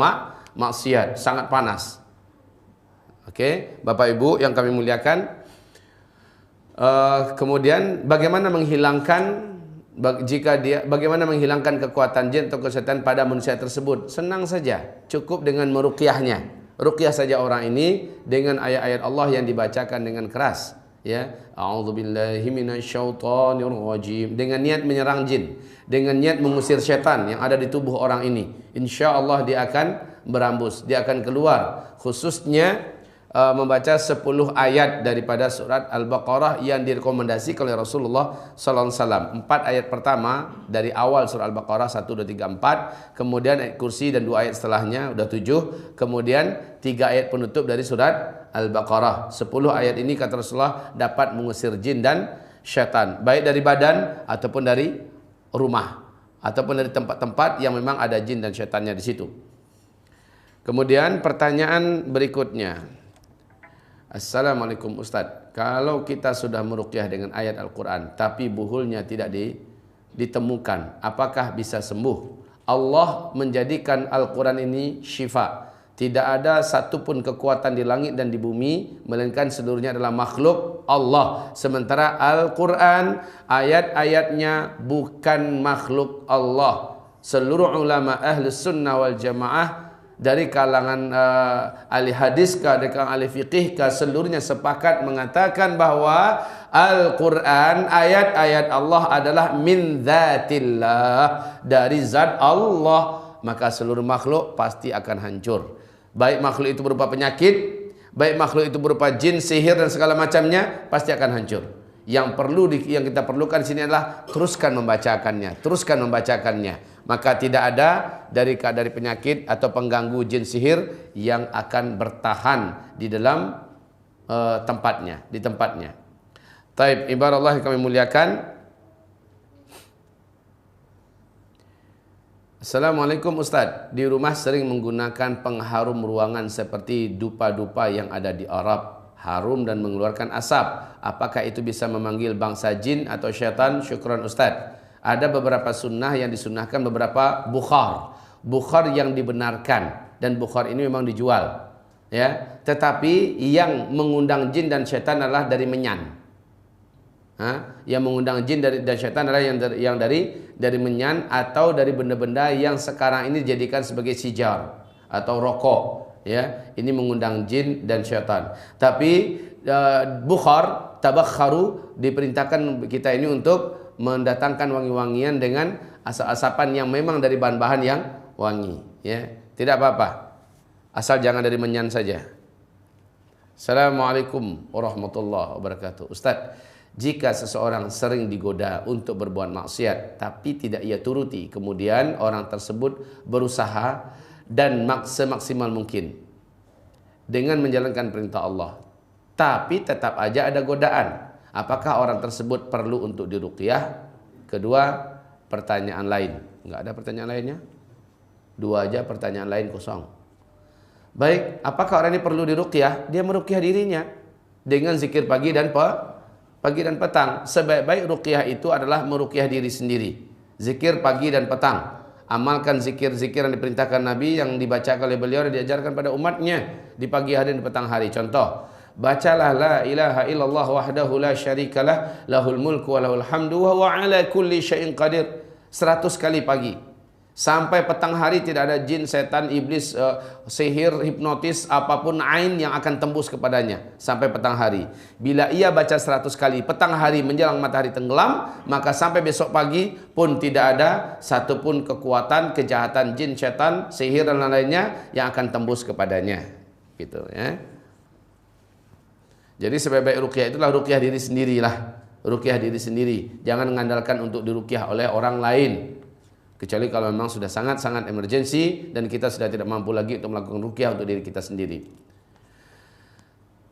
maksiat. Sangat panas. Oke, Bapak Ibu yang kami muliakan. Kemudian bagaimana menghilangkan bagaimana menghilangkan kekuatan jin atau kesehatan pada manusia tersebut? Senang saja, cukup dengan meruqyahnya. Ruqyah saja orang ini dengan ayat-ayat Allah yang dibacakan dengan keras, ya. A'udzubillahi minasyaitonirrajim, dengan niat menyerang jin, dengan niat mengusir syaitan yang ada di tubuh orang ini. Insyaallah dia akan berambus, dia akan keluar. Khususnya membaca 10 ayat daripada surat Al-Baqarah yang direkomendasikan oleh Rasulullah SAW. 4 ayat pertama dari awal surat Al-Baqarah 1, 2, 3, 4. Kemudian ayat kursi dan 2 ayat setelahnya, udah 7. Kemudian 3 ayat penutup dari surat Al-Baqarah. 10 ayat ini kata Rasulullah dapat mengusir jin dan syaitan, baik dari badan ataupun dari rumah, ataupun dari tempat-tempat yang memang ada jin dan syaitannya di situ. Kemudian pertanyaan berikutnya. Assalamualaikum Ustaz, kalau kita sudah meruqyah dengan ayat Al-Quran tapi buhulnya tidak ditemukan, apakah bisa sembuh? Allah menjadikan Al-Quran ini syifa. Tidak ada satupun kekuatan di langit dan di bumi, melainkan seluruhnya adalah makhluk Allah. Sementara Al-Quran ayat-ayatnya bukan makhluk Allah. Seluruh ulama Ahlus Sunnah wal Jamaah dari kalangan ahli hadis dari kalangan ahli fiqih seluruhnya sepakat mengatakan bahwa Al-Quran ayat-ayat Allah adalah min dzatillah, dari zat Allah. Maka seluruh makhluk pasti akan hancur, baik makhluk itu berupa penyakit, baik makhluk itu berupa jin, sihir dan segala macamnya, pasti akan hancur. Yang kita perlukan di sini adalah teruskan membacakannya. Maka tidak ada dari penyakit atau pengganggu jin sihir yang akan bertahan di dalam tempatnya. Taib, ibarat Allah yang kami muliakan. Assalamualaikum Ustaz, di rumah sering menggunakan pengharum ruangan seperti dupa-dupa yang ada di Arab, harum dan mengeluarkan asap. Apakah itu bisa memanggil bangsa jin atau syaitan? Syukran Ustaz. Ada beberapa sunnah yang disunnahkan, beberapa bukhar yang dibenarkan, dan bukhar ini memang dijual, ya. Tetapi yang mengundang jin dan syaitan adalah dari menyan. Yang mengundang jin dan syaitan adalah yang dari menyan atau dari benda-benda yang sekarang ini dijadikan sebagai sijar atau rokok, ya. Ini mengundang jin dan syaitan. Tapi bukhar, tabakharu, diperintahkan kita ini untuk mendatangkan wangi-wangian dengan asap-asapan yang memang dari bahan-bahan yang wangi, ya. Tidak apa-apa, asal jangan dari menyan saja. Assalamualaikum warahmatullahi wabarakatuh. Ustaz, jika seseorang sering digoda untuk berbuat maksiat tapi tidak ia turuti, kemudian orang tersebut berusaha dan semaksimal mungkin dengan menjalankan perintah Allah, tapi tetap aja ada godaan, apakah orang tersebut perlu untuk diruqyah? Kedua, pertanyaan lain. Enggak ada pertanyaan lainnya? Dua aja pertanyaan lain kosong. Baik, apakah orang ini perlu diruqyah? Dia meruqyah dirinya dengan zikir pagi dan petang. Sebaik-baik ruqyah itu adalah meruqyah diri sendiri. Zikir pagi dan petang. Amalkan zikir-zikir yang diperintahkan Nabi, yang dibacakan oleh beliau dan diajarkan pada umatnya di pagi hari dan petang hari. Contoh, bacalah la ilaha illallah wahdahu la syarikalah lahul mulku wa lahul hamdu wa huwa ala kulli syai'in qadir 100 kali pagi. Sampai petang hari tidak ada jin, setan, iblis, sihir, hipnotis, apapun ain yang akan tembus kepadanya sampai petang hari. Bila ia baca 100 kali petang hari menjelang matahari tenggelam, maka sampai besok pagi pun tidak ada satupun kekuatan, kejahatan jin, setan, sihir dan lain-lainnya yang akan tembus kepadanya. Gitu ya. Jadi sebaik-baik ruqyah itulah ruqyah diri sendirilah. Ruqyah diri sendiri. Jangan mengandalkan untuk diruqyah oleh orang lain. Kecuali kalau memang sudah sangat-sangat emergensi dan kita sudah tidak mampu lagi untuk melakukan ruqyah untuk diri kita sendiri.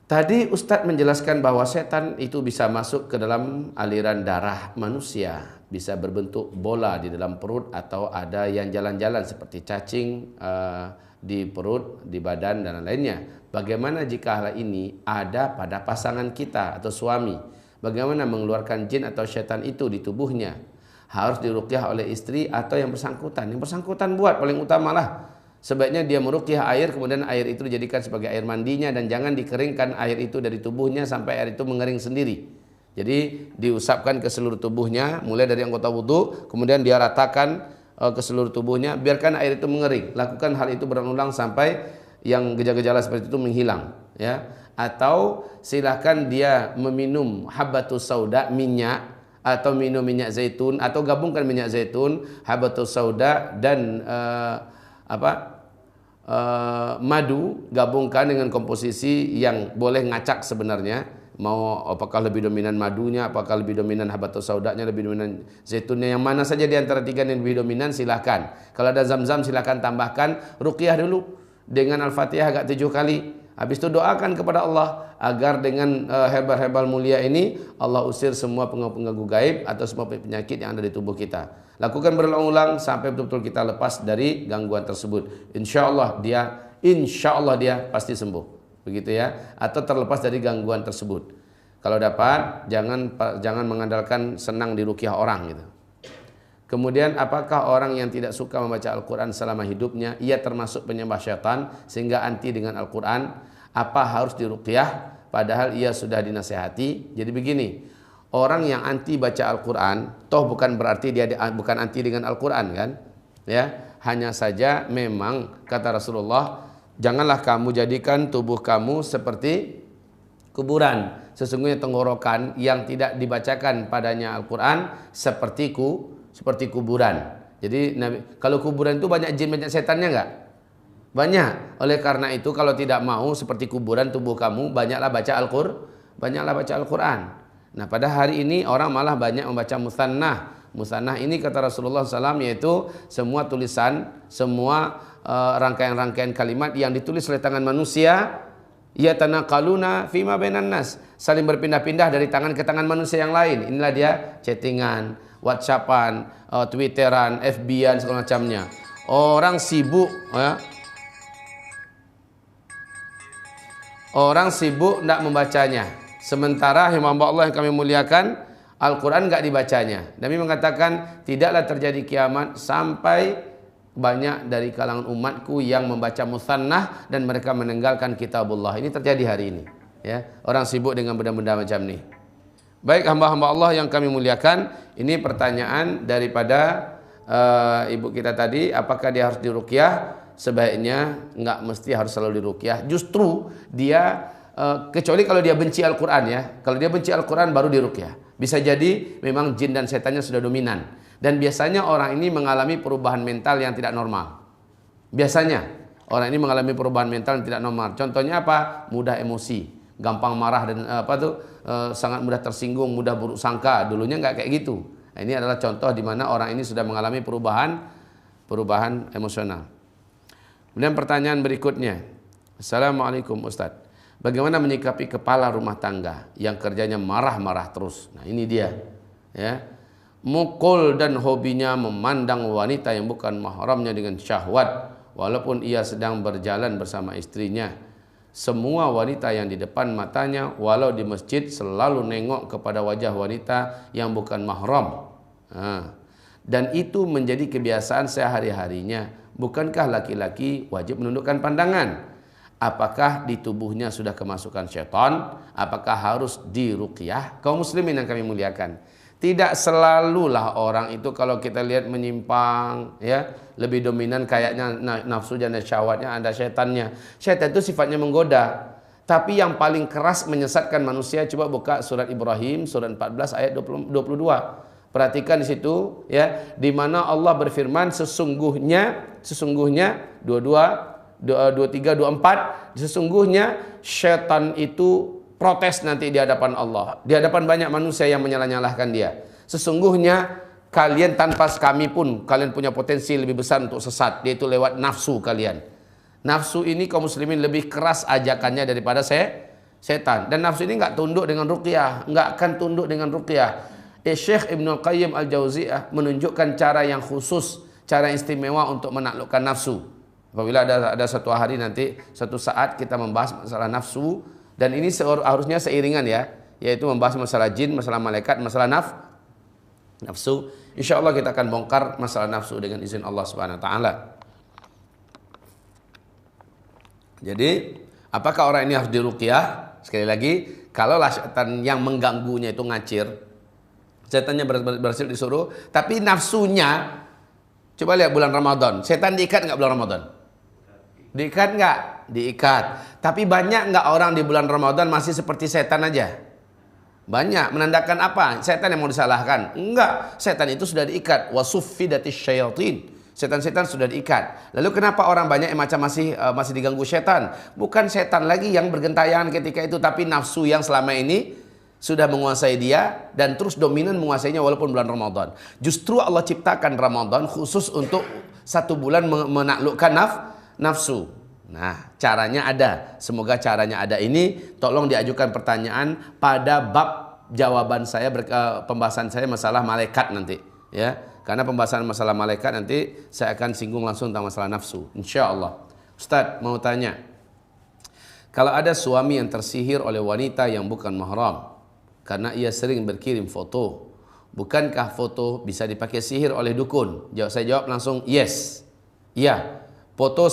Tadi Ustadz menjelaskan bahwa setan itu bisa masuk ke dalam aliran darah manusia, bisa berbentuk bola di dalam perut atau ada yang jalan-jalan seperti cacing di perut, di badan dan lainnya. Bagaimana jika hal ini ada pada pasangan kita atau suami? Bagaimana mengeluarkan jin atau setan itu di tubuhnya? Harus diruqyah oleh istri atau yang bersangkutan. Yang bersangkutan buat paling utamalah. Sebaiknya dia meruqyah air, kemudian air itu dijadikan sebagai air mandinya dan jangan dikeringkan air itu dari tubuhnya sampai air itu mengering sendiri. Jadi diusapkan ke seluruh tubuhnya, mulai dari anggota wudu, kemudian dia ratakan ke seluruh tubuhnya, biarkan air itu mengering. Lakukan hal itu berulang-ulang sampai yang gejala-gejala seperti itu menghilang, ya. Atau silahkan dia meminum habbatus sauda, minyak, atau minum minyak zaitun, atau gabungkan minyak zaitun, habatus sauda dan madu, gabungkan dengan komposisi yang boleh ngacak sebenarnya. Mau apakah lebih dominan madunya, apakah lebih dominan habatus saudanya, lebih dominan zaitunnya, yang mana saja di antara tiga yang lebih dominan silahkan. Kalau ada zam-zam silahkan tambahkan. Ruqyah dulu dengan Al-Fatihah agak 7 kali. Habis itu doakan kepada Allah agar dengan herbal-herbal mulia ini Allah usir semua pengganggu gaib atau semua penyakit yang ada di tubuh kita. Lakukan berulang-ulang sampai betul-betul kita lepas dari gangguan tersebut. Insya Allah dia pasti sembuh. Begitu ya. Atau terlepas dari gangguan tersebut. Kalau dapat jangan mengandalkan senang diruqyah orang gitu. Kemudian apakah orang yang tidak suka membaca Al-Quran selama hidupnya, ia termasuk penyembah syaitan sehingga anti dengan Al-Quran? Apa harus diruqyah padahal ia sudah dinasihati? Jadi begini, orang yang anti baca Al-Quran, toh bukan berarti dia bukan anti dengan Al-Quran kan? Ya, hanya saja memang kata Rasulullah, janganlah kamu jadikan tubuh kamu seperti kuburan. Sesungguhnya tenggorokan yang tidak dibacakan padanya Al-Quran seperti kuburan. Jadi kalau kuburan itu banyak jin, banyak setannya enggak? Banyak. Oleh karena itu kalau tidak mau seperti kuburan tubuh kamu, banyaklah baca Al-Quran. Nah pada hari ini orang malah banyak membaca musannah. Musannah ini kata Rasulullah SAW yaitu semua tulisan, semua rangkaian-rangkaian kalimat yang ditulis oleh tangan manusia, yatanaqaluna fima bainan nas, saling berpindah-pindah dari tangan ke tangan manusia yang lain. Inilah dia chattingan, WhatsAppan, Twitteran, FB-an segala macamnya. Orang sibuk ya. Orang sibuk tidak membacanya. Sementara hamba Allah yang kami muliakan, Al-Quran enggak dibacanya. Nabi mengatakan tidaklah terjadi kiamat sampai banyak dari kalangan umatku yang membaca musannah dan mereka meninggalkan kitabullah. Ini terjadi hari ini ya. Orang sibuk dengan benda-benda macam ini. Baik hamba-hamba Allah yang kami muliakan, ini pertanyaan daripada ibu kita tadi, apakah dia harus diruqyah? Sebaiknya enggak mesti harus selalu diruqyah. Justru dia kecuali kalau dia benci Al-Quran ya. Kalau dia benci Al-Quran baru diruqyah. Bisa jadi memang jin dan setannya sudah dominan. Dan biasanya orang ini mengalami perubahan mental yang tidak normal. Biasanya orang ini mengalami perubahan mental yang tidak normal. Contohnya apa? Mudah emosi, gampang marah dan sangat mudah tersinggung, mudah buruk sangka. Dulunya enggak kayak gitu. Nah, ini adalah contoh di mana orang ini sudah mengalami perubahan emosional. Kemudian pertanyaan berikutnya. Assalamualaikum Ustaz. Bagaimana menyikapi kepala rumah tangga yang kerjanya marah-marah terus? Nah, ini dia. Ya. Mukul dan hobinya memandang wanita yang bukan mahramnya dengan syahwat walaupun ia sedang berjalan bersama istrinya. Semua wanita yang di depan matanya walau di masjid selalu nengok kepada wajah wanita yang bukan mahram. Dan itu menjadi kebiasaan sehari-harinya. Bukankah laki-laki wajib menundukkan pandangan? apakah di tubuhnya sudah kemasukan syaitan? Apakah harus diruqyah? Kaum muslimin yang kami muliakan, tidak selalulah orang itu kalau kita lihat menyimpang, ya, lebih dominan kayaknya nafsu dan syahwatnya, ada syaitannya. Syaitan itu sifatnya menggoda. Tapi yang paling keras menyesatkan manusia, coba buka surat Ibrahim surat 14 ayat 22. Perhatikan di situ, ya, di mana Allah berfirman sesungguhnya 23 24, sesungguhnya syaitan itu protes nanti di hadapan Allah, di hadapan banyak manusia yang menyalah-nyalahkan dia. Sesungguhnya kalian tanpa kami pun kalian punya potensi lebih besar untuk sesat, yaitu lewat nafsu kalian. Nafsu ini kaum muslimin lebih keras ajakannya daripada setan. Dan nafsu ini enggak tunduk dengan ruqyah, enggak akan tunduk dengan ruqyah. Syekh Ibnu Qayyim Al-Jauziyah menunjukkan cara yang khusus, cara istimewa untuk menaklukkan nafsu. Apabila ada satu hari nanti, satu saat kita membahas masalah nafsu, dan ini harusnya seiringan, ya, yaitu membahas masalah jin, masalah malaikat, masalah nafsu. Insyaallah kita akan bongkar masalah nafsu dengan izin Allah Subhanahu wa taala. Jadi, apakah orang ini harus diruqyah? Sekali lagi, kalaulah setan yang mengganggunya itu ngacir, setannya berhasil disuruh, tapi nafsunya, coba lihat bulan Ramadan, setan diikat nggak bulan Ramadan? Diikat nggak? Diikat. Tapi banyak nggak orang di bulan Ramadan masih seperti setan aja? Banyak. Menandakan apa? Setan yang mau disalahkan? Enggak. Setan itu sudah diikat. Wasuffidatis syayatin. Setan-setan sudah diikat. Lalu kenapa orang banyak yang macam masih diganggu setan? Bukan setan lagi yang bergentayangan ketika itu, tapi nafsu yang selama ini sudah menguasai dia dan terus dominan menguasainya walaupun bulan Ramadan. Justru Allah ciptakan Ramadan khusus untuk 1 bulan menaklukkan nafsu. Nah, caranya ada. Semoga caranya ada ini. Tolong diajukan pertanyaan pada bab jawaban saya, pembahasan saya masalah malaikat nanti, ya. Karena pembahasan masalah malaikat nanti saya akan singgung langsung tentang masalah nafsu, insyaallah. Ustaz mau tanya, kalau ada suami yang tersihir oleh wanita yang bukan mahram karena ia sering berkirim foto, bukankah foto bisa dipakai sihir oleh dukun? Saya jawab langsung yes. Ya, foto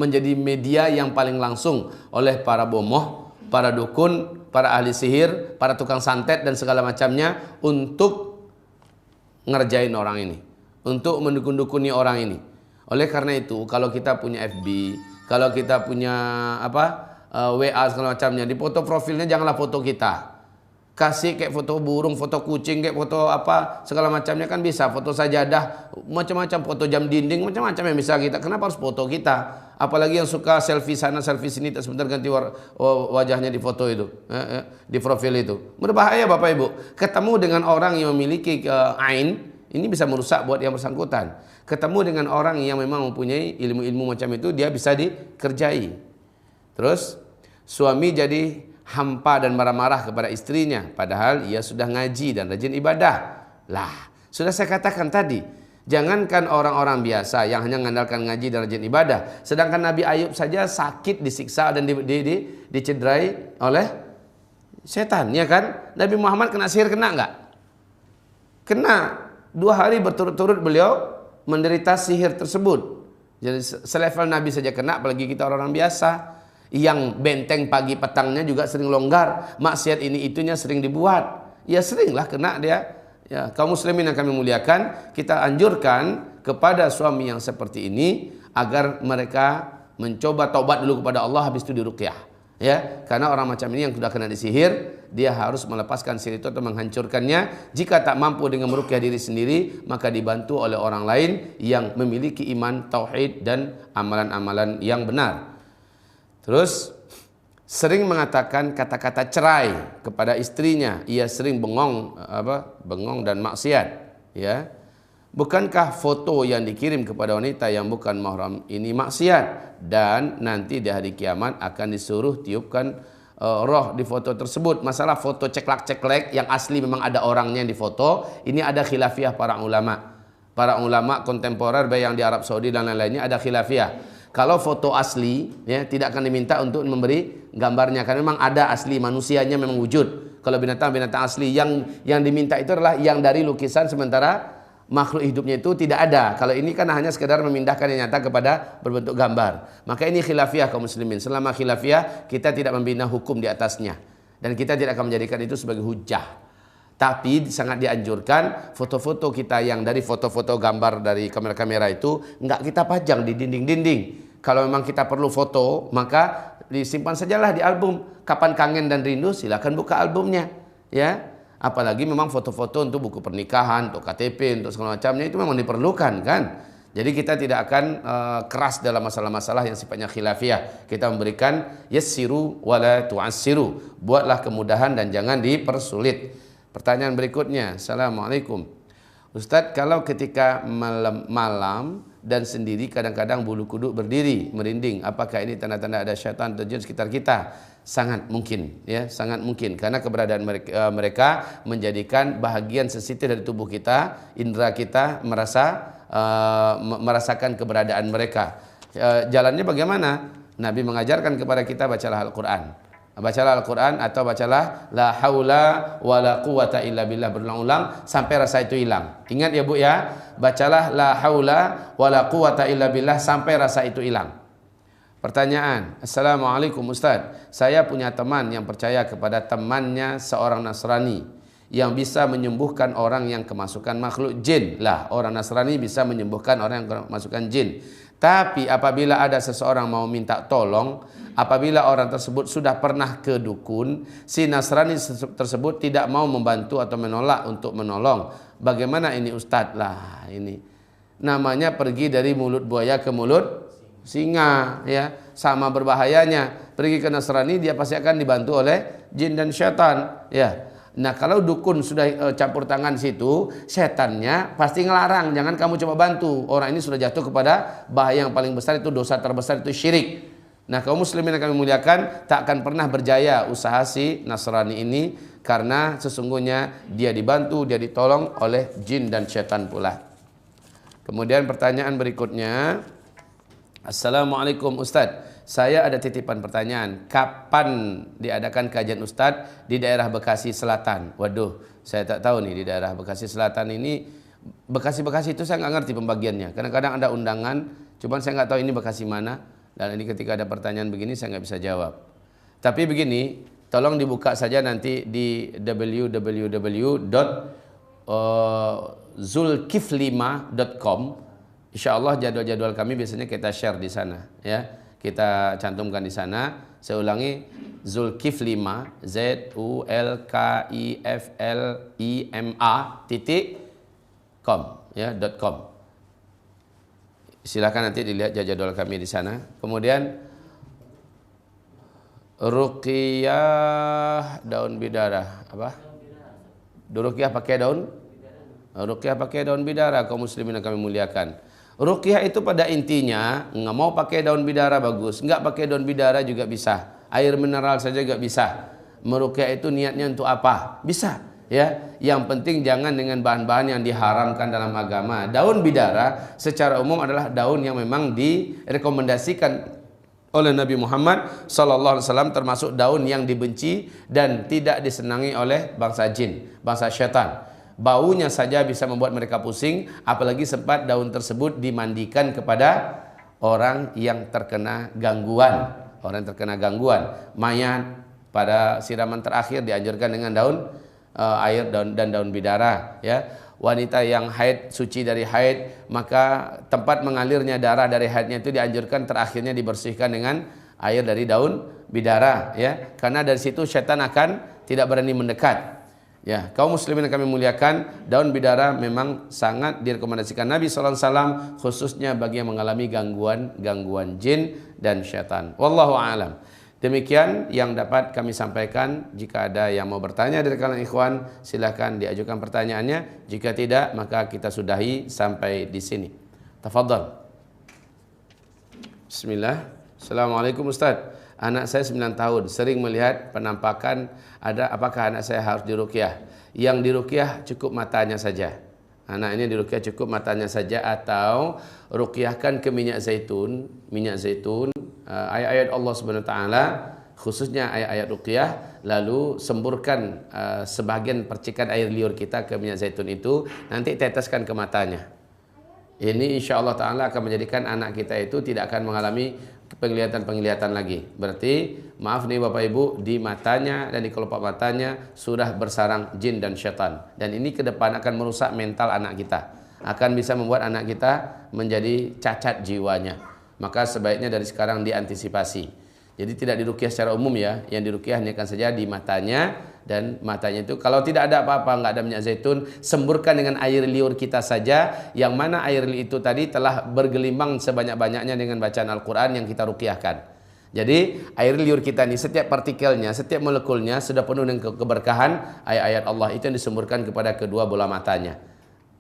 menjadi media yang paling langsung oleh para bomoh, para dukun, para ahli sihir, para tukang santet dan segala macamnya untuk ngerjain orang ini, untuk mendukun-dukuni orang ini. Oleh karena itu, kalau kita punya FB, kalau kita punya WA segala macamnya, di foto profilnya janganlah foto kita. Kasih kayak foto burung, foto kucing, kayak foto apa segala macamnya kan bisa, foto sajadah, macam-macam, foto jam dinding, macam-macam yang bisa kita. Kenapa harus foto kita? Apalagi yang suka selfie sana, selfie sini, tak sebentar ganti wajahnya di foto itu, di profil itu. Berbahaya Bapak Ibu. Ketemu dengan orang yang memiliki ain, ini bisa merusak buat yang bersangkutan. Ketemu dengan orang yang memang mempunyai ilmu-ilmu macam itu, dia bisa dikerjai. Terus suami jadi hampa dan marah-marah kepada istrinya, padahal ia sudah ngaji dan rajin ibadah. Lah, sudah saya katakan tadi, jangankan orang-orang biasa yang hanya mengandalkan ngaji dan rajin ibadah, sedangkan Nabi Ayub saja sakit, disiksa dan dicederai oleh setan, ya kan? Nabi Muhammad kena sihir, kena enggak? Kena. 2 hari berturut-turut beliau menderita sihir tersebut. Jadi selevel Nabi saja kena, apalagi kita orang-orang biasa yang benteng pagi petangnya juga sering longgar, maksiat ini itunya sering dibuat, ya seringlah kena dia. Ya, kaum muslimin yang kami muliakan, kita anjurkan kepada suami yang seperti ini agar mereka mencoba taubat dulu kepada Allah, habis itu diruqyah. Ya, karena orang macam ini yang sudah kena disihir, dia harus melepaskan sihir itu atau menghancurkannya. Jika tak mampu dengan meruqyah diri sendiri, maka dibantu oleh orang lain yang memiliki iman, tauhid dan amalan-amalan yang benar. Terus sering mengatakan kata-kata cerai kepada istrinya, ia sering bengong dan maksiat, ya. Bukankah foto yang dikirim kepada wanita yang bukan mahram ini maksiat, dan nanti di hari kiamat akan disuruh tiupkan roh di foto tersebut? Masalah foto ceklek-ceklek yang asli memang ada orangnya yang difoto, ini ada khilafiyah para ulama. Para ulama kontemporer baik yang di Arab Saudi dan lain-lainnya ada khilafiyah. Kalau foto asli, ya, tidak akan diminta untuk memberi gambarnya, karena memang ada asli manusianya memang wujud. Kalau binatang-binatang asli yang diminta itu adalah yang dari lukisan, sementara makhluk hidupnya itu tidak ada. Kalau ini kan hanya sekedar memindahkan yang nyata kepada berbentuk gambar. Maka ini khilafiyah kaum muslimin. Selama khilafiyah, kita tidak membina hukum di atasnya. Dan kita tidak akan menjadikan itu sebagai hujah. Tapi sangat dianjurkan foto-foto kita yang dari foto-foto gambar dari kamera-kamera itu enggak kita pajang di dinding-dinding. Kalau memang kita perlu foto, maka disimpan sajalah di album. Kapan kangen dan rindu, silakan buka albumnya, ya. Apalagi memang foto-foto untuk buku pernikahan, untuk KTP, untuk segala macamnya itu memang diperlukan, kan. Jadi kita tidak akan keras dalam masalah-masalah yang sifatnya khilafiyah. Kita memberikan yassiru wala tu'assiru. Buatlah kemudahan dan jangan dipersulit. Pertanyaan berikutnya, Assalamualaikum. Ustadz, kalau ketika malam dan sendiri kadang-kadang bulu kuduk berdiri, merinding, apakah ini tanda-tanda ada syaitan atau jin sekitar kita? Sangat mungkin, ya, sangat mungkin. Karena keberadaan mereka menjadikan bahagian sensitif dari tubuh kita, indera kita merasakan keberadaan mereka. Jalannya bagaimana? Nabi mengajarkan kepada kita, bacalah Al-Quran. Bacalah Al-Quran atau bacalah la haula wala quwata illa billah berulang-ulang sampai rasa itu hilang. Ingat ya Bu ya, bacalah la haula wala quwata illa billah sampai rasa itu hilang. Pertanyaan, Assalamualaikum Ustaz. Saya punya teman yang percaya kepada temannya seorang Nasrani yang bisa menyembuhkan orang yang kemasukan makhluk jin. Lah, orang Nasrani bisa menyembuhkan orang yang kemasukan jin. Tapi apabila ada seseorang mau minta tolong, apabila orang tersebut sudah pernah ke dukun, si Nasrani tersebut tidak mau membantu atau menolak untuk menolong. Bagaimana ini Ustadz? Lah ini namanya pergi dari mulut buaya ke mulut singa, ya, sama berbahayanya. Pergi ke Nasrani, dia pasti akan dibantu oleh jin dan syaitan, ya. Nah, kalau dukun sudah campur tangan situ, setannya pasti ngelarang, jangan kamu coba bantu. Orang ini sudah jatuh kepada bahaya yang paling besar, itu dosa terbesar, itu syirik. Nah, kaum muslimin yang kami muliakan, tak akan pernah berjaya usaha si Nasrani ini, karena sesungguhnya dia dibantu, dia ditolong oleh jin dan syaitan pula. Kemudian pertanyaan berikutnya, Assalamualaikum Ustadz. Saya ada titipan pertanyaan, kapan diadakan kajian Ustadz di daerah Bekasi Selatan? Waduh, saya tak tahu nih di daerah Bekasi Selatan ini. Bekasi-Bekasi itu saya nggak ngerti pembagiannya. Kadang-kadang ada undangan, cuman saya nggak tahu ini Bekasi mana. Dan ini ketika ada pertanyaan begini saya nggak bisa jawab. Tapi begini, tolong dibuka saja nanti di www.zulkiflima.com. Insya Allah jadwal-jadwal kami biasanya kita share di sana, ya. Kita cantumkan di sana. Saya ulangi, Zulkiflima, zulkiflima.com, ya, .com. Silakan nanti dilihat jadwal kami di sana. Kemudian ruqyah daun bidara, apa? Ruqyah pakai daun? Ruqyah pakai daun bidara, kaum muslimin yang kami muliakan. Ruqyah itu pada intinya nggak mau pakai daun bidara bagus, nggak pakai daun bidara juga bisa. Air mineral saja juga bisa. Meruqyah itu niatnya untuk apa? Bisa, ya. Yang penting jangan dengan bahan-bahan yang diharamkan dalam agama. Daun bidara secara umum adalah daun yang memang direkomendasikan oleh Nabi Muhammad SAW, termasuk daun yang dibenci dan tidak disenangi oleh bangsa jin, bangsa syaitan. Baunya saja bisa membuat mereka pusing, apalagi sempat daun tersebut dimandikan kepada orang yang terkena gangguan. Orang yang terkena gangguan, mayat pada siraman terakhir dianjurkan dengan daun air dan daun bidara, ya. Wanita yang haid, suci dari haid, maka tempat mengalirnya darah dari haidnya itu dianjurkan terakhirnya dibersihkan dengan air dari daun bidara, ya. Karena dari situ syaitan akan tidak berani mendekat. Ya, kaum muslimin yang kami muliakan, daun bidara memang sangat direkomendasikan Nabi SAW, khususnya bagi yang mengalami gangguan jin dan syaitan. Wallahu a'lam. Demikian yang dapat kami sampaikan. Jika ada yang mau bertanya dari kalangan ikhwan, silakan diajukan pertanyaannya. Jika tidak, maka kita sudahi sampai di sini. Tafadhal. Bismillah. Assalamualaikum Ustaz. Anak saya 9 tahun, sering melihat penampakan apakah anak saya harus diruqyah? Yang diruqyah cukup matanya saja. Anak ini diruqyah cukup matanya saja, atau ruqyahkan ke minyak zaitun, ayat-ayat Allah Subhanahu wa taala, khususnya ayat-ayat ruqyah, lalu semburkan sebagian percikan air liur kita ke minyak zaitun itu, nanti teteskan ke matanya. Ini insya Allah Ta'ala akan menjadikan anak kita itu tidak akan mengalami penglihatan-penglihatan lagi. Berarti maaf nih Bapak Ibu, di matanya dan di kelopak matanya sudah bersarang jin dan syaitan. Dan ini ke depan akan merusak mental anak kita, akan bisa membuat anak kita menjadi cacat jiwanya. Maka sebaiknya dari sekarang diantisipasi. Jadi tidak diruqyah secara umum ya, yang diruqyah hanya saja di matanya, dan matanya itu kalau tidak ada apa-apa, nggak ada minyak zaitun, semburkan dengan air liur kita saja, yang mana air liur itu tadi telah bergelimbang sebanyak-banyaknya dengan bacaan Al-Quran yang kita ruqyahkan. Jadi air liur kita ini setiap partikelnya, setiap molekulnya sudah penuh dengan keberkahan ayat-ayat Allah, itu yang disemburkan kepada kedua bola matanya.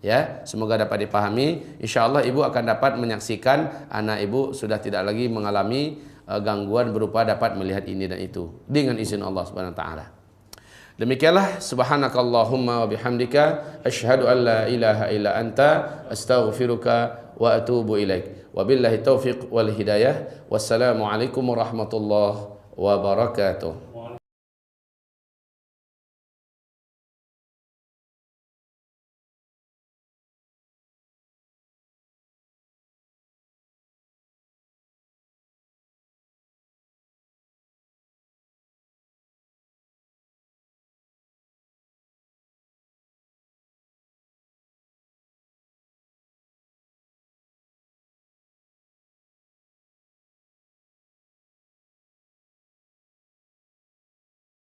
Ya, semoga dapat dipahami. Insyaallah ibu akan dapat menyaksikan anak ibu sudah tidak lagi mengalami gangguan berupa dapat melihat ini dan itu dengan izin Allah Subhanahu wa taala. Demikianlah, subhanakallahumma wa bihamdika asyhadu an la ilaha illa anta astaghfiruka wa atubu ilaik. Wabillahi taufiq wal hidayah. Wassalamu alaikum warahmatullahi wabarakatuh.